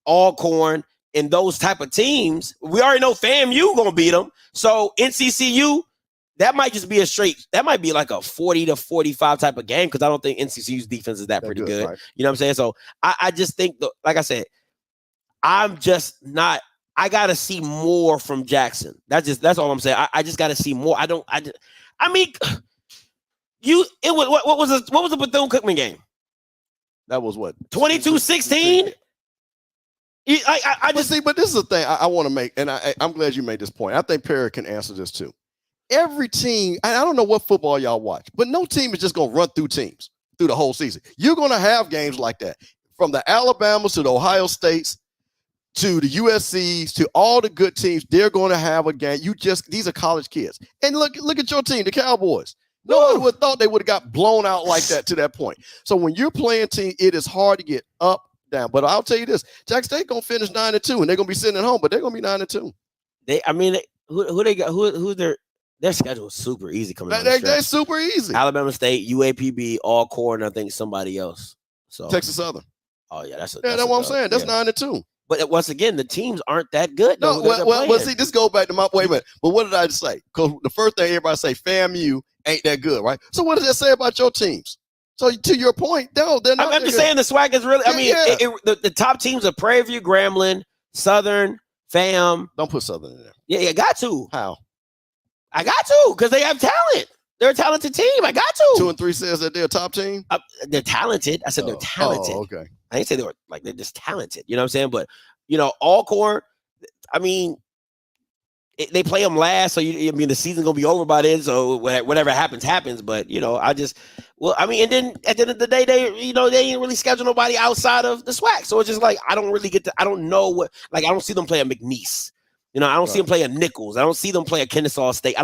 Alcorn, and those type of teams, we already know FAMU gonna beat them. So NCCU, that might just be that might be like a 40-45 type of game, because I don't think NCCU's defense is that pretty good. Right? You know what I'm saying? So I just think, like I said, I'm just not. I gotta see more from Jackson. That's all I'm saying. I just gotta see more. What was the Bethune-Cookman game? That was what? 22-16? But this is the thing I want to make, and I'm glad you made this point. I think Perry can answer this too. Every team, I don't know what football y'all watch, but no team is just going to run through teams through the whole season. You're going to have games like that, from the Alabamas to the Ohio States to the USCs to all the good teams. They're going to have a game. These are college kids, and look at your team, the Cowboys. No one would have thought they would have got blown out like that to that point. So when you're playing team, it is hard to get up. Down, but I'll tell you this: Jack State gonna finish 9-2, and they're gonna be sitting at home, but they're gonna be 9-2. Who they got? Who their schedule is super easy coming. They're super easy. Alabama State, UAPB, Alcorn, I think somebody else. So Texas Southern. Oh yeah, that's what I'm saying. That's 9-2. But once again, the teams aren't that good. No, well, see, this goes back to my wait a minute. But what did I just say? Because the first thing everybody say, FAMU ain't that good, right? So what does that say about your teams? So to your point, no, they're not. I'm just saying the swag is really. The top teams are Prairie View, Grambling, Southern, FAM. Don't put Southern in there. Yeah, you got to. How? I got to, because they have talent. They're a talented team. I got to. 2 and 3 says that they're a top team. They're talented. I said they're talented. Oh, okay. I didn't say they're just talented. You know what I'm saying? But Alcorn. They play them last, so the season's gonna be over by then. So whatever happens. But and then at the end of the day, they didn't really schedule nobody outside of the SWAC. So it's just like I don't know what. Like I don't see them play a McNeese. I don't see them play a Nichols. I don't see them play a Kennesaw State.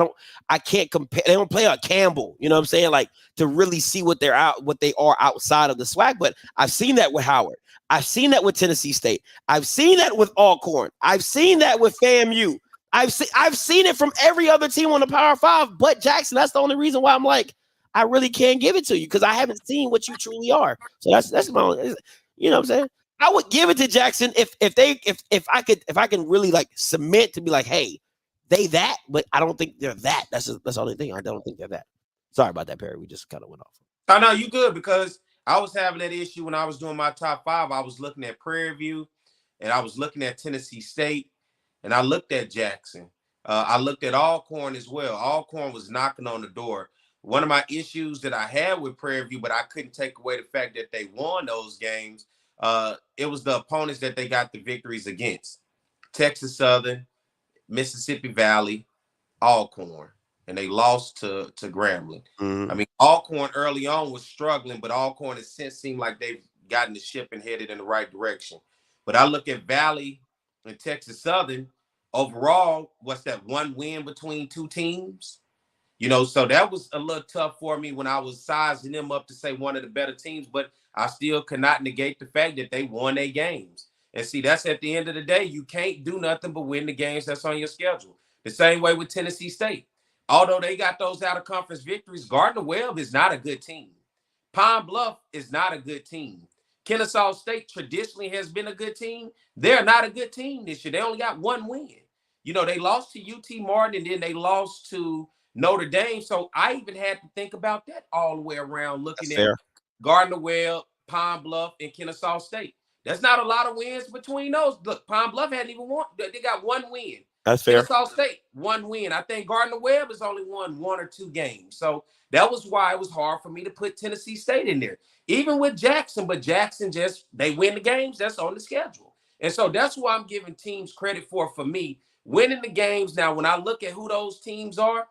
I can't compare. They don't play a Campbell. You know what I'm saying? Like to really see what they are outside of the SWAC. But I've seen that with Howard. I've seen that with Tennessee State. I've seen that with Alcorn. I've seen that with FAMU. I've seen it from every other team on the Power 5, but Jackson. That's the only reason why I'm like, I really can't give it to you, because I haven't seen what you truly are. So that's my only, you know what I'm saying? I would give it to Jackson if I can really like submit to be like, hey, they that, but I don't think they're that. That's the only thing. I don't think they're that. Sorry about that, Perry. We just kind of went off. Oh no, you good, because I was having that issue when I was doing my top 5. I was looking at Prairie View, and I was looking at Tennessee State. And I looked at Jackson. I looked at Alcorn as well. Alcorn was knocking on the door. One of my issues that I had with Prairie View, but I couldn't take away the fact that they won those games, it was the opponents that they got the victories against. Texas Southern, Mississippi Valley, Alcorn. And they lost to Grambling. Mm-hmm. Alcorn early on was struggling, but Alcorn has since seemed like they've gotten the ship and headed in the right direction. But I look at Valley and Texas Southern. Overall, what's that, one win between 2 teams? So that was a little tough for me when I was sizing them up to say one of the better teams, but I still cannot negate the fact that they won their games. And see, that's at the end of the day, you can't do nothing but win the games that's on your schedule. The same way with Tennessee State. Although they got those out-of-conference victories, Gardner-Webb is not a good team. Pine Bluff is not a good team. Kennesaw State traditionally has been a good team. They're not a good team this year. They only got one win. You know, they lost to UT Martin and then they lost to Notre Dame. So I even had to think about that all the way around, looking at Gardner-Webb, Pine Bluff, and Kennesaw State. There's not a lot of wins between those. Look, Pine Bluff hadn't even won. They got one win. That's fair. Kennesaw State, one win. I think Gardner-Webb has only won 1 or 2 games. So that was why it was hard for me to put Tennessee State in there. Even with Jackson, but Jackson they win the games. That's on the schedule. And so that's why I'm giving teams credit for me, winning the games. Now, when I look at who those teams are,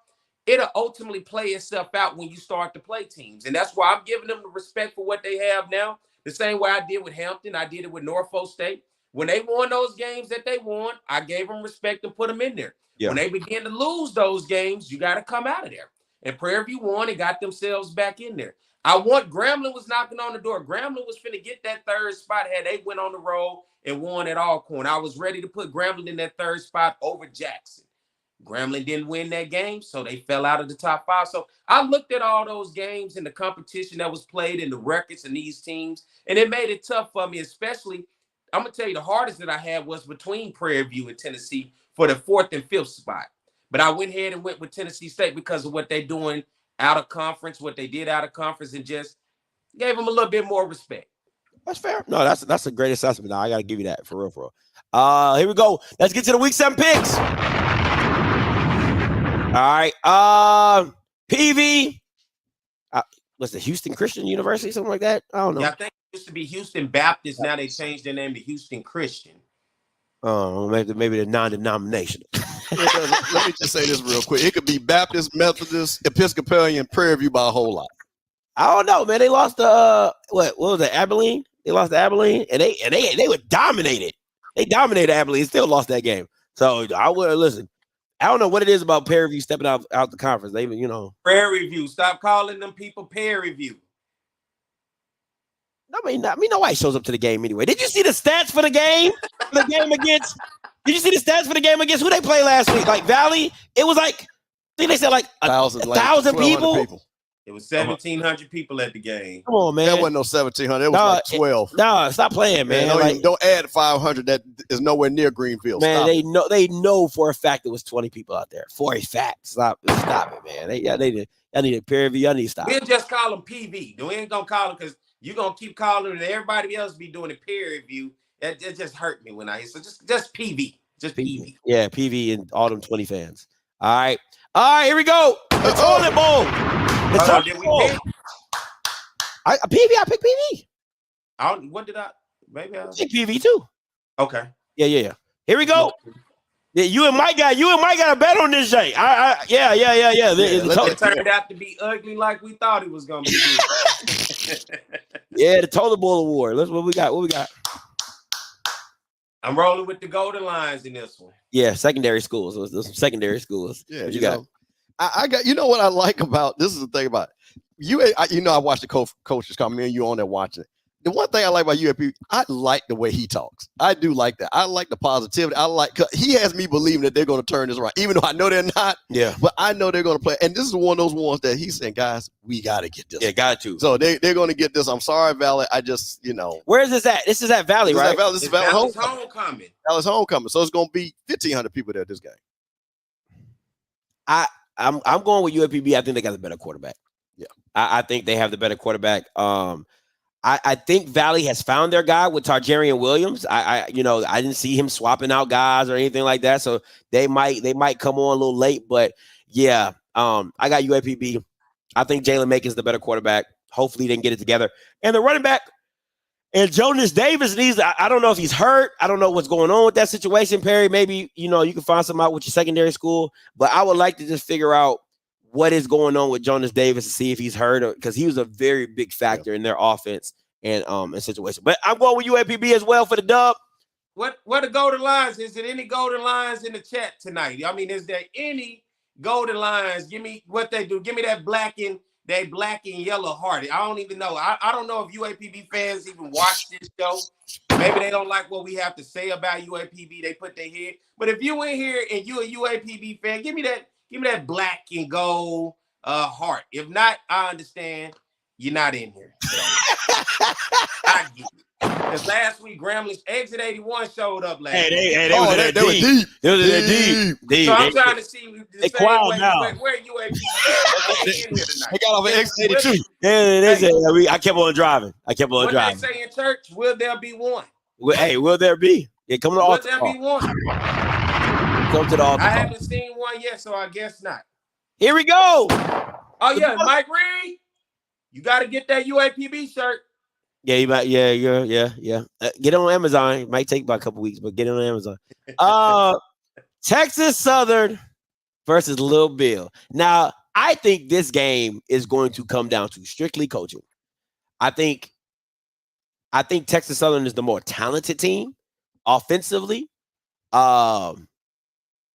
it'll ultimately play itself out when you start to play teams. And that's why I'm giving them the respect for what they have now. The same way I did with Hampton. I did it with Norfolk State. When they won those games that they won, I gave them respect and put them in there. Yeah. When they begin to lose those games, you got to come out of there. And Prairie View won and got themselves back in there. Grambling was knocking on the door. Grambling was finna get that 3rd spot had they went on the road and won at Alcorn. I was ready to put Grambling in that 3rd spot over Jackson. Grambling didn't win that game, so they fell out of the top 5. So I looked at all those games and the competition that was played and the records and these teams, and it made it tough for me, especially, I'm going to tell you, the hardest that I had was between Prairie View and Tennessee for the 4th and 5th spot. But I went ahead and went with Tennessee State because of what they're doing out of conference, what they did out of conference, and just gave them a little bit more respect. That's fair. No, that's a great assessment. Now I got to give you that for real. Here we go. Let's get to the week 7 picks. All right. PV. What's the Houston Christian University? Something like that? I don't know. Yeah, I think it used to be Houston Baptist. Now they changed their name to Houston Christian. Oh, maybe they're non-denominational. Let me just say this real quick. It could be Baptist, Methodist, Episcopalian, Prairie View by a whole lot. I don't know, man. They lost to what was it, Abilene? They lost to Abilene, and they were dominated. They dominated Abilene, still lost that game. So I would listen. I don't know what it is about Prairie View stepping out the conference. They even, Prairie View. Stop calling them people Prairie View. Nobody shows up to the game anyway. Did you see the stats for the game? Did you see the stats for the game against who they played last week? Like Valley, it was like, I think they said like 1,000 people. It was 1,700 people at the game. Come on, man. That wasn't no 1,700. It was like 12. No, stop playing, man. Don't add 500. That is nowhere near Greenfield. Man, they know for a fact there was 20 people out there. For a fact. Stop it, man. I need a Prairie View. I need to stop. We'll just call them PV. We ain't gonna call them because you're gonna keep calling them and everybody else be doing a Prairie View. It just hurt me when I hear. So just PV. Just PV. Yeah, PV and all them 20 fans. All right, here we go. The toilet bowl. I picked PV. What did I? Maybe I picked PV too. Okay. Yeah. Here we go. Yeah, you and Mike got a bet on this, Jay. Yeah. It turned out to be ugly like we thought it was gonna be. Yeah, the toilet bowl award. What we got. I'm rolling with the Golden Lions in this one. Yeah, secondary schools. There's some secondary schools. Yeah, you got. I got. You know what I like about this is the thing about you. I watched the coaches come in. You on there watching it. The one thing I like about UAP, I like the way he talks. I do like that. I like the positivity. He has me believing that they're going to turn this around, even though I know they're not. Yeah. But I know they're going to play. And this is one of those ones that he's saying, guys, we got to get this. Yeah, got to. So they're going to get this. I'm sorry, Valley. I just, Where is this at? This is at Valley, right? This is Valley homecoming. Valley's homecoming. So it's going to be 1,500 people there this game. I'm going with UAPB. I think they got the better quarterback. Yeah. I think they have the better quarterback. I think Valley has found their guy with Tarjarian Williams. I didn't see him swapping out guys or anything like that. So they might come on a little late, but yeah, I got UAPB. I think Jalen Makin's the better quarterback. Hopefully they can get it together. And the running back, and Jonas Davis I don't know if he's hurt. I don't know what's going on with that situation, Perry. Maybe, you can find something out with your secondary school, but I would like to just figure out what is going on with Jonas Davis to see if he's hurt, because he was a very big factor in their offense and situation. But I'm going with UAPB as well for the dub. What are Golden Lions? Is there any Golden Lions in the chat tonight? I mean, is there any Golden Lions? Give me what they do. Give me that black and yellow hearted. I don't even know. I don't know if UAPB fans even watch this show. Maybe they don't like what we have to say about UAPB. They put their head. But if you in here and you a UAPB fan, give me that black and gold heart. If not, I understand. You're not in here. I get it. Because last week, Grambling Exit 81 showed up last week. They was in there deep. They was in there deep. So I'm trying to see the same quiet way now. Where you at? They in here tonight. They got off of Exit 82. They said, I kept on driving. What they say in church, will there be one? Hey, will there be? Yeah, come to the altar. Will there be one? Come to the altar. I haven't seen one yet, so I guess not. Here we go. Oh, yeah, Mike Reed. You got to get that UAPB shirt. Yeah, you might. Yeah. Get it on Amazon. It might take about a couple weeks, but get it on Amazon. Texas Southern versus Lil Bill. Now, I think this game is going to come down to strictly coaching. I think Texas Southern is the more talented team offensively.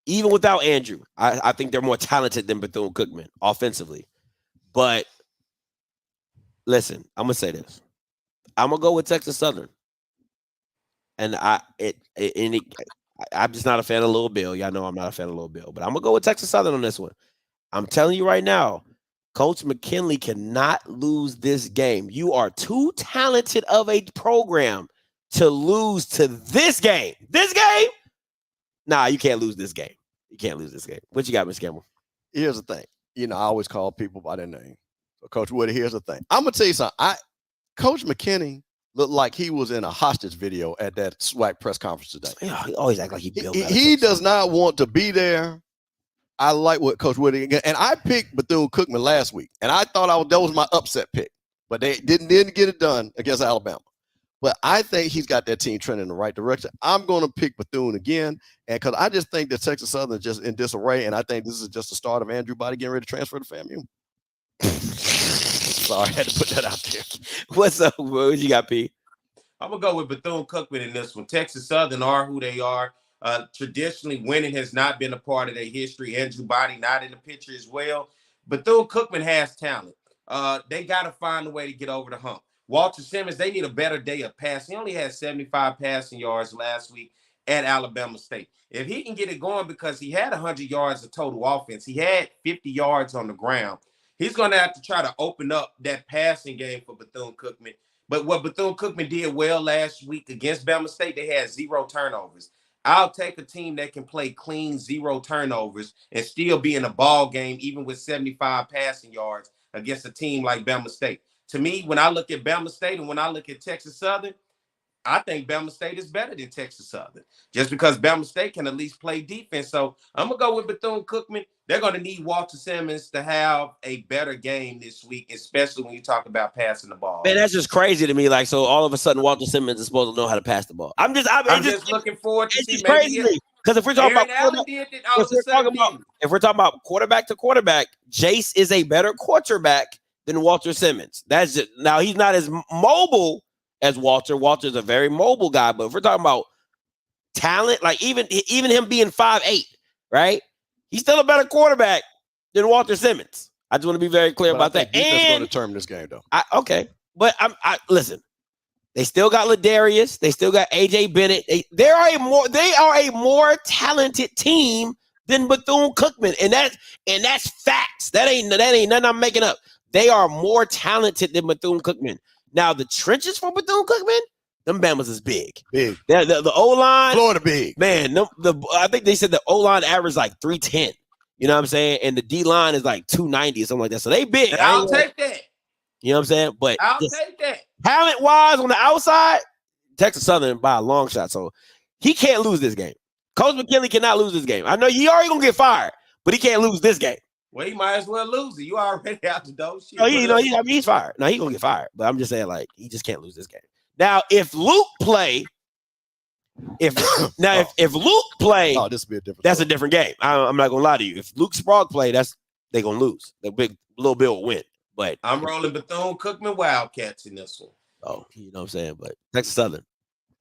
Even without Andrew, I think they're more talented than Bethune-Cookman offensively. But listen, I'm gonna say this. I'm gonna go with Texas Southern, and I'm just not a fan of Lil Bill. Y'all know I'm not a fan of Lil Bill, but I'm gonna go with Texas Southern on this one. I'm telling you right now, Coach McKinley cannot lose this game. You are too talented of a program to lose to this game. This game? Nah, you can't lose this game. You can't lose this game. What you got, Miss Campbell? Here's the thing. I always call people by their name. So Coach Woody, here's the thing. I'm gonna tell you something. Coach McKinney looked like he was in a hostage video at that SWAC press conference today. Yeah, he always act like he built. He does not want to be there. I like what Coach Woody, and I picked Bethune-Cookman last week, and I thought that was my upset pick, but they didn't get it done against Alabama. But I think he's got that team trending in the right direction. I'm going to pick Bethune again, and because I just think that Texas Southern is just in disarray, and I think this is just the start of Andrew Body getting ready to transfer to FAMU. Sorry, I had to put that out there. What's up? What you got, P? I'm going to go with Bethune-Cookman in this one. Texas Southern are who they are. Traditionally, winning has not been a part of their history. Andrew Body not in the picture as well. Bethune-Cookman has talent. They got to find a way to get over the hump. Walter Simmons, they need a better day of passing. He only had 75 passing yards last week at Alabama State. If he can get it going, because he had 100 yards of total offense, he had 50 yards on the ground, he's going to have to try to open up that passing game for Bethune-Cookman. But what Bethune-Cookman did well last week against Bama State, they had 0 turnovers. I'll take a team that can play clean 0 turnovers and still be in a ball game, even with 75 passing yards against a team like Bama State. To me, when I look at Bama State and when I look at Texas Southern, I think Bama State is better than Texas Southern, just because Bama State can at least play defense. So I'm going to go with Bethune-Cookman. They're going to need Walter Simmons to have a better game this week, especially when you talk about passing the ball. Man, that's just crazy to me. Like, so all of a sudden, Walter Simmons is supposed to know how to pass the ball. I'm just looking forward to see. It's crazy because if we're talking about quarterback to quarterback, Jace is a better quarterback than Walter Simmons. That's just, now he's not as mobile as Walter. Walter's a very mobile guy, but if we're talking about talent, like even him being 5'8", right? He's still a better quarterback than Walter Simmons. I just want to be very clear about that. Defense is going to determine this game, though. But listen. They still got Ladarius. They still got AJ Bennett. They are a more talented team than Bethune-Cookman, and that's facts. That ain't nothing I'm making up. They are more talented than Bethune-Cookman. Now the trenches for Bethune-Cookman, them Bamas is big. Big. The O-line, Florida big. Man, I think they said the O-line average like 310. You know what I'm saying? And the D-line is like 290 or something like that. So they big. I'll take that. You know what I'm saying? But I'll take that. Talent-wise on the outside, Texas Southern by a long shot. So he can't lose this game. Coach McKinley cannot lose this game. I know he already gonna get fired, but he can't lose this game. Well, he might as well lose it. You already out the door. Shit. He's fired. No, he's gonna get fired. But I'm just saying, like, he just can't lose this game. Now, if Luke play, if Luke play, this would be a different. That's a different game. I'm not gonna lie to you. If Luke Sprague play, they gonna lose. The big Little Bill will win. But I'm rolling Bethune-Cookman Wildcats in this one. Oh, you know what I'm saying? But Texas Southern,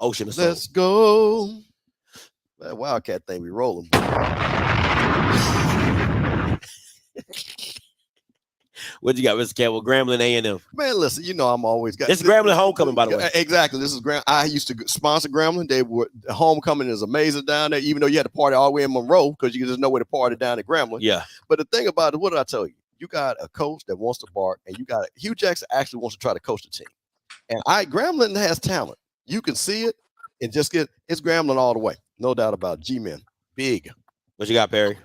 Ocean of Let's go. That Wildcat thing we rolling. What you got, Mr. Campbell? Grambling A&M. Man, listen, I'm always got. This is Grambling homecoming, by the way. Exactly. This is I used to sponsor Grambling. The homecoming is amazing down there, even though you had to party all the way in Monroe because you just know where to party down at Grambling. Yeah. But the thing about it, what did I tell you? you got a coach that wants to bark, and you got Hugh Jackson actually wants to try to coach the team. And Grambling has talent. You can see it. And just it's Grambling all the way. No doubt about it. G-Men. Big. What you got, Perry?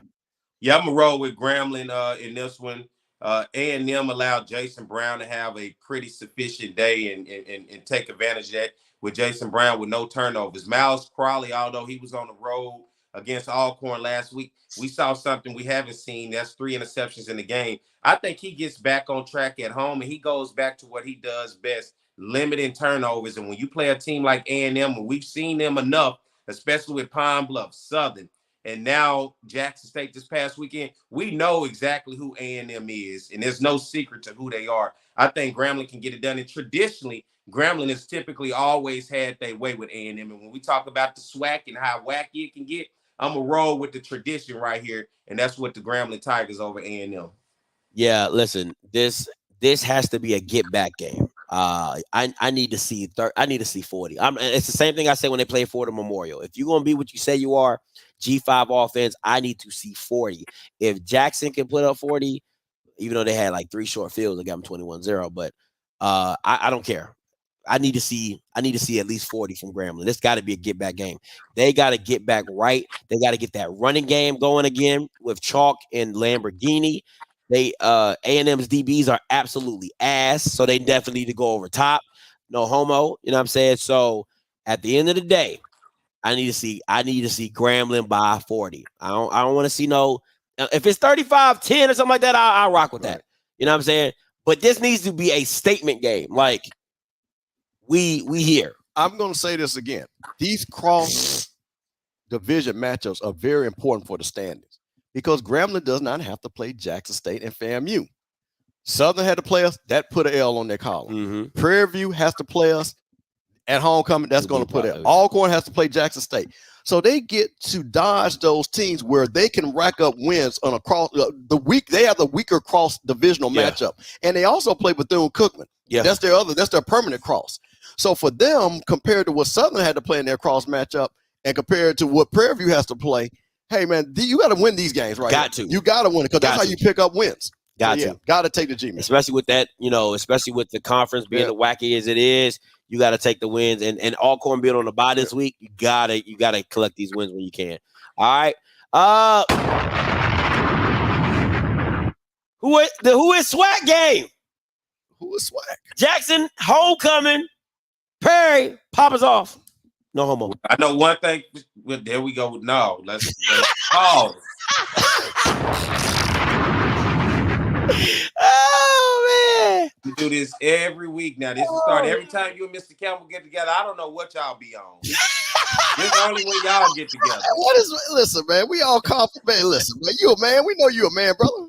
Yeah, I'm gonna roll with Grambling in this one. A&M allowed Jason Brown to have a pretty sufficient day and take advantage of that with Jason Brown with no turnovers. Miles Crowley, although he was on the road against Alcorn last week, we saw something we haven't seen. That's 3 interceptions in the game. I think he gets back on track at home and he goes back to what he does best, limiting turnovers. And when you play a team like A&M, and we've seen them enough, especially with Pine Bluff, Southern, and now Jackson State this past weekend, we know exactly who A&M is, and there's no secret to who they are. I think Grambling can get it done. And traditionally, Grambling has typically always had their way with A&M. And when we talk about the SWAC and how wacky it can get, I'm going to roll with the tradition right here, and that's what the Grambling Tigers over A&M. Yeah, listen, this has to be a get-back game. I need to see 40. It's the same thing I say when they play Florida Memorial. If you're going to be what you say you are, G5 offense, I need to see 40. If Jackson can put up 40, even though they had like 3 short fields, they got them 21-0, but I don't care. I need to see at least 40 from Grambling. This got to be a get back game. They got to get back right. They got to get that running game going again with Chalk and Lamborghini. They A&M's DBs are absolutely ass, so they definitely need to go over top. No homo, you know what I'm saying? So at the end of the day, I need to see Grambling by 40. I don't want to see no, if it's 35-10 or something like that, I'll rock with that. You know what I'm saying? But this needs to be a statement game. Like we here. I'm going to say this again. These cross division matchups are very important for the standings because Grambling does not have to play Jackson State and FAMU. Southern had to play us. That put an L on their column. Mm-hmm. Prairie View has to play us at homecoming. That's going to put it. Alcorn has to play Jackson State. So they get to dodge those teams where they can rack up wins on a cross the week. They have the weaker cross divisional matchup, and they also play Bethune-Cookman. Yeah, that's their permanent cross. So for them, compared to what Southern had to play in their cross matchup, and compared to what Prairie View has to play, hey man, you got to win these games, right? You got to win it because that's how you pick up wins. Got to take the G-Man, especially with that, especially with the conference being the wacky as it is. You got to take the wins, and Alcorn being on the bye this week. You gotta collect these wins when you can. All right. Who is SWAC game? Who is SWAC? Jackson homecoming. Perry pop us off. No homo. I know one thing. Well, there we go. No, let's pause. Oh man, we do this every week now. This is start every time you and Mr. Campbell get together. I don't know what y'all be on. This is the only way y'all get together. Listen, man, we all confident. Man, listen, man, you a man. We know you a man, brother.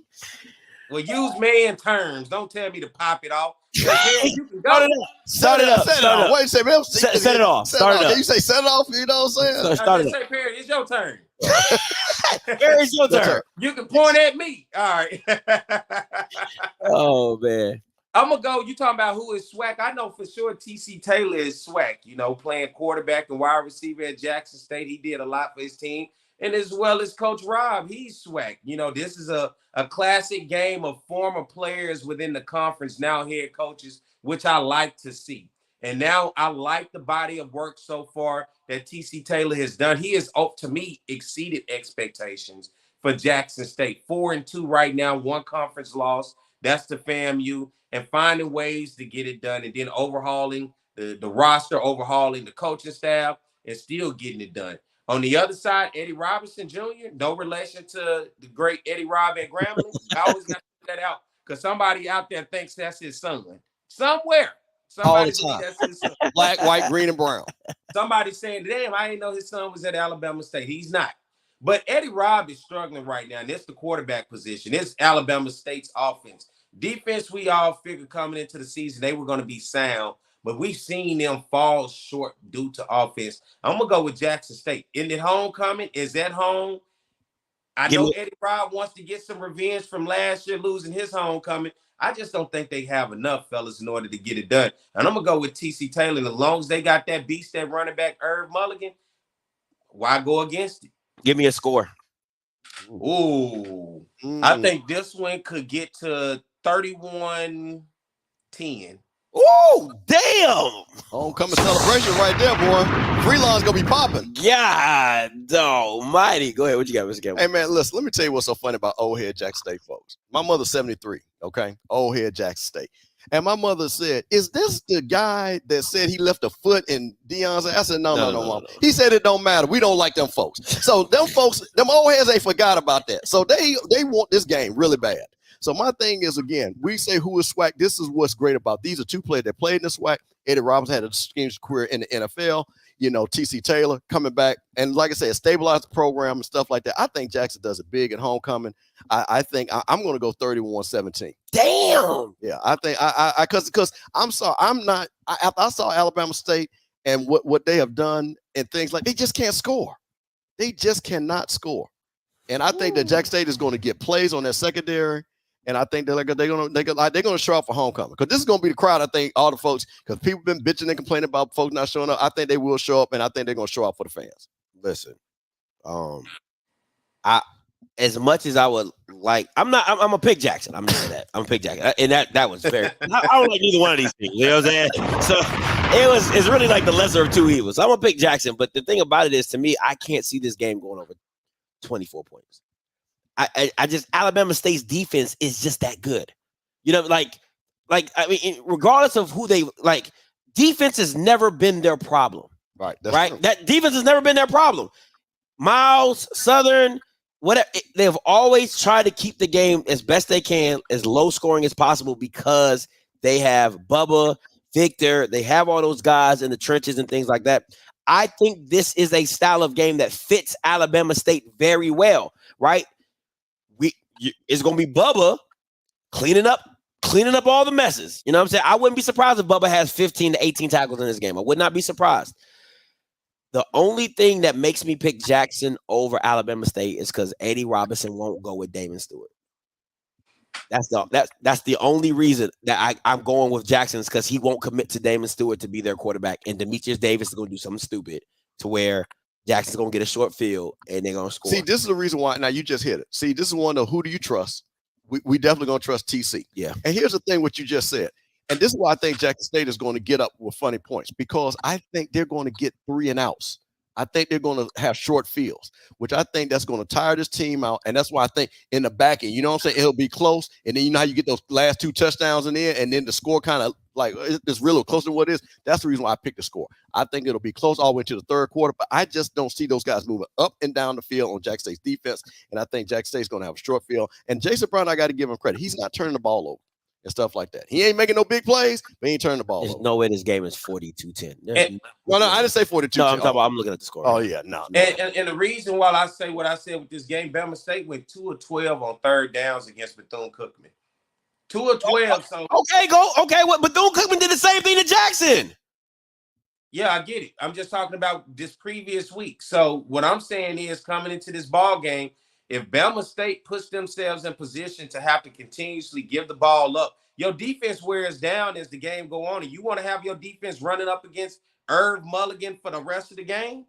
Well, use man terms. Don't tell me to pop it off. You can go. Start it up. Wait a second, man. Set it off. Start it up. Can you say set it off? You know what I'm saying? Start it up. Say, Perry, it's your turn. Perry, it's your turn. You can point at me. All right. Oh man. I'm gonna go. You talking about who is SWAC? I know for sure TC Taylor is SWAC. Playing quarterback and wide receiver at Jackson State. He did a lot for his team. And as well as Coach Rob, he's SWAC. This is a classic game of former players within the conference, now head coaches, which I like to see. And now I like the body of work so far that TC Taylor has done. He has, to me, exceeded expectations for Jackson State. 4-2 right now, 1 conference loss. That's the FAMU. And finding ways to get it done and then overhauling the roster, overhauling the coaching staff, and still getting it done. On the other side, Eddie Robinson Jr., no relation to the great Eddie Robb at Grambling. I always got to put that out because somebody out there thinks that's his son. Somewhere. Somebody thinks that's his son. Black, white, green, and brown. Somebody saying, damn, I didn't know his son was at Alabama State. He's not. But Eddie Robb is struggling right now, and it's the quarterback position. It's Alabama State's offense. Defense, we all figured coming into the season, they were going to be sound. But we've seen them fall short due to offense. I'm going to go with Jackson State. Isn't it homecoming? Is that home? I know Eddie Robb wants to get some revenge from last year losing his homecoming. I just don't think they have enough, fellas, in order to get it done. And I'm going to go with TC Taylor. And as long as they got that beast, that running back, Irv Mulligan, why go against it? Give me a score. Ooh. I think this one could get to 31-10. Oh, damn. Homecoming celebration right there, boy. Freelon's gonna be popping. God almighty. Go ahead. What you got, Mr. Campbell? Hey, man, listen, let me tell you what's so funny about old head Jackson State folks. My mother's 73, okay? Old head Jackson State. And my mother said, is this the guy that said he left a foot in Deion's ass? I said, no, Mom. He said it don't matter. We don't like them folks. So them folks, them old heads ain't forgot about that. So they want this game really bad. So my thing is, again, we say who is SWAC. This is what's great about these are two players that played in the SWAC. Eddie Robinson had a distinguished career in the NFL. You know, TC Taylor coming back. And like I said, stabilize the program and stuff like that. I think Jackson does it big at homecoming. I think I'm going to go 31-17. Damn. Yeah, I think because I'm sorry, I saw Alabama State and what they have done and things like they just can't score. They just cannot score. And I think that Jackson State is going to get plays on their secondary. And I think they're going to show up for homecoming because this is going to be the crowd. I think all the folks, because people been bitching and complaining about folks not showing up. I think they will show up, and I think they're going to show up for the fans. Listen, as much as I would like, I'm gonna pick Jackson. I'm gonna say that. I'm gonna pick Jackson, and that was very. I don't like either one of these things. You know what I'm saying? So it's really like the lesser of two evils. I'm gonna pick Jackson, but the thing about it is, to me, I can't see this game going over 24 points. I just Alabama State's defense is just that good. You know, like I mean, regardless of who they like, defense has never been their problem. Right. Right. True. That defense has never been their problem. Miles, Southern, whatever, they've always tried to keep the game as best they can, as low scoring as possible, because they have Bubba, Victor, they have all those guys in the trenches and things like that. I think this is a style of game that fits Alabama State very well, right? It's going to be Bubba cleaning up all the messes. You know what I'm saying? I wouldn't be surprised if Bubba has 15 to 18 tackles in this game. I would not be surprised. The only thing that makes me pick Jackson over Alabama State is because Eddie Robinson won't go with Damon Stewart. That's the only reason that I'm going with Jackson, is because he won't commit to Damon Stewart to be their quarterback, and Demetrius Davis is going to do something stupid to where Jackson's going to get a short field and they're going to score. See, this is the reason why. Now, you just hit it. See, this is one of who do you trust? We definitely going to trust TC. Yeah. And here's the thing, what you just said. And this is why I think Jackson State is going to get up with funny points, because I think they're going to get 3 and outs. I think they're going to have short fields, which I think that's going to tire this team out. And that's why I think in the back end, you know what I'm saying, it'll be close. And then you know how you get those last 2 touchdowns in there, and then the score kind of like it's really close to what it is. That's the reason why I picked the score. I think it'll be close all the way to the third quarter, but I just don't see those guys moving up and down the field on Jackson State's defense. And I think Jackson State's going to have a short field. And Jason Brown, I got to give him credit. He's not turning the ball over and stuff like that. He ain't making no big plays, but he ain't turning the ball over. No way this game is 42-10. No, I didn't say 42-10. No, I'm looking at the score. Oh, yeah, no. And the reason why I say what I said with this game, Bama State went 2 of 12 on third downs against Bethune-Cookman. 2 of 12. So What Bethune-Cookman did the same thing to Jackson. Yeah, I get it. I'm just talking about this previous week. So what I'm saying is, coming into this ball game, if Bama State puts themselves in position to have to continuously give the ball up, your defense wears down as the game go on, and you want to have your defense running up against Irv Mulligan for the rest of the game?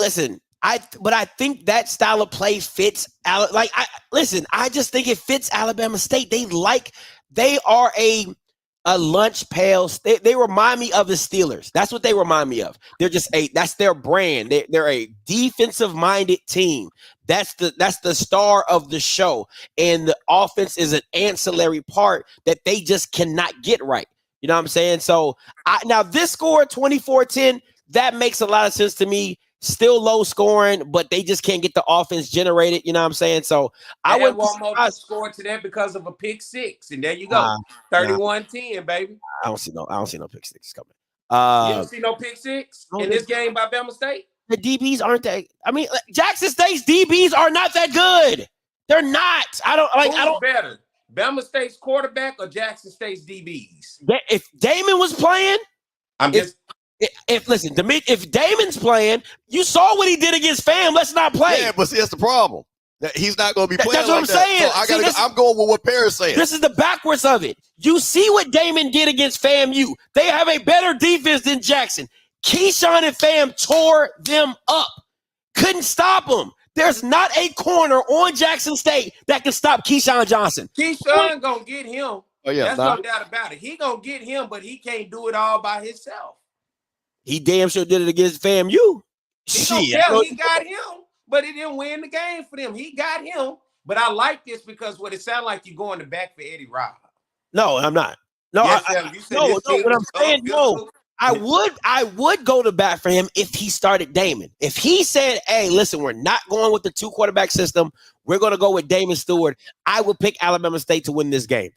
Listen, but I think that style of play fits. I just think it fits Alabama State. They are a lunch pail. They remind me of the Steelers. That's what they remind me of. That's their brand. They're a defensive minded team. That's the star of the show. And the offense is an ancillary part that they just cannot get right. You know what I'm saying? So now this score 24-10, that makes a lot of sense to me. Still low scoring, but they just can't get the offense generated. You know what I'm saying? So I wouldn't score to that because of a pick 6, and there you go, 31-10, baby. I don't see no pick 6 coming. You don't see no pick 6 in this game by Bama State? The DBs aren't that. I mean, Jackson State's DBs are not that good. They're not. Who's better, Bama State's quarterback or Jackson State's DBs? If Damon was playing, if Damon's playing, you saw what he did against Fam. Let's not play. Yeah, but see, that's the problem. That he's not going to be playing. That's what I'm saying. So I'm going with what Perry's saying. This is the backwards of it. You see what Damon did against FAMU. They have a better defense than Jackson. Keyshawn and Fam tore them up. Couldn't stop them. There's not a corner on Jackson State that can stop Keyshawn Johnson. Keyshawn gonna get him. Oh yeah, That's no doubt about it. He gonna get him, but he can't do it all by himself. He damn sure did it against FAMU. He got him, but he didn't win the game for them. He got him, but I like this because what it sounds like you're going to back for Eddie Robb. No, I'm not. No, Yes, what I'm saying, no. I would go to bat for him if he started Damon. If he said, hey, listen, we're not going with the 2 quarterback system. We're going to go with Damon Stewart. I would pick Alabama State to win this game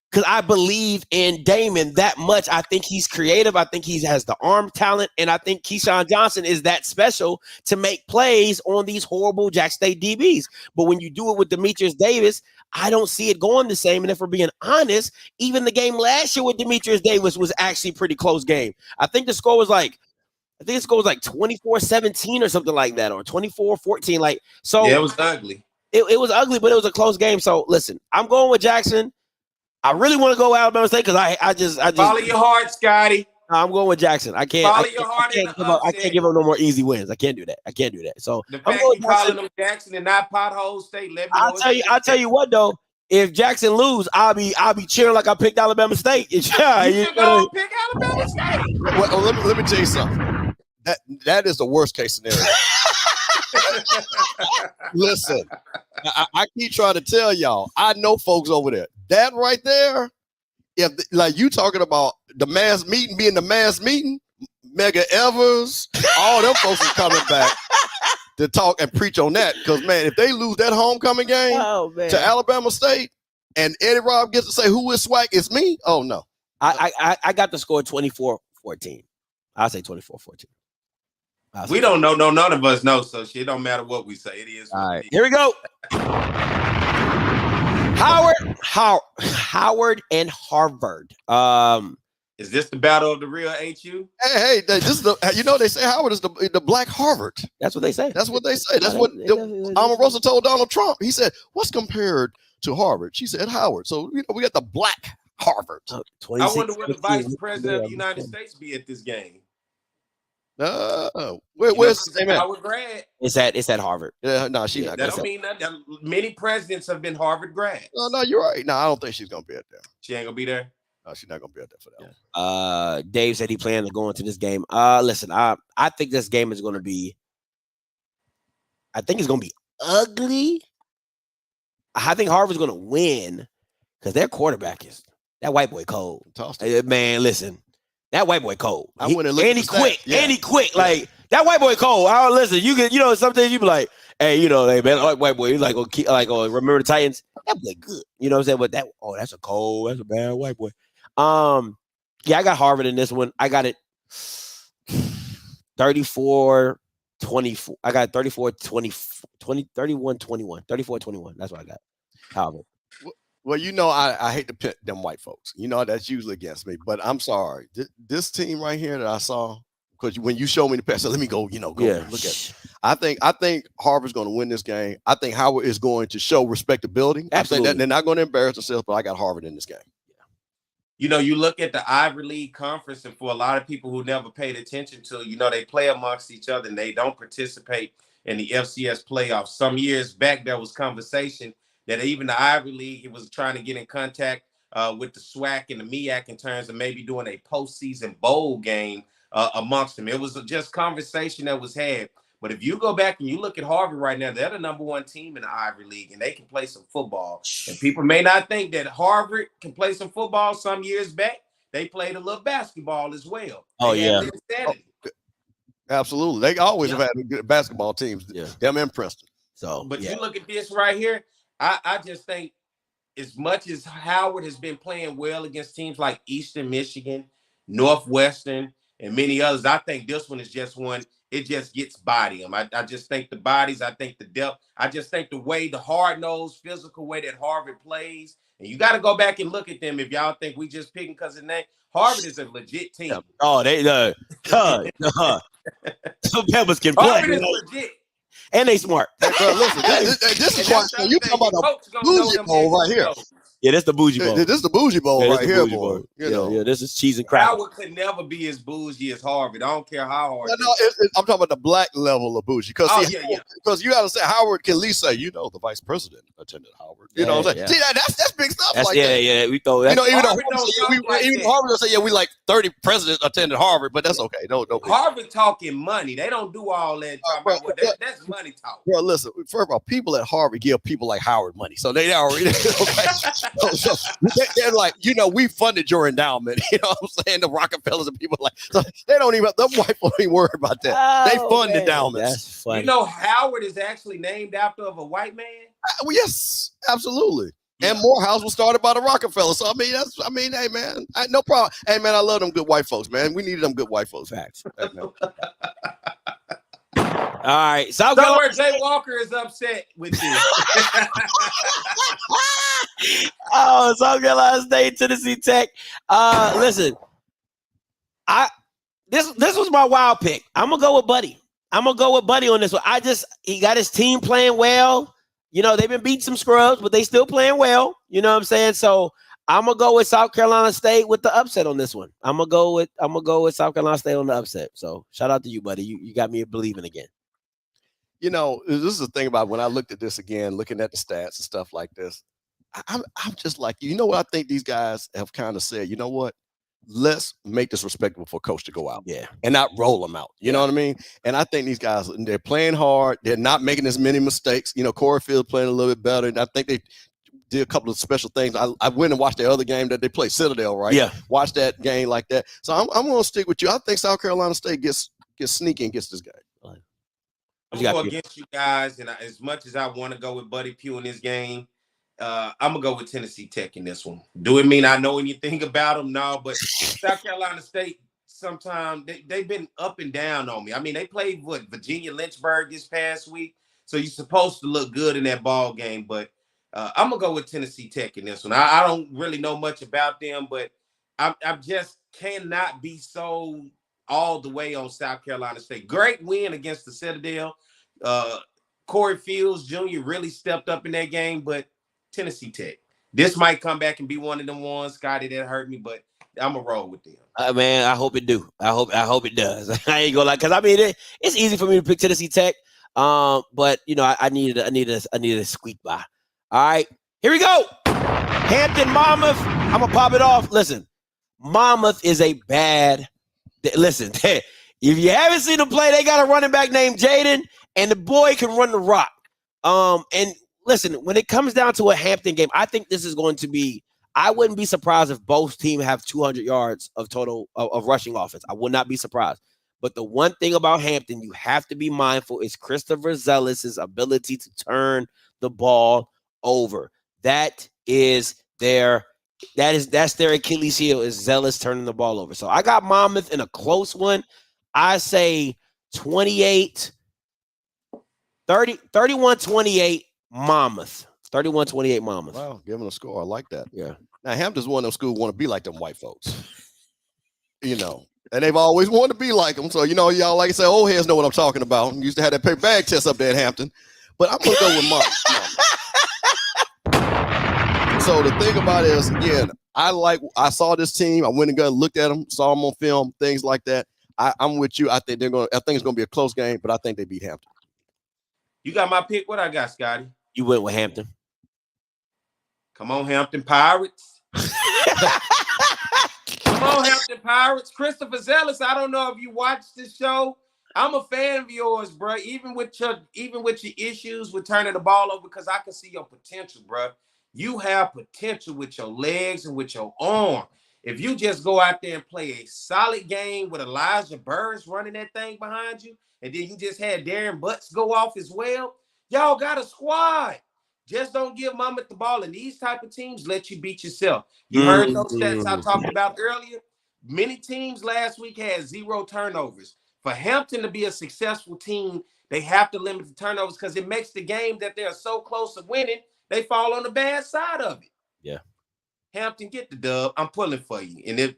because I believe in Damon that much. I think he's creative. I think he has the arm talent. And I think Keyshawn Johnson is that special to make plays on these horrible Jack State DBs. But when you do it with Demetrius Davis, I don't see it going the same. And if we're being honest, even the game last year with Demetrius Davis was actually a pretty close game. I think the score was like 24-17 or something like that, or 24-14. Like, so yeah, it was ugly. It was ugly, but it was a close game. So listen, I'm going with Jackson. I really want to go Alabama State because I just follow your heart, Scotty. I'm going with Jackson. I can't follow your heart. I can't give up no more easy wins. I can't do that. So the fact you calling them Jackson and not Pothole State, let me know. I'll tell you what though. If Jackson lose, I'll be cheering like I picked Alabama State. You should go pick Alabama State. Well, let me tell you something. That is the worst case scenario. Listen, I keep trying to tell y'all. I know folks over there. That right there, if like you talking about the mass meeting being the mass meeting, Mega Evers, all them folks are coming back to talk and preach on that. Because man, if they lose that homecoming game to Alabama State, and Eddie Robb gets to say who is swag, it's me. Oh no, I got the score 24-14. I'll say 24-14. We don't know. No, none of us know. So shit don't matter what we say. It is. All right, here we go. Howard and Harvard. Is this the battle of the real HU? Hey, this is the. You know they say Howard is the black Harvard. That's what they say. That's what they say. That's what Omarosa told Donald Trump. He said, "What's compared to Harvard?" She said Howard. So you know we got the black Harvard. I wonder where the vice president of the United States be at this game. Where's the name Howard grad? It's at Harvard. Yeah, no, she's not. That don't mean that. Many presidents have been Harvard grads. No, you're right. No, I don't think she's gonna be at there. She ain't gonna be there. No, she's not gonna be at there for that one. Dave said he planned to go into this game. Listen, I think this game is gonna be. I think it's gonna be ugly. I think Harvard's gonna win because their quarterback is that white boy cold. Man, listen. That white boy cold. I went and looked and he quick. Yeah. And he quick. Like that white boy cold. I listen. You get, sometimes you be like, hey, hey man, white boy. He's like, remember the Titans? That boy good. You know what I'm saying? But that's a bad white boy. Yeah, I got Harvard in this one. I got it 34-24. I got 34-20, 31-21, 34-21. That's what I got. Harvard. Well, I hate to pit them white folks. That's usually against me. But I'm sorry. This team right here that I saw, because when you show me the pass, so let me go. Look at it. I think Harvard's going to win this game. I think Howard is going to show respectability. Absolutely. I think that they're not going to embarrass themselves, but I got Harvard in this game. You look at the Ivy League Conference, and for a lot of people who never paid attention to, they play amongst each other and they don't participate in the FCS playoffs. Some years back, there was conversation that even the Ivy League was trying to get in contact with the SWAC and the MEAC in terms of maybe doing a postseason bowl game amongst them. It was just conversation that was had. But if you go back and you look at Harvard right now, they're the number one team in the Ivy League, and they can play some football. And people may not think that Harvard can play some football. Some years back, they played a little basketball as well. Absolutely. They always have had good basketball teams. Yeah. Them in Princeton. But you look at this right here, I just think as much as Howard has been playing well against teams like Eastern Michigan, Northwestern, and many others, I think this one is just one. It just gets body them. I just think the bodies, I think the depth, I just think the way, the hard-nosed, physical way that Harvard plays, and you got to go back and look at them if y'all think we just picking because of the name. Harvard is a legit team. Oh, they some Peppers can play. Harvard is legit. And they smart. Listen, this is why you talking about a bougie bowl right here. Yeah, this the bougie bowl. This is the bougie bowl Yeah, right this the here, bougie boy. bowl. You know. Yeah, this is cheese and crackers. Howard could never be as bougie as Harvard. I don't care how hard. No, I'm talking about the black level of bougie. Because because you got to say Howard can at least say, the vice president attended Howard. You know what I'm saying? See, that's big stuff like that. Yeah, we throw that. Even Harvard Harvard will say, we like 30 presidents attended Harvard, but that's okay. No. Harvard talking money. They don't do all that. That's money talk. Bro, listen. First of all, people at Harvard give people like Howard money, so they already. so they're like, we funded your endowment. You know what I'm saying? The Rockefellers and people like, so they don't even. The white folk ain't worried about that. They fund endowments. That's funny. Howard is actually named after a white man. Well, yes, absolutely. Yeah. And Morehouse was started by the Rockefellers. So hey man, no problem. Hey man, I love them good white folks, man. We needed them good white folks. Facts. All right, South Carolina. Jay Walker is upset with you. Oh, South Carolina State, Tennessee Tech. Listen, this was my wild pick. I'm gonna go with Buddy. On this one. He got his team playing well. They've been beating some scrubs, but they still playing well. You know what I'm saying? So I'm gonna go with South Carolina State with the upset on this one. I'm gonna go with South Carolina State on the upset. So shout out to you, buddy. You got me believing again. This is the thing about when I looked at this again, looking at the stats and stuff like this. I'm just like, what I think these guys have kind of said, you know what? Let's make this respectable for coach to go out. Yeah. And not roll them out. You know what I mean? And I think these guys, they're playing hard. They're not making as many mistakes. Corey Field playing a little bit better. And I think they did a couple of special things. I went and watched the other game that they played, Citadel, right? Yeah. Watch that game like that. So I'm going to stick with you. I think South Carolina State gets sneaky and gets this game. I'm going to go against you guys. And as much as I want to go with Buddy Pugh in this game, I'm going to go with Tennessee Tech in this one. Do it mean I know anything about them? No, but South Carolina State, sometimes they've been up and down on me. I mean, they played Virginia Lynchburg this past week, so you're supposed to look good in that ball game. But I'm going to go with Tennessee Tech in this one. I don't really know much about them, but I just cannot be so all the way on South Carolina State. Great win against the Citadel. Corey Fields Jr. really stepped up in that game, but Tennessee Tech. This might come back and be one of them ones, Scotty, that hurt me, but I'm going to roll with them. Man, I hope it do. I hope it does. I ain't gonna lie, because I mean it's easy for me to pick Tennessee Tech. But I needed a squeak by. All right, here we go. Hampton Monmouth. I'm gonna pop it off. Listen, Monmouth is a bad. Listen, if you haven't seen them play, they got a running back named Jaden, and the boy can run the rock. And listen, when it comes down to a Hampton game, I think this is going to be. I wouldn't be surprised if both teams have 200 yards of total of rushing offense. I would not be surprised. But the one thing about Hampton you have to be mindful is Christopher Zealous' ability to turn the ball over. That's their Achilles heel is Zealous turning the ball over. So I got Monmouth in a close one. I say 31-28 Monmouth. 31-28 Monmouth. Wow, give them a score. I like that. Yeah. Now, Hampton's one of those schools want to be like them white folks. And they've always wanted to be like them. So, y'all like I say, old heads know what I'm talking about. We used to have that paper bag test up there at Hampton. But I'm going to go with Monmouth. So the thing about it is, again, I saw this team. I went and looked at them, saw them on film, things like that. I'm with you. I think it's going to be a close game, but I think they beat Hampton. You got my pick? What I got, Scotty? You went with Hampton. Come on, Hampton Pirates. Come on, Hampton Pirates. Christopher Zealous, I don't know if you watched this show. I'm a fan of yours, bro. Even with your issues with turning the ball over, because I can see your potential, bro. You have potential with your legs and with your arm. If you just go out there and play a solid game with Elijah Burns running that thing behind you, and then you just had Darren Butts go off as well, y'all got a squad. Just don't give Monmouth the ball, and these type of teams let you beat yourself. You heard those stats I talked about earlier? Many teams last week had 0 turnovers. For Hampton to be a successful team, they have to limit the turnovers because it makes the game that they're so close to winning, they fall on the bad side of it. Yeah. Hampton, get the dub. I'm pulling for you. And if,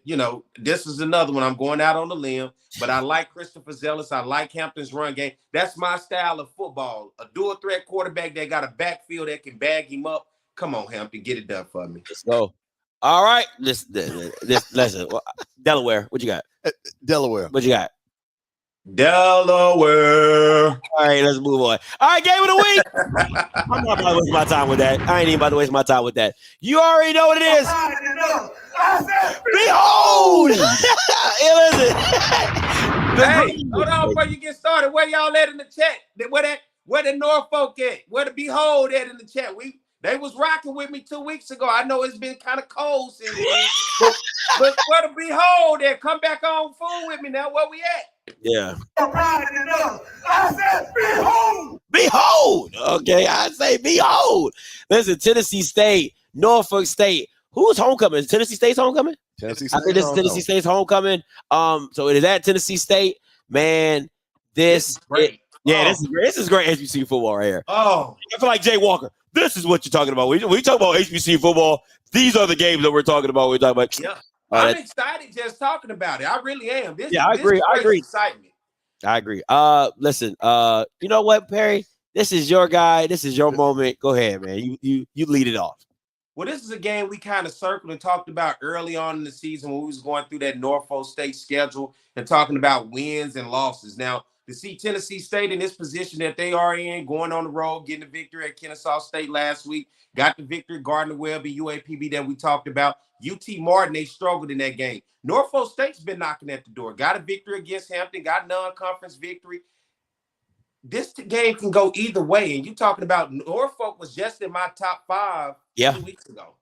this is another one. I'm going out on the limb, but I like Christopher Zealous. I like Hampton's run game. That's my style of football. A dual threat quarterback that got a backfield that can bag him up Come on, Hampton, get it done for me. Let's go. All right. Listen. Delaware, what you got? Delaware. What you got? Delaware. All right, let's move on. All right, game of the week. I'm not about to waste my time with that. I ain't even about to waste my time with that. You already know what it is. Behold! Hey, hold on before you get started. Where y'all at in the chat? Where the Norfolk at? Where the Behold at in the chat? They was rocking with me 2 weeks ago. I know it's been kind of cold since then. but where the Behold at? Come back on fool with me now. Where we at? Yeah. I said, behold! Behold! Okay, I say behold. Listen, Tennessee State, Norfolk State. Who's homecoming? Is Tennessee State's homecoming? Tennessee I State. think this is Tennessee State's homecoming. So it is at Tennessee State. Man, this is great. This is great. This is great HBCU football right here. Oh, I feel like Jay Walker. This is what you're talking about. We talk about HBCU football. These are the games that we're talking about. We're talking about. yeah. I'm excited just talking about it. I really am. I agree. I agree. Excitement. I agree. Listen. You know what, Perry? This is your guy. This is your moment. Go ahead, man. You lead it off. Well, this is a game we kind of circled and talked about early on in the season when we was going through that Norfolk State schedule and talking about wins and losses. Now, to see Tennessee State in this position that they are in, going on the road, getting the victory at Kennesaw State last week, got the victory at Gardner-Webb and UAPB that we talked about. UT Martin, they struggled in that game. Norfolk State's been knocking at the door. Got a victory against Hampton, got non-conference victory. This game can go either way. And you talking about Norfolk was just in my top 5 2 weeks ago.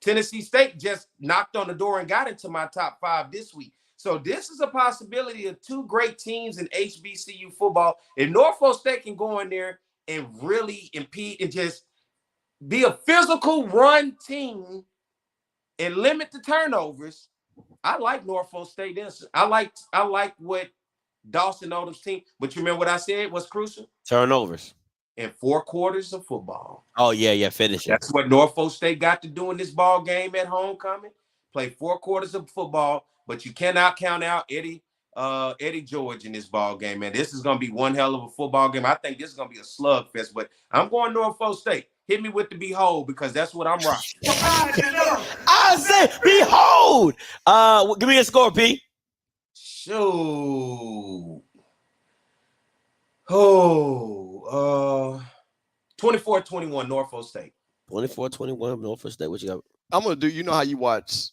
Tennessee State just knocked on the door and got into my top 5 this week. So this is a possibility of 2 great teams in HBCU football. If Norfolk State can go in there and really impede and just be a physical run team and limit the turnovers, I like Norfolk State. I like what Dawson Odom's team. But you remember what I said was crucial? Turnovers. In 4 quarters of football. Oh, yeah, finish it. That's what Norfolk State got to do in this ball game at homecoming. Play 4 quarters of football, but you cannot count out Eddie George in this ball game, man. This is going to be one hell of a football game. I think this is going to be a slugfest, but I'm going Norfolk State. Hit me with the behold because that's what I'm rocking. I say behold. Give me a score, P. Shoot. 24-21 Norfolk State. 24-21 Norfolk State. What you got? I'm gonna do. You know how you watch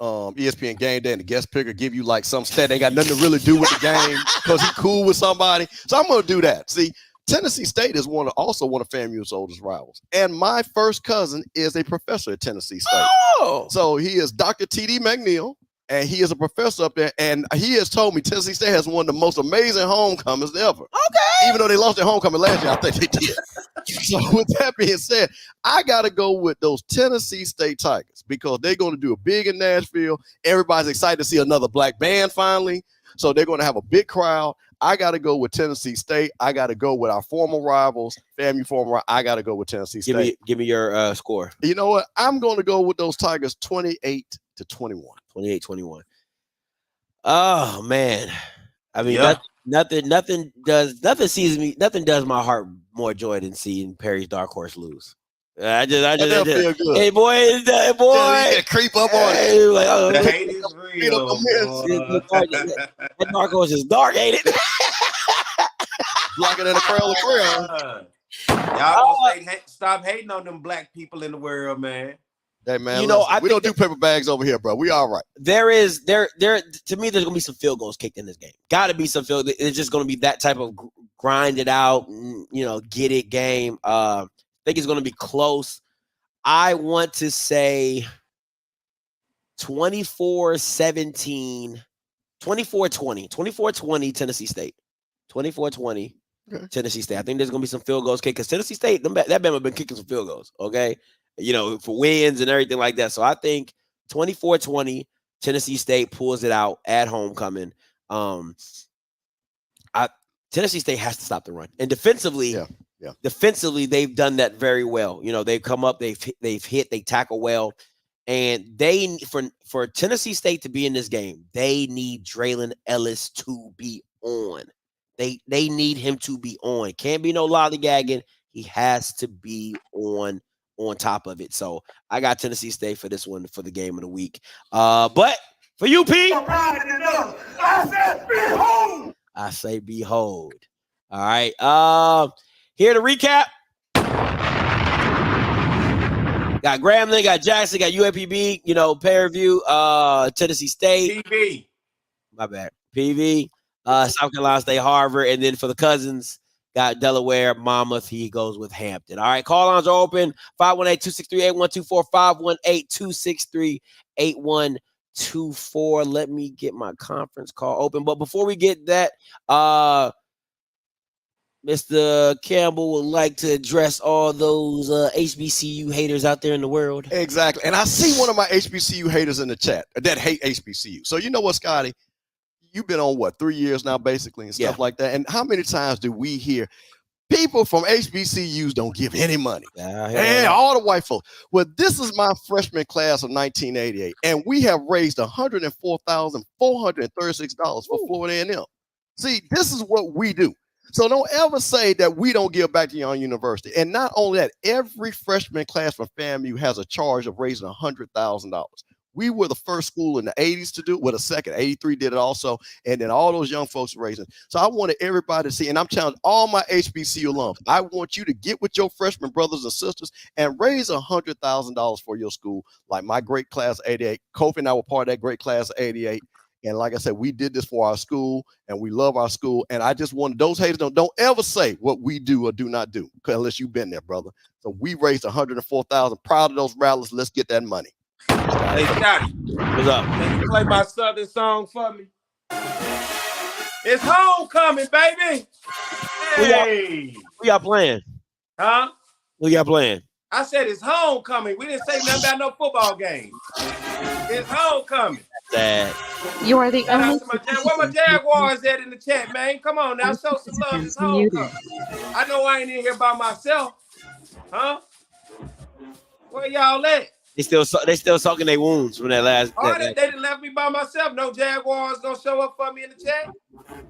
ESPN Game Day and the guest picker give you like some stat they got nothing to really do with the game because he's cool with somebody. So I'm gonna do that. See, Tennessee State is also one of FAMU's oldest rivals, and my first cousin is a professor at Tennessee State. Oh, so he is Dr. T.D. McNeil. And he is a professor up there, and he has told me Tennessee State has one of the most amazing homecomings ever. Okay. Even though they lost their homecoming last year, I think they did. So with that being said, I got to go with those Tennessee State Tigers because they're going to do a big in Nashville. Everybody's excited to see another black band finally. So they're going to have a big crowd. I got to go with Tennessee State. I got to go with our former rivals, FAMU former. I got to go with Tennessee State. Give me your score. You know what? I'm going to go with those Tigers 28-21. 28-21. Oh man. I mean, nothing does my heart more joy than seeing Perry's Dark Horse lose. I just feel good. Hey boy, you gotta creep up on it. Like, oh, The hate is real. That Dark Horse is dark, ain't it? Blacker than a crown of crown. Y'all gonna stop hating on them black people in the world, man. Hey man, you know, we don't do paper bags over here, bro. We all right. There to me, there's gonna be some field goals kicked in this game. Got to be some field. It's just gonna be that type of grind it out, get it game. I think it's gonna be close. I want to say 24-17, 24-20 Tennessee State, 24-20 Tennessee State. I think there's gonna be some field goals kicked because Tennessee State, that Bama have been kicking some field goals. Okay. For wins and everything like that. So I think 24-20, Tennessee State pulls it out at homecoming. Tennessee State has to stop the run. And defensively, they've done that very well. They've come up, they've hit, they tackle well. And they for Tennessee State to be in this game, they need Draylon Ellis to be on. They need him to be on. Can't be no lollygagging. He has to be on on top of it. So I got Tennessee State for this one for the game of the week. But for you, P, I said, behold! I say behold. All right. Here to recap. Got Grambling, got Jackson, got UAPB, pay-per-view, Tennessee State. PV. My bad. PV, South Carolina State, Harvard. And then for the cousins, got Delaware, Monmouth. He goes with Hampton. All right, call lines are open. 518-263-8124, 518-263-8124. Let me get my conference call open. But before we get that, Mr. Campbell would like to address all those HBCU haters out there in the world. Exactly. And I see one of my HBCU haters in the chat that hate HBCU. So you know what, Scotty? You've been on, 3 years now, basically, and stuff like that. And how many times do we hear people from HBCUs don't give any money? And all the white folks. Well, this is my freshman class of 1988, and we have raised $104,436 for Florida A&M. See, this is what we do. So don't ever say that we don't give back to your own university. And not only that, every freshman class from FAMU has a charge of raising $100,000. We were the first school in the 80s to do it. Well, the second, 83 did it also. And then all those young folks were raising. So I wanted everybody to see, and I'm challenging all my HBCU alums. I want you to get with your freshman brothers and sisters and raise $100,000 for your school. Like my great class of 88. Kofi and I were part of that great class of 88. And like I said, we did this for our school, and we love our school. And I just wanted those haters don't ever say what we do or do not do, unless you've been there, brother. So we raised $104,000. Proud of those rattlers. Let's get that money. Hey, Scotty. What's up? Can you play my Southern song for me? It's homecoming, baby. Hey. Who y'all playing? Huh? Who y'all playing? I said it's homecoming. We didn't say nothing about no football game. It's homecoming. Sad. You are the only. Where my Jaguars at in the chat, man? Come on now, show some love. It's homecoming. I know I ain't in here by myself. Huh? Where y'all at? They still sucking their wounds from that last. They didn't left me by myself. No Jaguars gonna show up for me in the chat.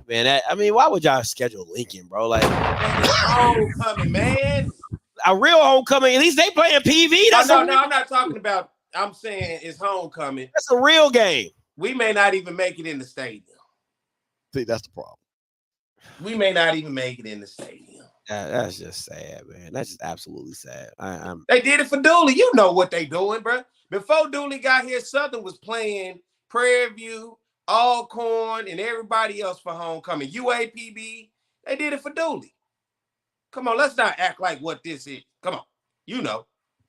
Man, why would y'all schedule Lincoln, bro? Like, it's homecoming, man. A real homecoming. At least they playing PV. No, I'm not talking about. I'm saying it's homecoming. That's a real game. We may not even make it in the stadium. See, that's the problem. We may not even make it in the stadium. That's just sad, man. That's just absolutely sad. They did it for Dooley. You know what they doing, bro. Before Dooley got here, Southern was playing Prairie View, Alcorn, and everybody else for homecoming. UAPB. They did it for Dooley. Come on, let's not act like what this is. Come on. You know.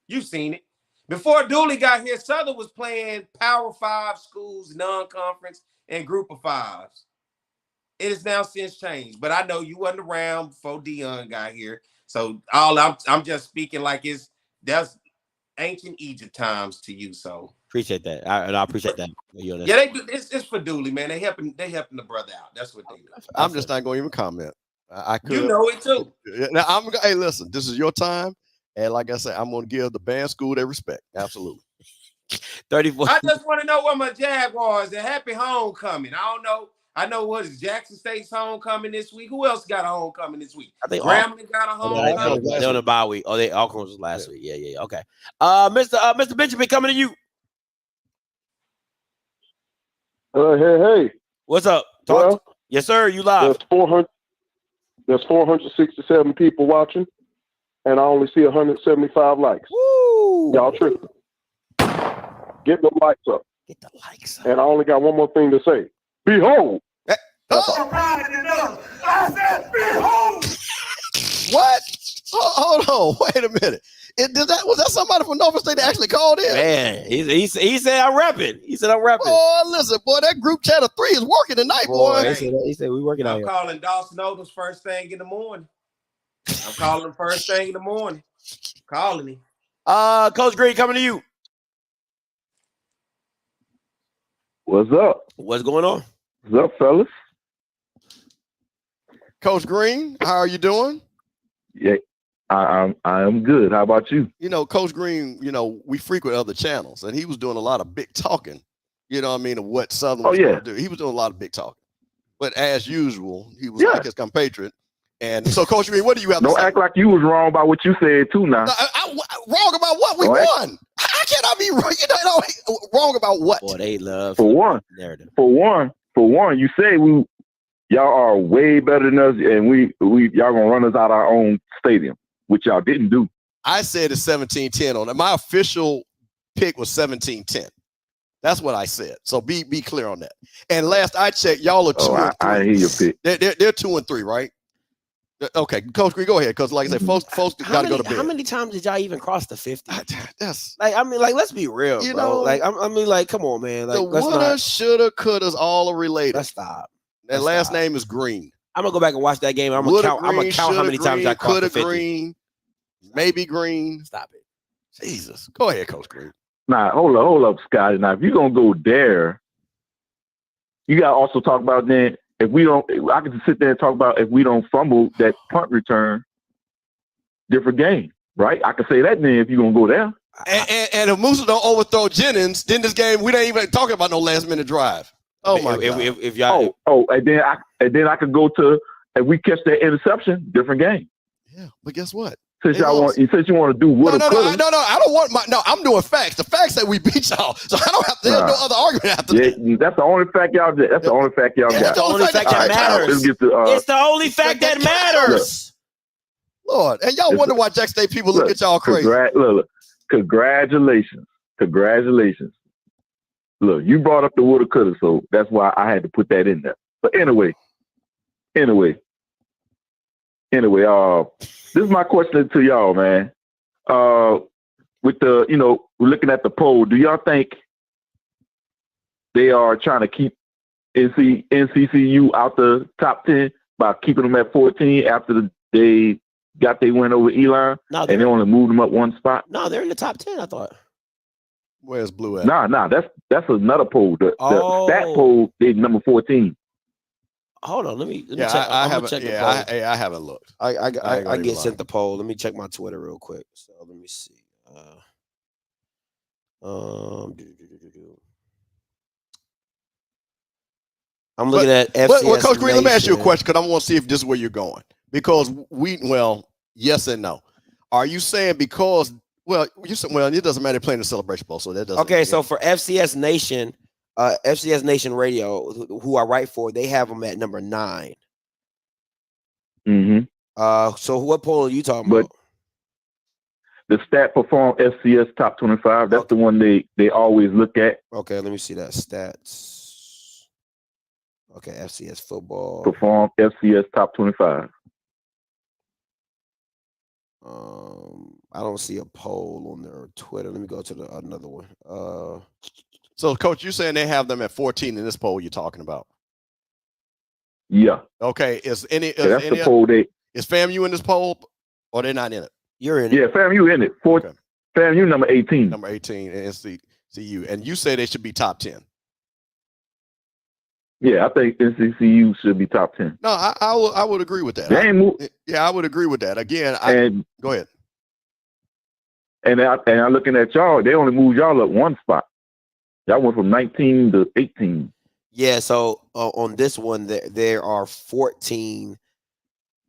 You've seen it. Before Dooley got here, Southern was playing Power 5 schools, non-conference, and Group of Fives. It has now since changed, but I know you wasn't around before Dion got here. So I'm just speaking like that's ancient Egypt times to you. So appreciate that. I appreciate that. Yeah, they do. It's for Dooley, man. They helping the brother out. That's what they do. I'm just not going to even comment. I could. You know it too. Now hey, listen. This is your time, and like I said, I'm going to give the band school their respect. Absolutely. 34. I just want to know where my Jaguars are. Happy homecoming. I don't know. I know what is Jackson State's homecoming this week. Who else got a homecoming this week? I think Grambling got a homecoming. They're on a bye week. Oh, Alcorn was last week. Yeah. Okay. Mr. Benjamin, coming to you. Hey. What's up? Yes, sir. You live. There's 467 people watching, and I only see 175 likes. Woo! Y'all tripping. Get the likes up. Get the likes up. And I only got one more thing to say. Behold. I said, behold! What? Hold on. Wait a minute. Was that somebody from Nova State that actually called in? Man, he said I'm rapping. He said I'm rapping. Oh, listen, boy, that group chat of 3 is working tonight, boy. He said we working out here. I'm calling Dawson Odoms first thing in the morning. I'm calling him first thing in the morning. Calling him. Coach Green, coming to you. What's up? What's going on? What's up, fellas? Coach Green, how are you doing? Yeah, I am good. How about you? You know, Coach Green, we frequent other channels, and he was doing a lot of big talking, of what Southern was going to do. He was doing a lot of big talking. But as usual, he was like his compatriot. And so, Coach Green, what do you have to say? Don't act like you was wrong by what you said, too, now. Wrong about what? We won. How can I be wrong? Wrong about what? Boy, they love for one. narrative. For one, you say y'all are way better than us, and y'all gonna run us out our own stadium, which y'all didn't do. I said it's 17-10 on it. My official pick was 17-10. That's what I said. So be clear on that. And last I checked, y'all are 2 and 3. I hear your pick. They're 2 and 3, right? Okay, Coach Green, go ahead. Because like I said, folks got to go to bed. How many times did y'all even cross the 50? That's let's be real, you bro. know, come on, man. Like, the woulda, shoulda, couldas all are related. Let's stop. That last name is Green. I'm gonna go back and watch that game. I'm gonna count how many times I crossed the 50. Green, maybe Green. Stop it. Jesus. Go ahead, Coach Green. Nah, hold up, Scotty. Now, if you're gonna go there, you gotta also talk about then. If we don't, I can just sit there and talk about if we don't fumble that punt return, different game, right? I can say that then if you're gonna go there. And if Musa don't overthrow Jennings, then this game we ain't even talking about no last minute drive. Oh my God! If y'all, and then I could go to if we catch that interception, different game. Yeah, but guess what? Since you want to do what? No, I don't want I'm doing facts. The facts that we beat y'all, so I don't have. There's no other argument after that. That's the only fact y'all did. That's the only fact y'all got. That's the only fact that matters. It's the only fact that matters. Lord, and y'all wonder why Jack State people look at y'all crazy. Congratulations. Look, you brought up the woulda, coulda, so that's why I had to put that in there. But anyway, this is my question to y'all, man. With the, we're looking at the poll, do y'all think they are trying to keep NCCU out the top 10 by keeping them at 14 after they got their win over Elon? No, and they only moved them up one spot? No, they're in the top 10, I thought. Where's Blue at? Nah, that's another poll. The stat poll, they number 14. Hold on, let me check. I haven't looked. I get sent the poll. Let me check my Twitter real quick. So let me see. I'm looking at FCS. Well, Coach Green, let me ask you a question because I want to see if this is where you're going. Because yes and no. Are you saying because it doesn't matter playing the Celebration Bowl, so that doesn't. Okay, so for FCS Nation Radio, who I write for, they have them at number 9. Mm-hmm. So what poll are you talking about? The Stat Perform FCS Top 25. That's the one they always look at. Okay, let me see that stats. Okay, FCS football. Perform FCS Top 25. I don't see a poll on their Twitter. Let me go to another one. So, Coach, you're saying they have them at 14 in this poll you're talking about? Yeah. Okay. Is the poll is FAMU in this poll, or they're not in it? You're in it. Yeah, FAMU in it. FAMU number 18. Number 18 and NCCU. And you say they should be top 10. Yeah, I think NCCU should be top 10. No, I would agree with that. I would agree with that. Again, go ahead. And I'm looking at y'all. They only moved y'all up one spot. Y'all went from 19 to 18. Yeah, so on this one, there are 14.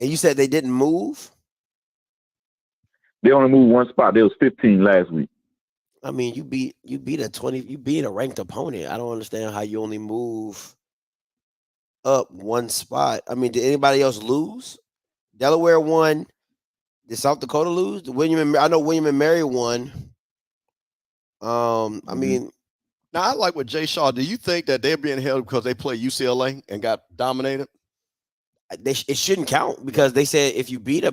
And you said they didn't move? They only moved one spot. There was 15 last week. I mean, you beat a ranked opponent. I don't understand how you only move up one spot. I mean, did anybody else lose? Delaware won. Did South Dakota lose? I know William and Mary won. I mean, now I like what Jay Shaw. Do you think that they're being held because they play UCLA and got dominated? It shouldn't count because they said if you beat a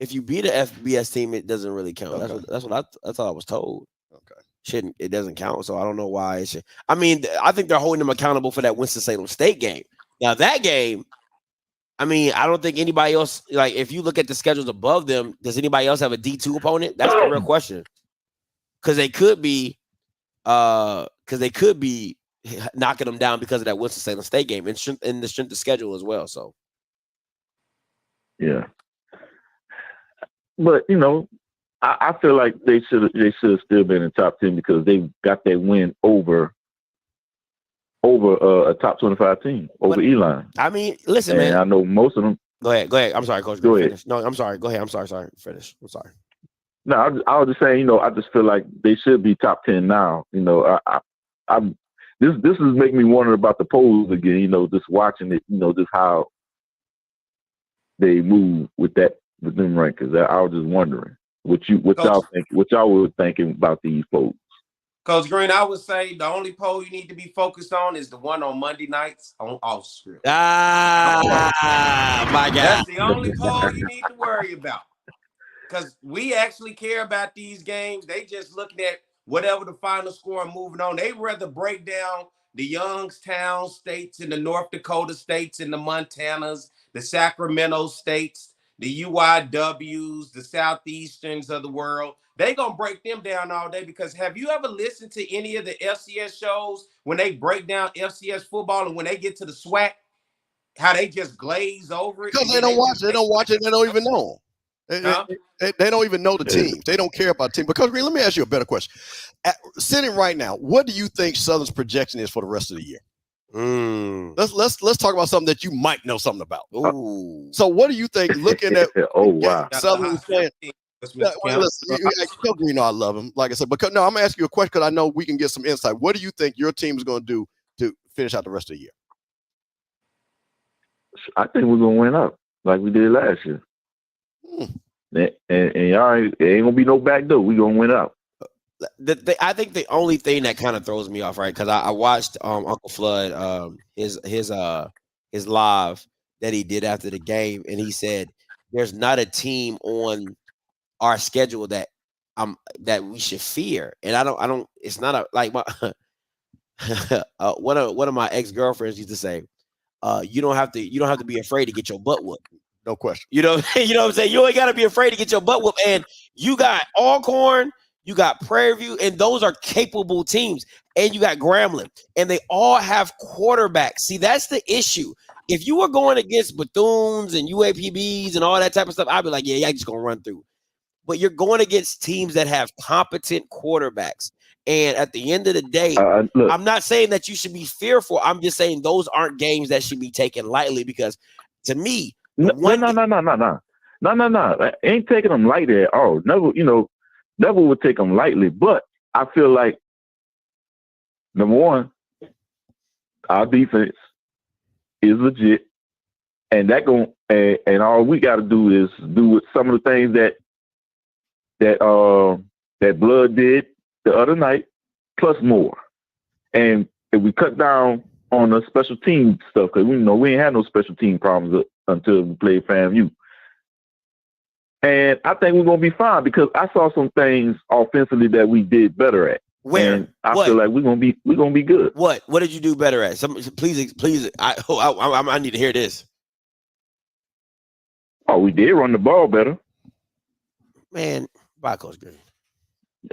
FBS team, it doesn't really count. Okay. That's what I thought I was told. Okay, it doesn't count. So I don't know why it should. I mean, I think they're holding them accountable for that Winston-Salem State game. Now that game, I mean, I don't think anybody else. Like, if you look at the schedules above them, does anybody else have a D2 opponent? That's the real question. Because they could be knocking them down because of that Winston-Salem State game and the strength of schedule as well. So, yeah. But I feel like they should have still been in top 10 because they got that win over a top 25 team over Elon. I mean, listen, man. I know most of them. Go ahead. I'm sorry, Coach. Go ahead. Finish. No, I'm sorry. Go ahead. I'm sorry. Finish. I'm sorry. No, I was just saying, you know, I just feel like they should be top 10 now. You know, this is making me wonder about the polls again. You know, just watching it. You know, just how they move with them rankings. I was just wondering what y'all were thinking about these polls. Coach Green, I would say the only poll you need to be focused on is the one on Monday nights on Offscript. My God. That's the only poll you need to worry about. Because we actually care about these games. They just looking at whatever the final score and moving on. They rather break down the Youngstown states and the North Dakota states and the Montanas, the Sacramento states, the UIWs, the Southeasterns of the world. They going to break them down all day because have you ever listened to any of the FCS shows when they break down FCS football and when they get to the SWAC, how they just glaze over it? Because they don't watch it. They don't watch it. They don't even know. Huh? They don't even know the teams. They don't care about teams. Because let me ask you a better question. Sitting right now, what do you think Southern's projection is for the rest of the year? Let's talk about something that you might know something about. Ooh. So what do you think? Looking at wow, Southern playing. You know I love him. Like I said, I'm gonna ask you a question because I know we can get some insight. What do you think your team is going to do to finish out the rest of the year? I think we're gonna win up like we did last year. And y'all ain't gonna be no back door. We're gonna win up. I think the only thing that kind of throws me off, right? Because I watched Uncle Flood his live that he did after the game, and he said there's not a team on our schedule that we should fear. And I don't. It's not like my one of my ex-girlfriends used to say, you don't have to be afraid to get your butt whooped. No question. You know what I'm saying? You ain't got to be afraid to get your butt whooped. And you got Alcorn, you got Prairie View, and those are capable teams. And you got Grambling, and they all have quarterbacks. See, that's the issue. If you were going against Bethunes and UAPBs and all that type of stuff, I'd be like, yeah, just gonna run through. But you're going against teams that have competent quarterbacks. And at the end of the day, I'm not saying that you should be fearful. I'm just saying those aren't games that should be taken lightly because, to me, no. I ain't taking them lightly at all. Never would take them lightly. But I feel like, number one, our defense is legit, and and all we got to do is do some of the things that Blood did the other night, plus more. And if we cut down on the special team stuff, because we ain't had no special team problems until we played FAMU. And I think we're gonna be fine because I saw some things offensively that we did better at. Where? And I feel like we're gonna be good. What did you do better at? Please. I need to hear this. Oh, we did run the ball better. Man, bye, Coach Green.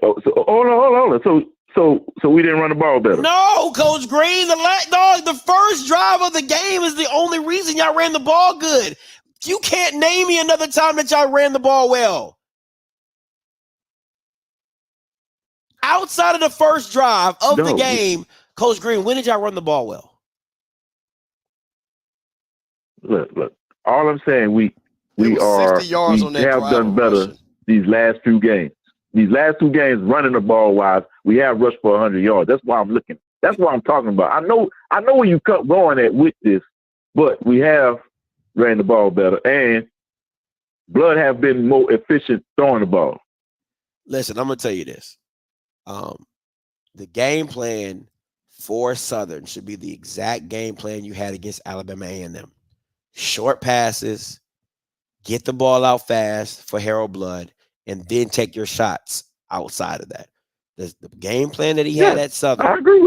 Oh, so hold on. So we didn't run the ball better. No, Coach Green. The first drive of the game is the only reason y'all ran the ball good. You can't name me another time that y'all ran the ball well. Outside of the first drive of the game, Coach Green, when did y'all run the ball well? Look. All I'm saying, we have done better rushing. These last few games. These last two games, running the ball wise, we have rushed for 100 yards. That's why I'm looking. That's what I'm talking about. I know where you cut going at with this, but we have ran the ball better, and Blood have been more efficient throwing the ball. Listen, I'm gonna tell you this. The game plan for Southern should be the exact game plan you had against Alabama A&M. Short passes, get the ball out fast for Harold Blood, and then take your shots outside of that. The game plan that he had at Southern. I agree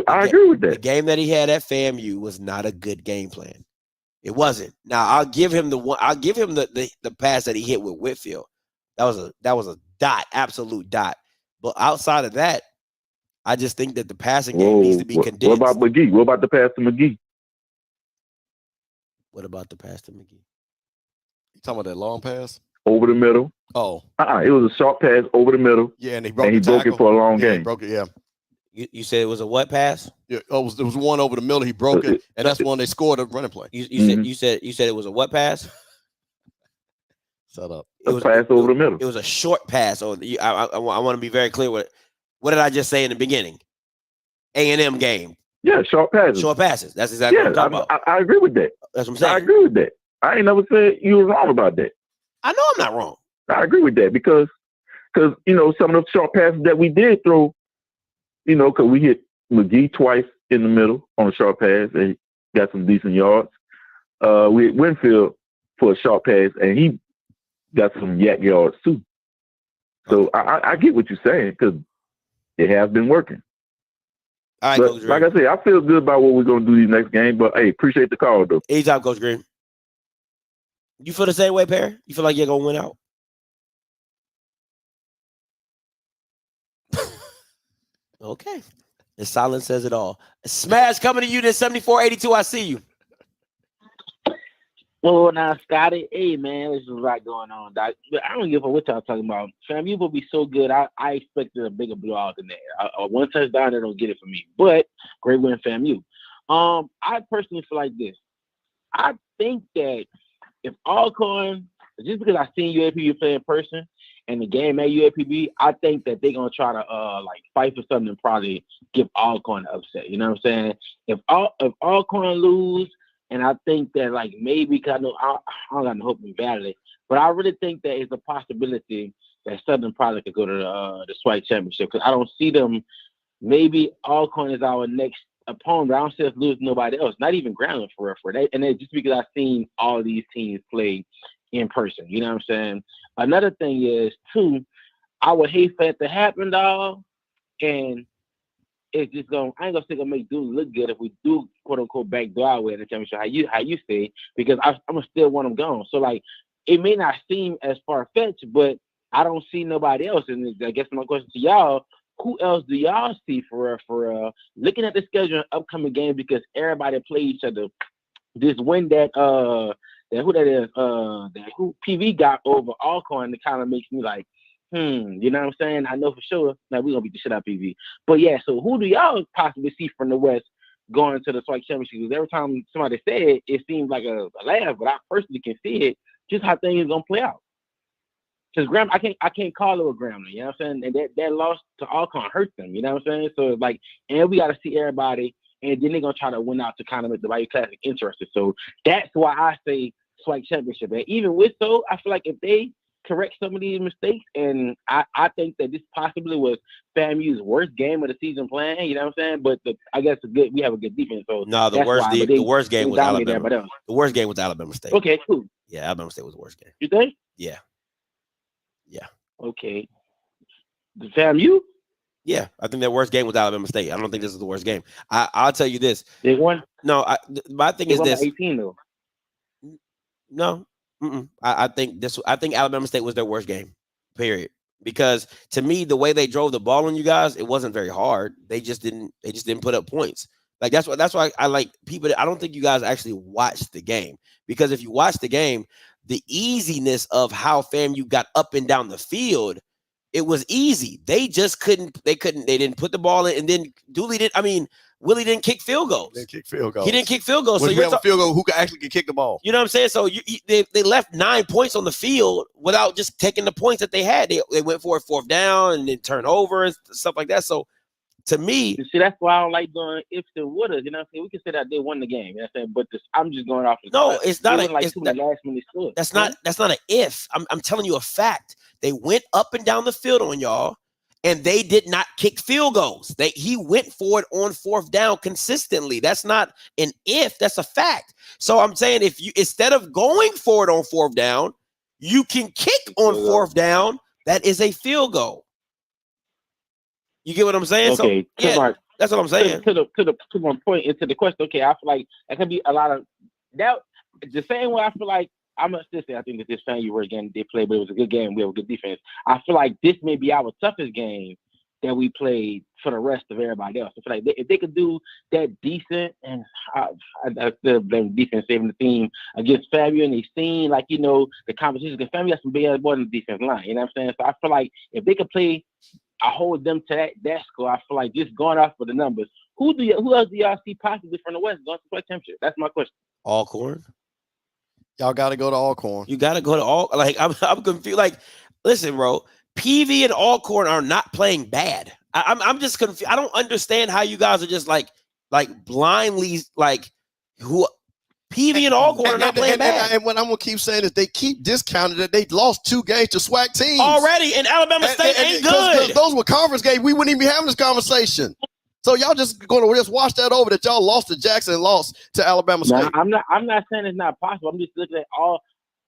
with that. The game that he had at FAMU was not a good game plan. It wasn't. Now I'll give him the pass that he hit with Whitfield. That was a dot, absolute dot. But outside of that, I just think that the passing game needs to be condensed. What about McGee? What about the pass to McGee? What about the pass to McGee? You talking about that long pass? Over the middle. Oh. It was a short pass over the middle. Yeah, and he broke it for a long game. He broke it, yeah. You said it was a what pass? Yeah, it was one over the middle. He broke it, and that's when they scored a running play. You said it was a what pass? Shut up. pass over the middle. It was a short pass. I want to be very clear with what did I just say in the beginning? A&M game. Yeah, short passes. Short passes. That's exactly what I'm talking about. I agree with that. That's what I'm saying. I agree with that. I ain't never said you were wrong about that. I know I'm not wrong. I agree with that because some of the short passes that we did throw, because we hit McGee twice in the middle on a short pass and he got some decent yards. We hit Winfield for a short pass and he got some yak yards too. So I get what you're saying because it has been working. All right, but Coach Green. like I said, I feel good about what we're going to do these next games. But hey, appreciate the call though. Anytime, Coach Green. You feel the same way, Perry? You feel like you're gonna win out? Okay. The silence says it all. Smash coming to you to 7482. I see you. Well, now, Scotty, hey, man, there's a lot going on, Doc. But I don't give a what y'all talking about. FAMU will be so good. I expected a bigger blowout than that. One touchdown, they don't get it from me. But great win, FAMU. I personally feel like this. I think that if Alcorn, just because I seen UAPB play in person and the game at UAPB, I think that they're gonna try to fight for something and probably give Alcorn the upset. You know what I'm saying? If Alcorn lose, and I think that maybe because I don't got no hope in badly, but I really think that it's a possibility that Southern probably could go to the SWAC championship because I don't see them. Maybe Alcorn is our next opponent. I don't see us losing nobody else, not even Grambling for that. And it's just because I've seen all these teams play in person. You know what I'm saying? Another thing is too, I would hate for it to happen, dog. And it's just I ain't gonna say gonna make dudes look good if we do quote unquote backdoor our way in the championship. How you say? Because I'm gonna still want them gone. So it may not seem as far fetched, but I don't see nobody else. And I guess my question to y'all: who else do y'all see for looking at the schedule of upcoming games? Because everybody play each other. This win that who PV got over Alcorn, it kind of makes me you know what I'm saying? I know for sure that we're gonna beat the shit out of PV. But yeah, so who do y'all possibly see from the West going to the SWAC championship? Because every time somebody said it seems like a laugh, but I personally can see it just how things gonna play out. Because I can't call it a Grambling, you know what I'm saying? And that loss to Alcorn hurt them, you know what I'm saying? So it's and we gotta see everybody, and then they're gonna try to win out to kind of make the Bayou Classic interesting. So that's why I say SWAC championship. And even with so, I feel like if they correct some of these mistakes, and I think that this possibly was FAMU's worst game of the season playing, you know what I'm saying? But I guess we have a good defense. So no, the worst game was Alabama. The worst game was Alabama State. Okay, cool. Yeah, Alabama State was the worst game. You think? Yeah. Okay. The FAMU? Yeah, I think their worst game was Alabama State. I don't think this is the worst game. I'll tell you this. They won? No, my thing is this. 18 though. No. I think Alabama State was their worst game, period. Because to me, the way they drove the ball on you guys, it wasn't very hard. They just didn't put up points. That's why I like people. I don't think you guys actually watched the game, because if you watch the game, the easiness of how FAMU got up and down the field, it was easy. They just couldn't. They didn't put the ball in, and then Willie didn't kick field goals. He didn't kick field goals. He didn't kick field goals. So you have a field goal who actually can kick the ball. You know what I'm saying? So they left 9 points on the field without just taking the points that they had. They went for a fourth down and then turnover and stuff like that. So to me, you see, that's why I don't like doing ifs and wouldas. You know what I'm saying? We can say that they won the game. You know what I'm saying? But I'm just going off. It's not last minute score. That's not an if. I'm telling you a fact. They went up and down the field on y'all, and they did not kick field goals. He went for it on fourth down consistently. That's not an if. That's a fact. So I'm saying if you, instead of going for it on fourth down, you can kick on fourth down. That is a field goal. You get what I'm saying? Okay. So, yeah, that's what I'm saying. To my point into the question. Okay, I feel like that could be a lot of that. The same way I feel like I'm not still saying I think that this FAMU worst game they played, but it was a good game. We have a good defense. I feel like this may be our toughest game that we played for the rest of everybody else. I feel like if they could do that decent, and I still blame defense saving the team against FAMU, and they seen the competition because FAMU got some big ass boys on the defense line. You know what I'm saying? So I feel like if they could play, I hold them to that score. I feel like just going off of the numbers. Who else do y'all see possibly from the West going to play championship? That's my question. Alcorn. Y'all got to go to Alcorn. You got to go to all. Like I'm confused. Like, listen, bro. PV and Alcorn are not playing bad. I'm just confused. I don't understand how you guys are just like blindly like who PV and Alcorn are not playing bad. And what I'm gonna keep saying is they keep discounting that they lost 2 games to SWAC teams already, and Alabama State ain't good. Those were conference games. We wouldn't even be having this conversation. So y'all just going to just wash that over that y'all lost to Jackson and lost to Alabama State. No, I'm not saying it's not possible. I'm just looking at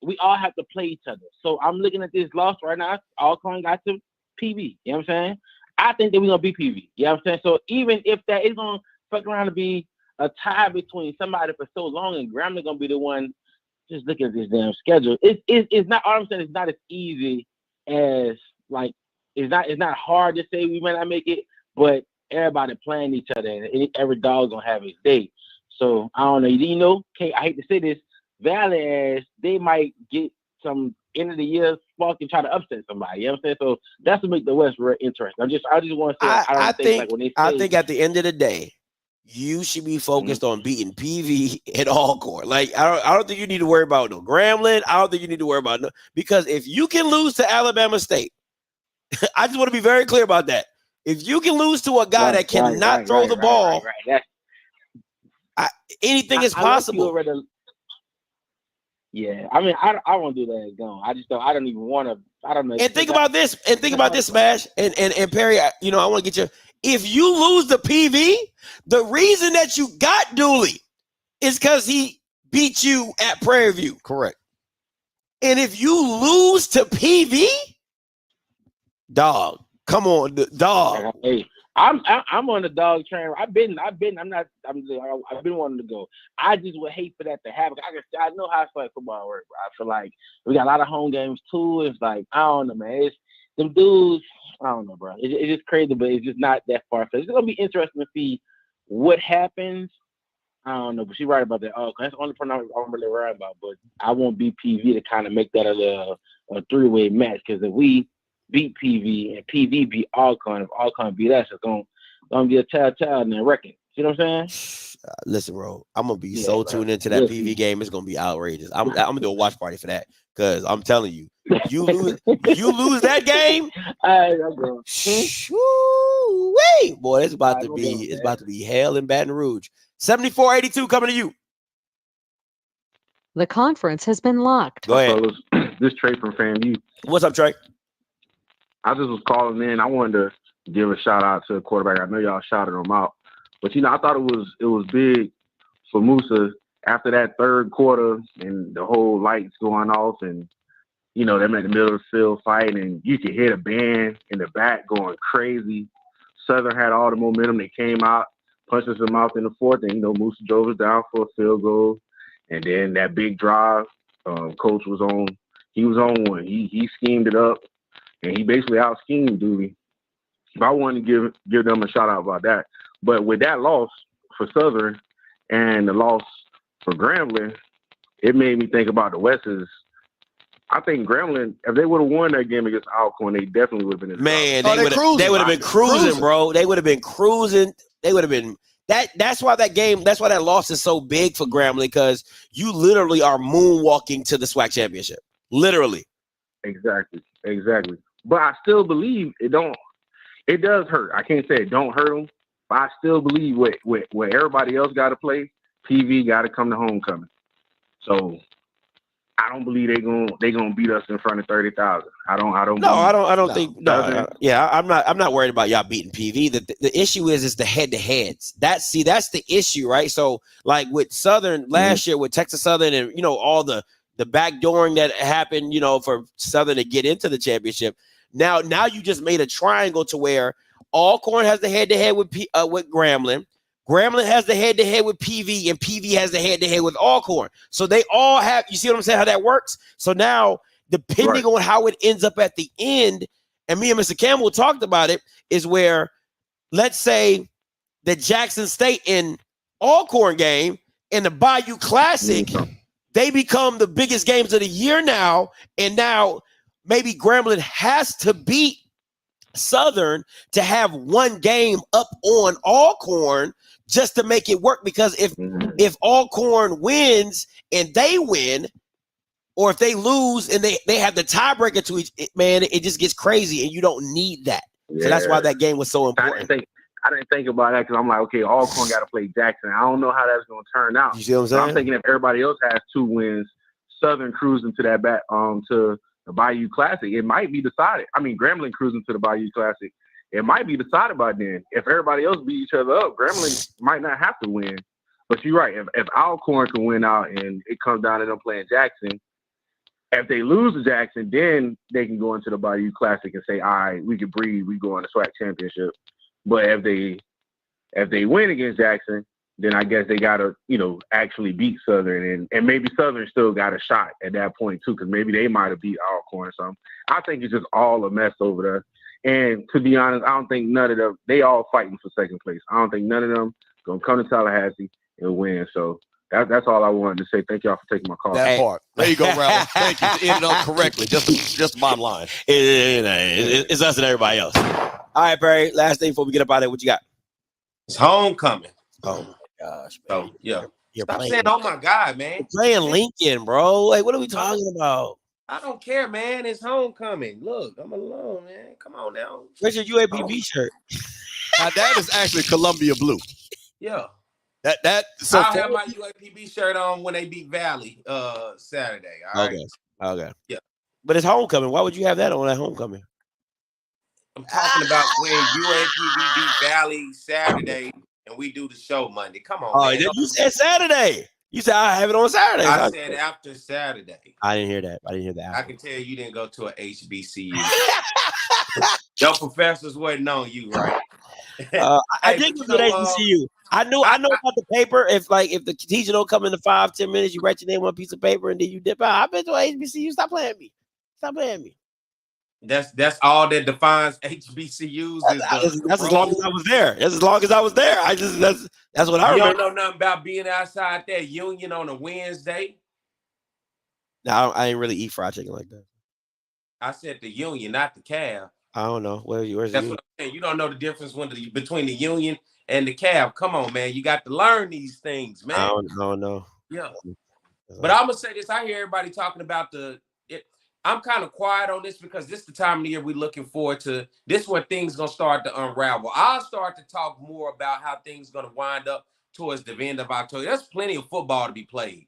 we all have to play each other. So I'm looking at this loss right now. Alcorn got to PV. You know what I'm saying? I think that we're gonna beat PV. You know what I'm saying? So even if that is gonna fuck around to be a tie between somebody for so long and Grambling gonna be the one, just look at this damn schedule. It's not, all I'm saying, it's not as easy as like it's not hard to say we might not make it, but everybody playing each other and every dog's gonna have his day. So I don't know. You know, I hate to say this, Valley as they might get some end of the year spark and try to upset somebody. You know what I'm saying? So that's what makes the West very interesting. I just want to say I think at the end of the day, you should be focused on beating PV and Alcorn. Like I don't think you need to worry about no Grambling. I don't think you need to worry about because if you can lose to Alabama State, I just want to be very clear about that. If you can lose to a guy that cannot throw the ball, anything is possible. Yeah, I mean, I won't do that. Gone. I don't even want to. I don't know. And think about this. Smash and Perry. I want to get you. If you lose the PV, the reason that you got Dooley is because he beat you at Prairie View. Correct. And if you lose to PV, dog, come on, dog. Hey, I'm on the dog train. I've been wanting to go. I just would hate for that to happen. I know how flag football works, bro. I feel like we got a lot of home games too. It's like, I don't know, man. It's them dudes. I don't know, bro. It's just crazy, but it's just not that far. So it's gonna be interesting to see what happens. I don't know, but she's right about that. Oh, that's the only part I'm really right about. But I want BPV to kind of make that a 3-way match, because if we beat PV and PV beat Alcorn, if Alcorn beat us, it's gonna be a tell in that record. See what I'm saying? Listen, bro, I'm gonna be tuned into that PV game. It's gonna be outrageous. I'm gonna do a watch party for that, because I'm telling you, you lose that game. Wait, boy, it's about to be hell in Baton Rouge. 7482 coming to you. The conference has been locked. Go ahead. This Trey from FAMU. What's up, Trey? I just was calling in. I wanted to give a shout out to the quarterback. I know y'all shouted him out, but I thought it was big for Musa after that third quarter and the whole lights going off, and them in the middle of the field fighting, and you could hear the band in the back going crazy. Southern had all the momentum. They came out, punched us in the mouth in the fourth, and Musa drove us down for a field goal, and then that big drive, coach was on. He was on one. He schemed it up. And he basically out-schemed Dooley. But I wanted to give them a shout-out about that. But with that loss for Southern and the loss for Grambling, it made me think about the West's. I think Grambling, if they would have won that game against Alcorn, they definitely would have been in the they would have been cruising, bro. They would have been cruising. They would have been that's why that loss is so big for Grambling, because you literally are moonwalking to the SWAC championship. Literally. Exactly. But I still believe it does hurt. I can't say it don't hurt them, but I still believe where everybody else got to play, PV got to come to homecoming. So I don't believe they gonna beat us in front of 30,000. I don't think. Yeah, I'm not worried about y'all beating PV. The issue is the head-to-heads. That's the issue, right? So like with Southern last year, with Texas Southern, and all the backdooring that happened, for Southern to get into the championship. Now you just made a triangle to where Alcorn has the head-to-head with Grambling. Grambling has the head-to-head with PV, and PV has the head-to-head with Alcorn. So they all have, you see what I'm saying, how that works? So now, depending on how it ends up at the end, and me and Mr. Campbell talked about it, is where, let's say, the Jackson State and Alcorn game and the Bayou Classic, they become the biggest games of the year now, and now maybe Grambling has to beat Southern to have one game up on Alcorn just to make it work, because if Alcorn wins and they win, Or if they lose and they have the tiebreaker to each, man, it just gets crazy, and you don't need that. Yeah. So that's why that game was so important. I didn't think about that because I'm like, okay, Alcorn got to play Jackson. I don't know how that's going to turn out. You see what I'm saying? I'm thinking if everybody else has 2 wins, Southern cruising to that to the Bayou Classic, it might be decided. I mean, Grambling cruising to the Bayou Classic, it might be decided by then. If everybody else beat each other up, Grambling might not have to win. But you're right. If Alcorn can win out and it comes down to them playing Jackson, if they lose to Jackson, then they can go into the Bayou Classic and say, all right, we can breathe. We go on the SWAC championship. But if they win against Jackson, then I guess they gotta, actually beat Southern, and maybe Southern still got a shot at that point too, because maybe they might have beat Alcorn or something. I think it's just all a mess over there. And to be honest, I don't think none of them. They all fighting for second place. I don't think none of them gonna come to Tallahassee and win. So that's all I wanted to say. Thank y'all for taking my call. That part. There you go, Ralph. Thank you. You ended up correctly. Just the bottom line. It's us and everybody else. All right, Perry. Last thing before we get up out of there, what you got? It's homecoming. Oh my gosh, man. So yeah. You're Stop playing, saying, oh my God, man. You're playing Lincoln, bro. Like, what are we talking about? I don't care, man. It's homecoming. Look, I'm alone, man. Come on now. Where's your UAPB shirt? Now that is actually Columbia blue. Yeah. So I'll have my UAPB shirt on when they beat Valley Saturday. All right. Okay. Yeah. But it's homecoming. Why would you have that on at homecoming? I'm talking about when UAPB beat Valley Saturday and we do the show Monday. Come on, man. You said Saturday. You said I have it on Saturday. I said after Saturday. I didn't hear that. I didn't hear that. I can tell you didn't go to a HBCU. Your professors wasn't on you, right? I did go to the HBCU. I know about the paper. If the teacher don't come in the 5-10 minutes, you write your name on a piece of paper and then you dip out. I've been to a HBCU. Stop playing me. That's all that defines HBCUs. That's as long as I was there. That's as long as I was there. That's what I remember. You don't know nothing about being outside that union on a Wednesday. No, I ain't really eat fried chicken like that. I said the union, not the cab. I don't know. Where's That's what I'm saying. You don't know the difference between the union and the cab. Come on, man. You got to learn these things, man. I don't know. Yeah. But I'm gonna say this. I hear everybody talking about I'm kind of quiet on this because this is the time of the year we're looking forward to. This is where things gonna start to unravel. I'll start to talk more about how things gonna wind up towards the end of October. There's plenty of football to be played.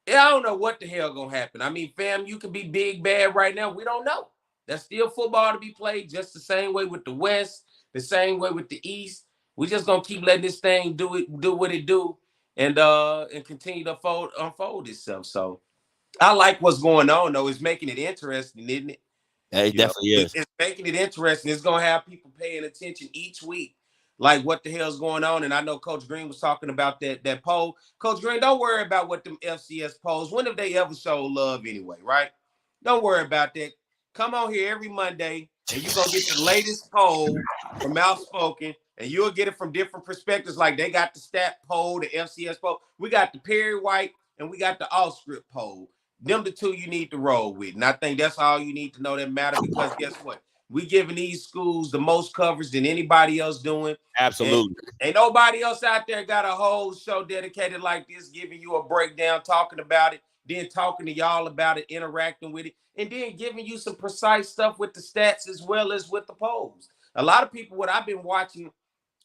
Yeah, I don't know what the hell gonna happen. I mean, fam, you could be big bad right now. We don't know. There's still football to be played, just the same way with the West, the same way with the East. We just gonna keep letting this thing do what it do, and continue to unfold itself. So I like what's going on, though. It's making it interesting, isn't it? Yeah, it definitely is. It's making it interesting. It's going to have people paying attention each week, like what the hell's going on. And I know Coach Green was talking about that poll. Coach Green, don't worry about what them FCS polls, when have they ever showed love anyway, right? Don't worry about that. Come on here every Monday, and you're going to get the latest poll from Outspoken, and you'll get it from different perspectives. Like they got the stat poll, the FCS poll. We got the Perry White, and we got the off-script poll. Them the two you need to roll with. And I think that's all you need to know that matter, because guess what? We giving these schools the most coverage than anybody else doing. Absolutely. And ain't nobody else out there got a whole show dedicated like this, giving you a breakdown, talking about it, then talking to y'all about it, interacting with it, and then giving you some precise stuff with the stats as well as with the polls. A lot of people, what I've been watching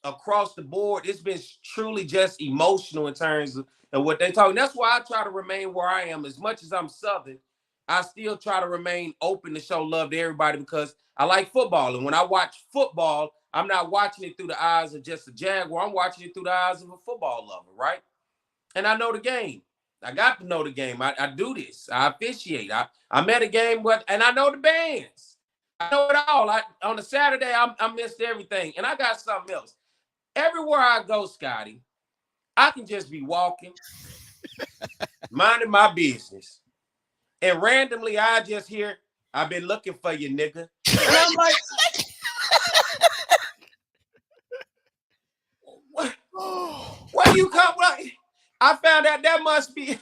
across the board, it's been truly just emotional in terms of what they talk. And that's why I try to remain where I am. As much as I'm Southern, I still try to remain open to show love to everybody because I like football. And when I watch football, I'm not watching it through the eyes of just a Jaguar. I'm watching it through the eyes of a football lover, right? And I know the game. I got to know the game. I do this. I officiate. I'm at a game, and I know the bands. I know it all. On a Saturday, I missed everything. And I got something else. Everywhere I go, Scotty, I can just be walking, minding my business, and randomly I just hear, "I've been looking for you, nigga." And I'm like, what do you come like? I found out that must be,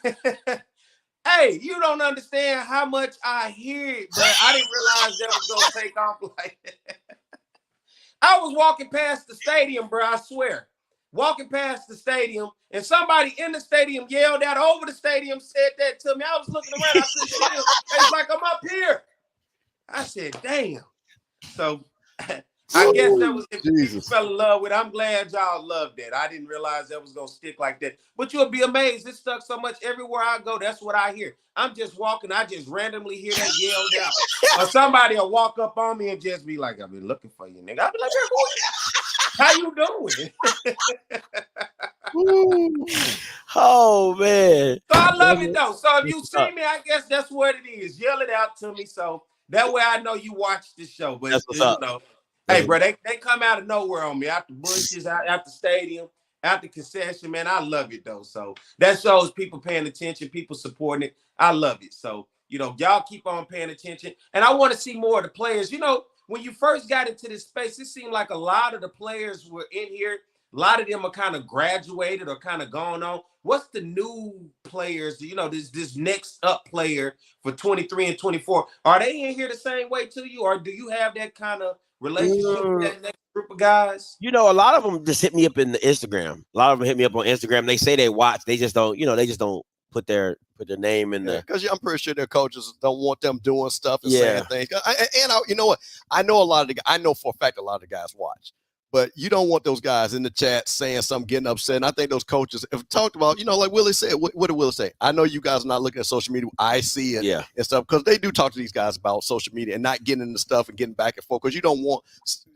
hey, you don't understand how much I hear it, but I didn't realize that was going to take off like that. I was walking past the stadium, bro, I swear. walking past the stadium, and somebody in the stadium yelled out over the stadium, said that to me. I was looking around, I couldn't see them. It's like, I'm up here. I said, damn. So I guess that was if people fell in love with it. I'm glad y'all loved that. I didn't realize that was gonna stick like that. But you'll be amazed. It stuck so much everywhere I go. That's what I hear. I'm just walking. I just randomly hear that yelled out. Or somebody will walk up on me and just be like, I've been looking for you, nigga. I'll be like, how you doing? Oh man. So I love it though. So if you see me, I guess that's what it is. Yell it out to me. So that way I know you watch the show. But That's what's you up. know, hey, bro, they come out of nowhere on me, out the bushes, out the stadium, out the concession, man. I love it though. So that shows people paying attention, people supporting it. I love it. So, you know, y'all keep on paying attention. And I want to see more of the players. You know, when you first got into this space, it seemed like a lot of the players were in here. A lot of them are kind of graduated or kind of gone on. What's the new players, you know, this next up player for 23 and 24? Are they in here the same way to you? Or do you have that kind of relationship with that next group of guys? You know, a lot of them just hit me up in the Instagram. A lot of them hit me up on Instagram. They say they watch. They just don't, they just don't put their name in there. Because I'm pretty sure their coaches don't want them doing stuff and saying things. You know what? I know I know for a fact a lot of the guys watch. But you don't want those guys in the chat saying something, getting upset. And I think those coaches have talked about, like Willie said. What did Willie say? I know you guys are not looking at social media. I see it and stuff, because they do talk to these guys about social media and not getting into stuff and getting back and forth, because you don't want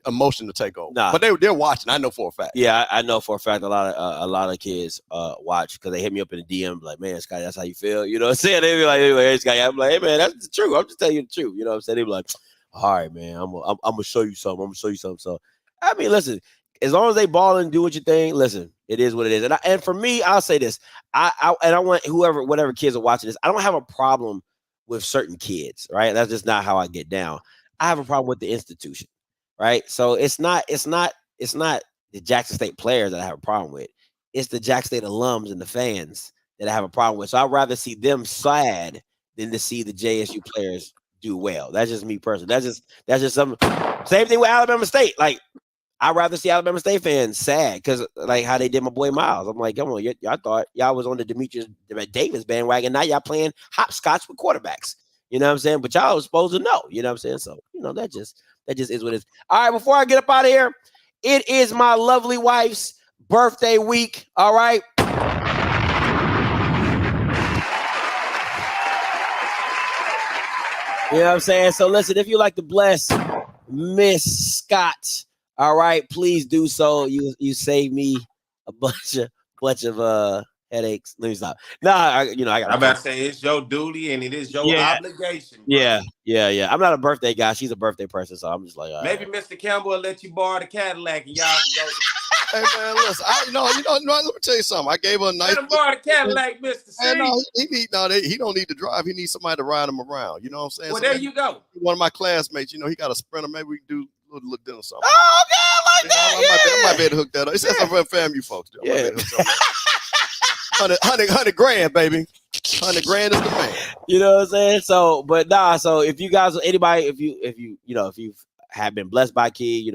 emotion to take over. But they're watching. I know for a fact. Yeah, I know for a fact a lot of kids watch, because they hit me up in the DM like, man, Scotty, that's how you feel. You know what I'm saying? They be like, hey, Scotty. I'm like, hey, man, that's the truth. I'm just telling you the truth. You know what I'm saying? They be like, all right, man, I'm gonna show you something. I'm gonna show you something. So, I mean, listen. As long as they ball and do what you think, listen, it is what it is. And for me, I'll say this. I want whatever kids are watching this, I don't have a problem with certain kids, right? That's just not how I get down. I have a problem with the institution, right? So it's not the Jackson State players that I have a problem with. It's the Jackson State alums and the fans that I have a problem with. So I'd rather see them sad than to see the JSU players do well. That's just me personally. That's just something. Same thing with Alabama State. Like, I'd rather see Alabama State fans sad, because like how they did my boy Miles. I'm like, come on, y'all thought y'all was on the Demetrius Davis bandwagon. Now y'all playing hopscotch with quarterbacks. You know what I'm saying? But y'all was supposed to know. You know what I'm saying? So, that just is what it is. All right, before I get up out of here, it is my lovely wife's birthday week. All right. You know what I'm saying? So listen, if you like to bless Miss Scott, all right, please do so. You save me a bunch of headaches. Let me stop. I got. I'm about to say it's your duty and it is your obligation. Bro. Yeah. I'm not a birthday guy. She's a birthday person, so I'm just like, maybe Mr. Campbell will let you borrow the Cadillac and y'all can go. Hey man, listen. Let me tell you something. I gave her a nice. Let him borrow the Cadillac, Mr. C. He don't need to drive. He needs somebody to ride him around. You know what I'm saying? Well, there you go. One of my classmates, he got a Sprinter. Maybe we can do a little dinner or something. Oh, God, like that. I might be able to hook that up. It says something for FAMU folks. Do. Yeah. 100 grand, baby. 100 grand is the man. You know what I'm saying? So, but so if you guys, anybody, if you have been blessed by Key,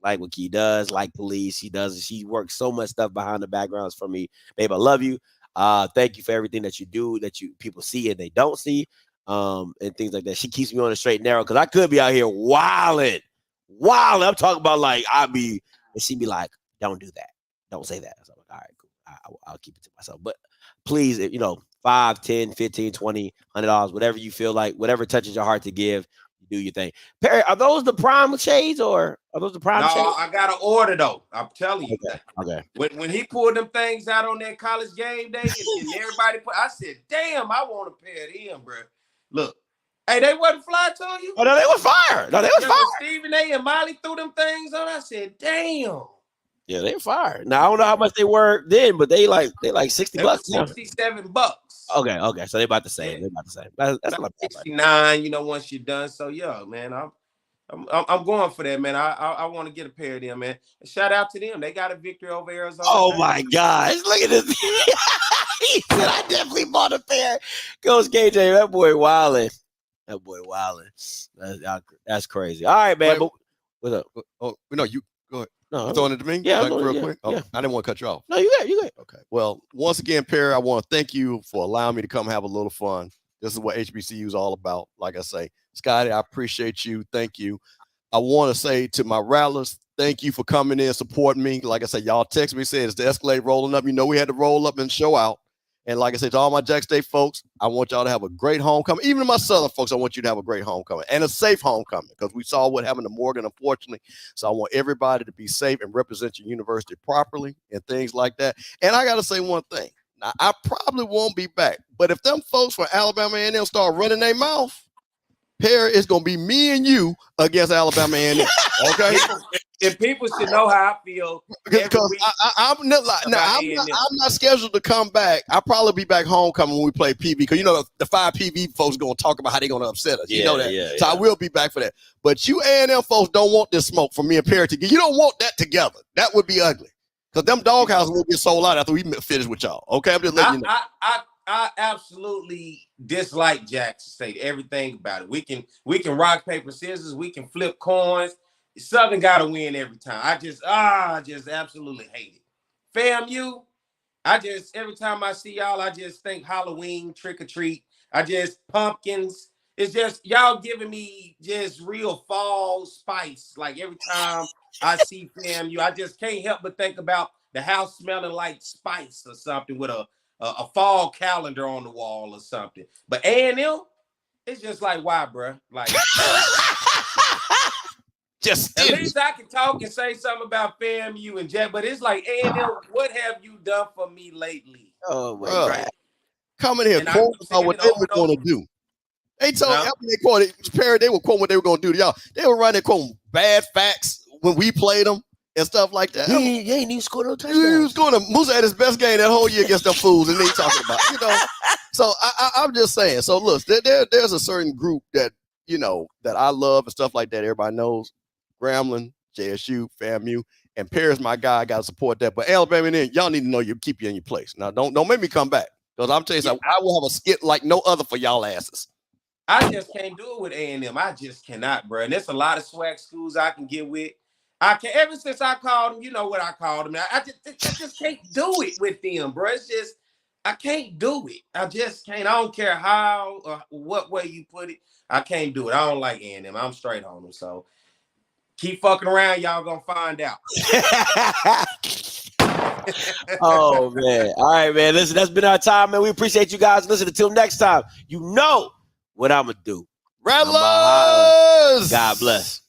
like what Key does, like police, she works so much stuff behind the backgrounds for me. Babe, I love you. Thank you for everything that you do, that people see and they don't see, and things like that. She keeps me on the straight and narrow, because I could be out here wilding. I'm talking about like and she be like, don't do that. Don't say that. So I'm like, all right, cool. I'll keep it to myself. But please, $5, $10, $15, $20, $100, whatever you feel like, whatever touches your heart to give, do your thing. Perry, are those the prime shades, or are those the prime shades? No, I got an order though. I'm telling you. Okay. When he pulled them things out on that college game day and everybody I said, damn, I want a pair of them, bro. Look. Hey, they wasn't fly to you? Oh, no, they was fire. Stephen A. and Molly threw them things on. I said, damn. Yeah, they fire. Now I don't know how much they were then, but they like $60. $67. Okay. So they about the same. Yeah. That's like $69. Once you're done. So yeah, man, I'm going for that, man. I want to get a pair of them, man. Shout out to them. They got a victory over Arizona. Oh my gosh, look at this. He said I definitely bought a pair. Coach KJ, that boy wildin'. That's crazy. All right, man. Wait, oh no, you Go ahead. No, You throwing it to me? Yeah, Like, real quick. Yeah. I didn't want to cut you off. No, you got. Okay. Well, once again, Perry, I want to thank you for allowing me to come have a little fun. This is what HBCU is all about. Like I say, Scotty, I appreciate you. Thank you. I want to say to my rattlers, thank you for coming in, supporting me. Like I said, y'all text me, said it's the Escalade rolling up. You know, we had to roll up and show out. And like I said, to all my Jack State folks, I want y'all to have a great homecoming. Even my Southern folks, I want you to have a great homecoming and a safe homecoming, because we saw what happened to Morgan, unfortunately. So I want everybody to be safe and represent your university properly and things like that. And I got to say one thing. Now, I probably won't be back, but if them folks from Alabama A&M start running their mouth, Perry, it's going to be me and you against Alabama A&M. Okay? And people should know how I feel. Because I'm not scheduled to come back. I'll probably be back homecoming when we play PV, because you know the 5 PV folks going to talk about how they're going to upset us. You know that. So I will be back for that. But you A&M folks don't want this smoke from me and Perry together. You don't want that together. That would be ugly. Because them doghouses will get sold out after we finish with y'all. Okay, I'm just letting you know. I absolutely dislike Jackson State. Everything about it. We can rock, paper, scissors. We can flip coins. Southern got to win every time. I just absolutely hate it. FAMU, every time I see y'all, I just think Halloween, trick or treat. Pumpkins. It's just y'all giving me just real fall spice. Like every time I see FAMU, I just can't help but think about the house smelling like spice or something with a fall calendar on the wall or something. But A&M, it's just like, why, bro? Like, just at least I can talk and say something about FAMU and Jack. But it's like, A&M, what have you done for me lately? Oh my God! Coming here, quote about what they were going to do. They told Perry, they were quoting what they were going to do to y'all. They were running quoting bad facts when we played them and stuff like that. He ain't even scored no touchdowns. He was going to Musa had his best game that whole year against them fools, and they talking about, you know. So I'm just saying. So look, there's a certain group that, you know, that I love and stuff like that. Everybody knows Grambling, JSU, FAMU, and Perry's my guy. I got to support that. But Alabama, then y'all need to know you keep you in your place. Now don't make me come back, because I'm telling you something, I will have a skit like no other for y'all asses. I just can't do it with A&M. I just cannot, bro. And there's a lot of swag schools I can get with. I can, ever since I called them, you know what I called them. I just can't do it with them, bro. It's just, I can't do it. I just can't. I don't care how or what way you put it. I can't do it. I don't like A&M. I'm straight on them. So keep fucking around. Y'all gonna find out. Oh, man. All right, man. Listen, that's been our time, man. We appreciate you guys. Listen, until next time, you know what I'm going to do. Rattlers! God bless.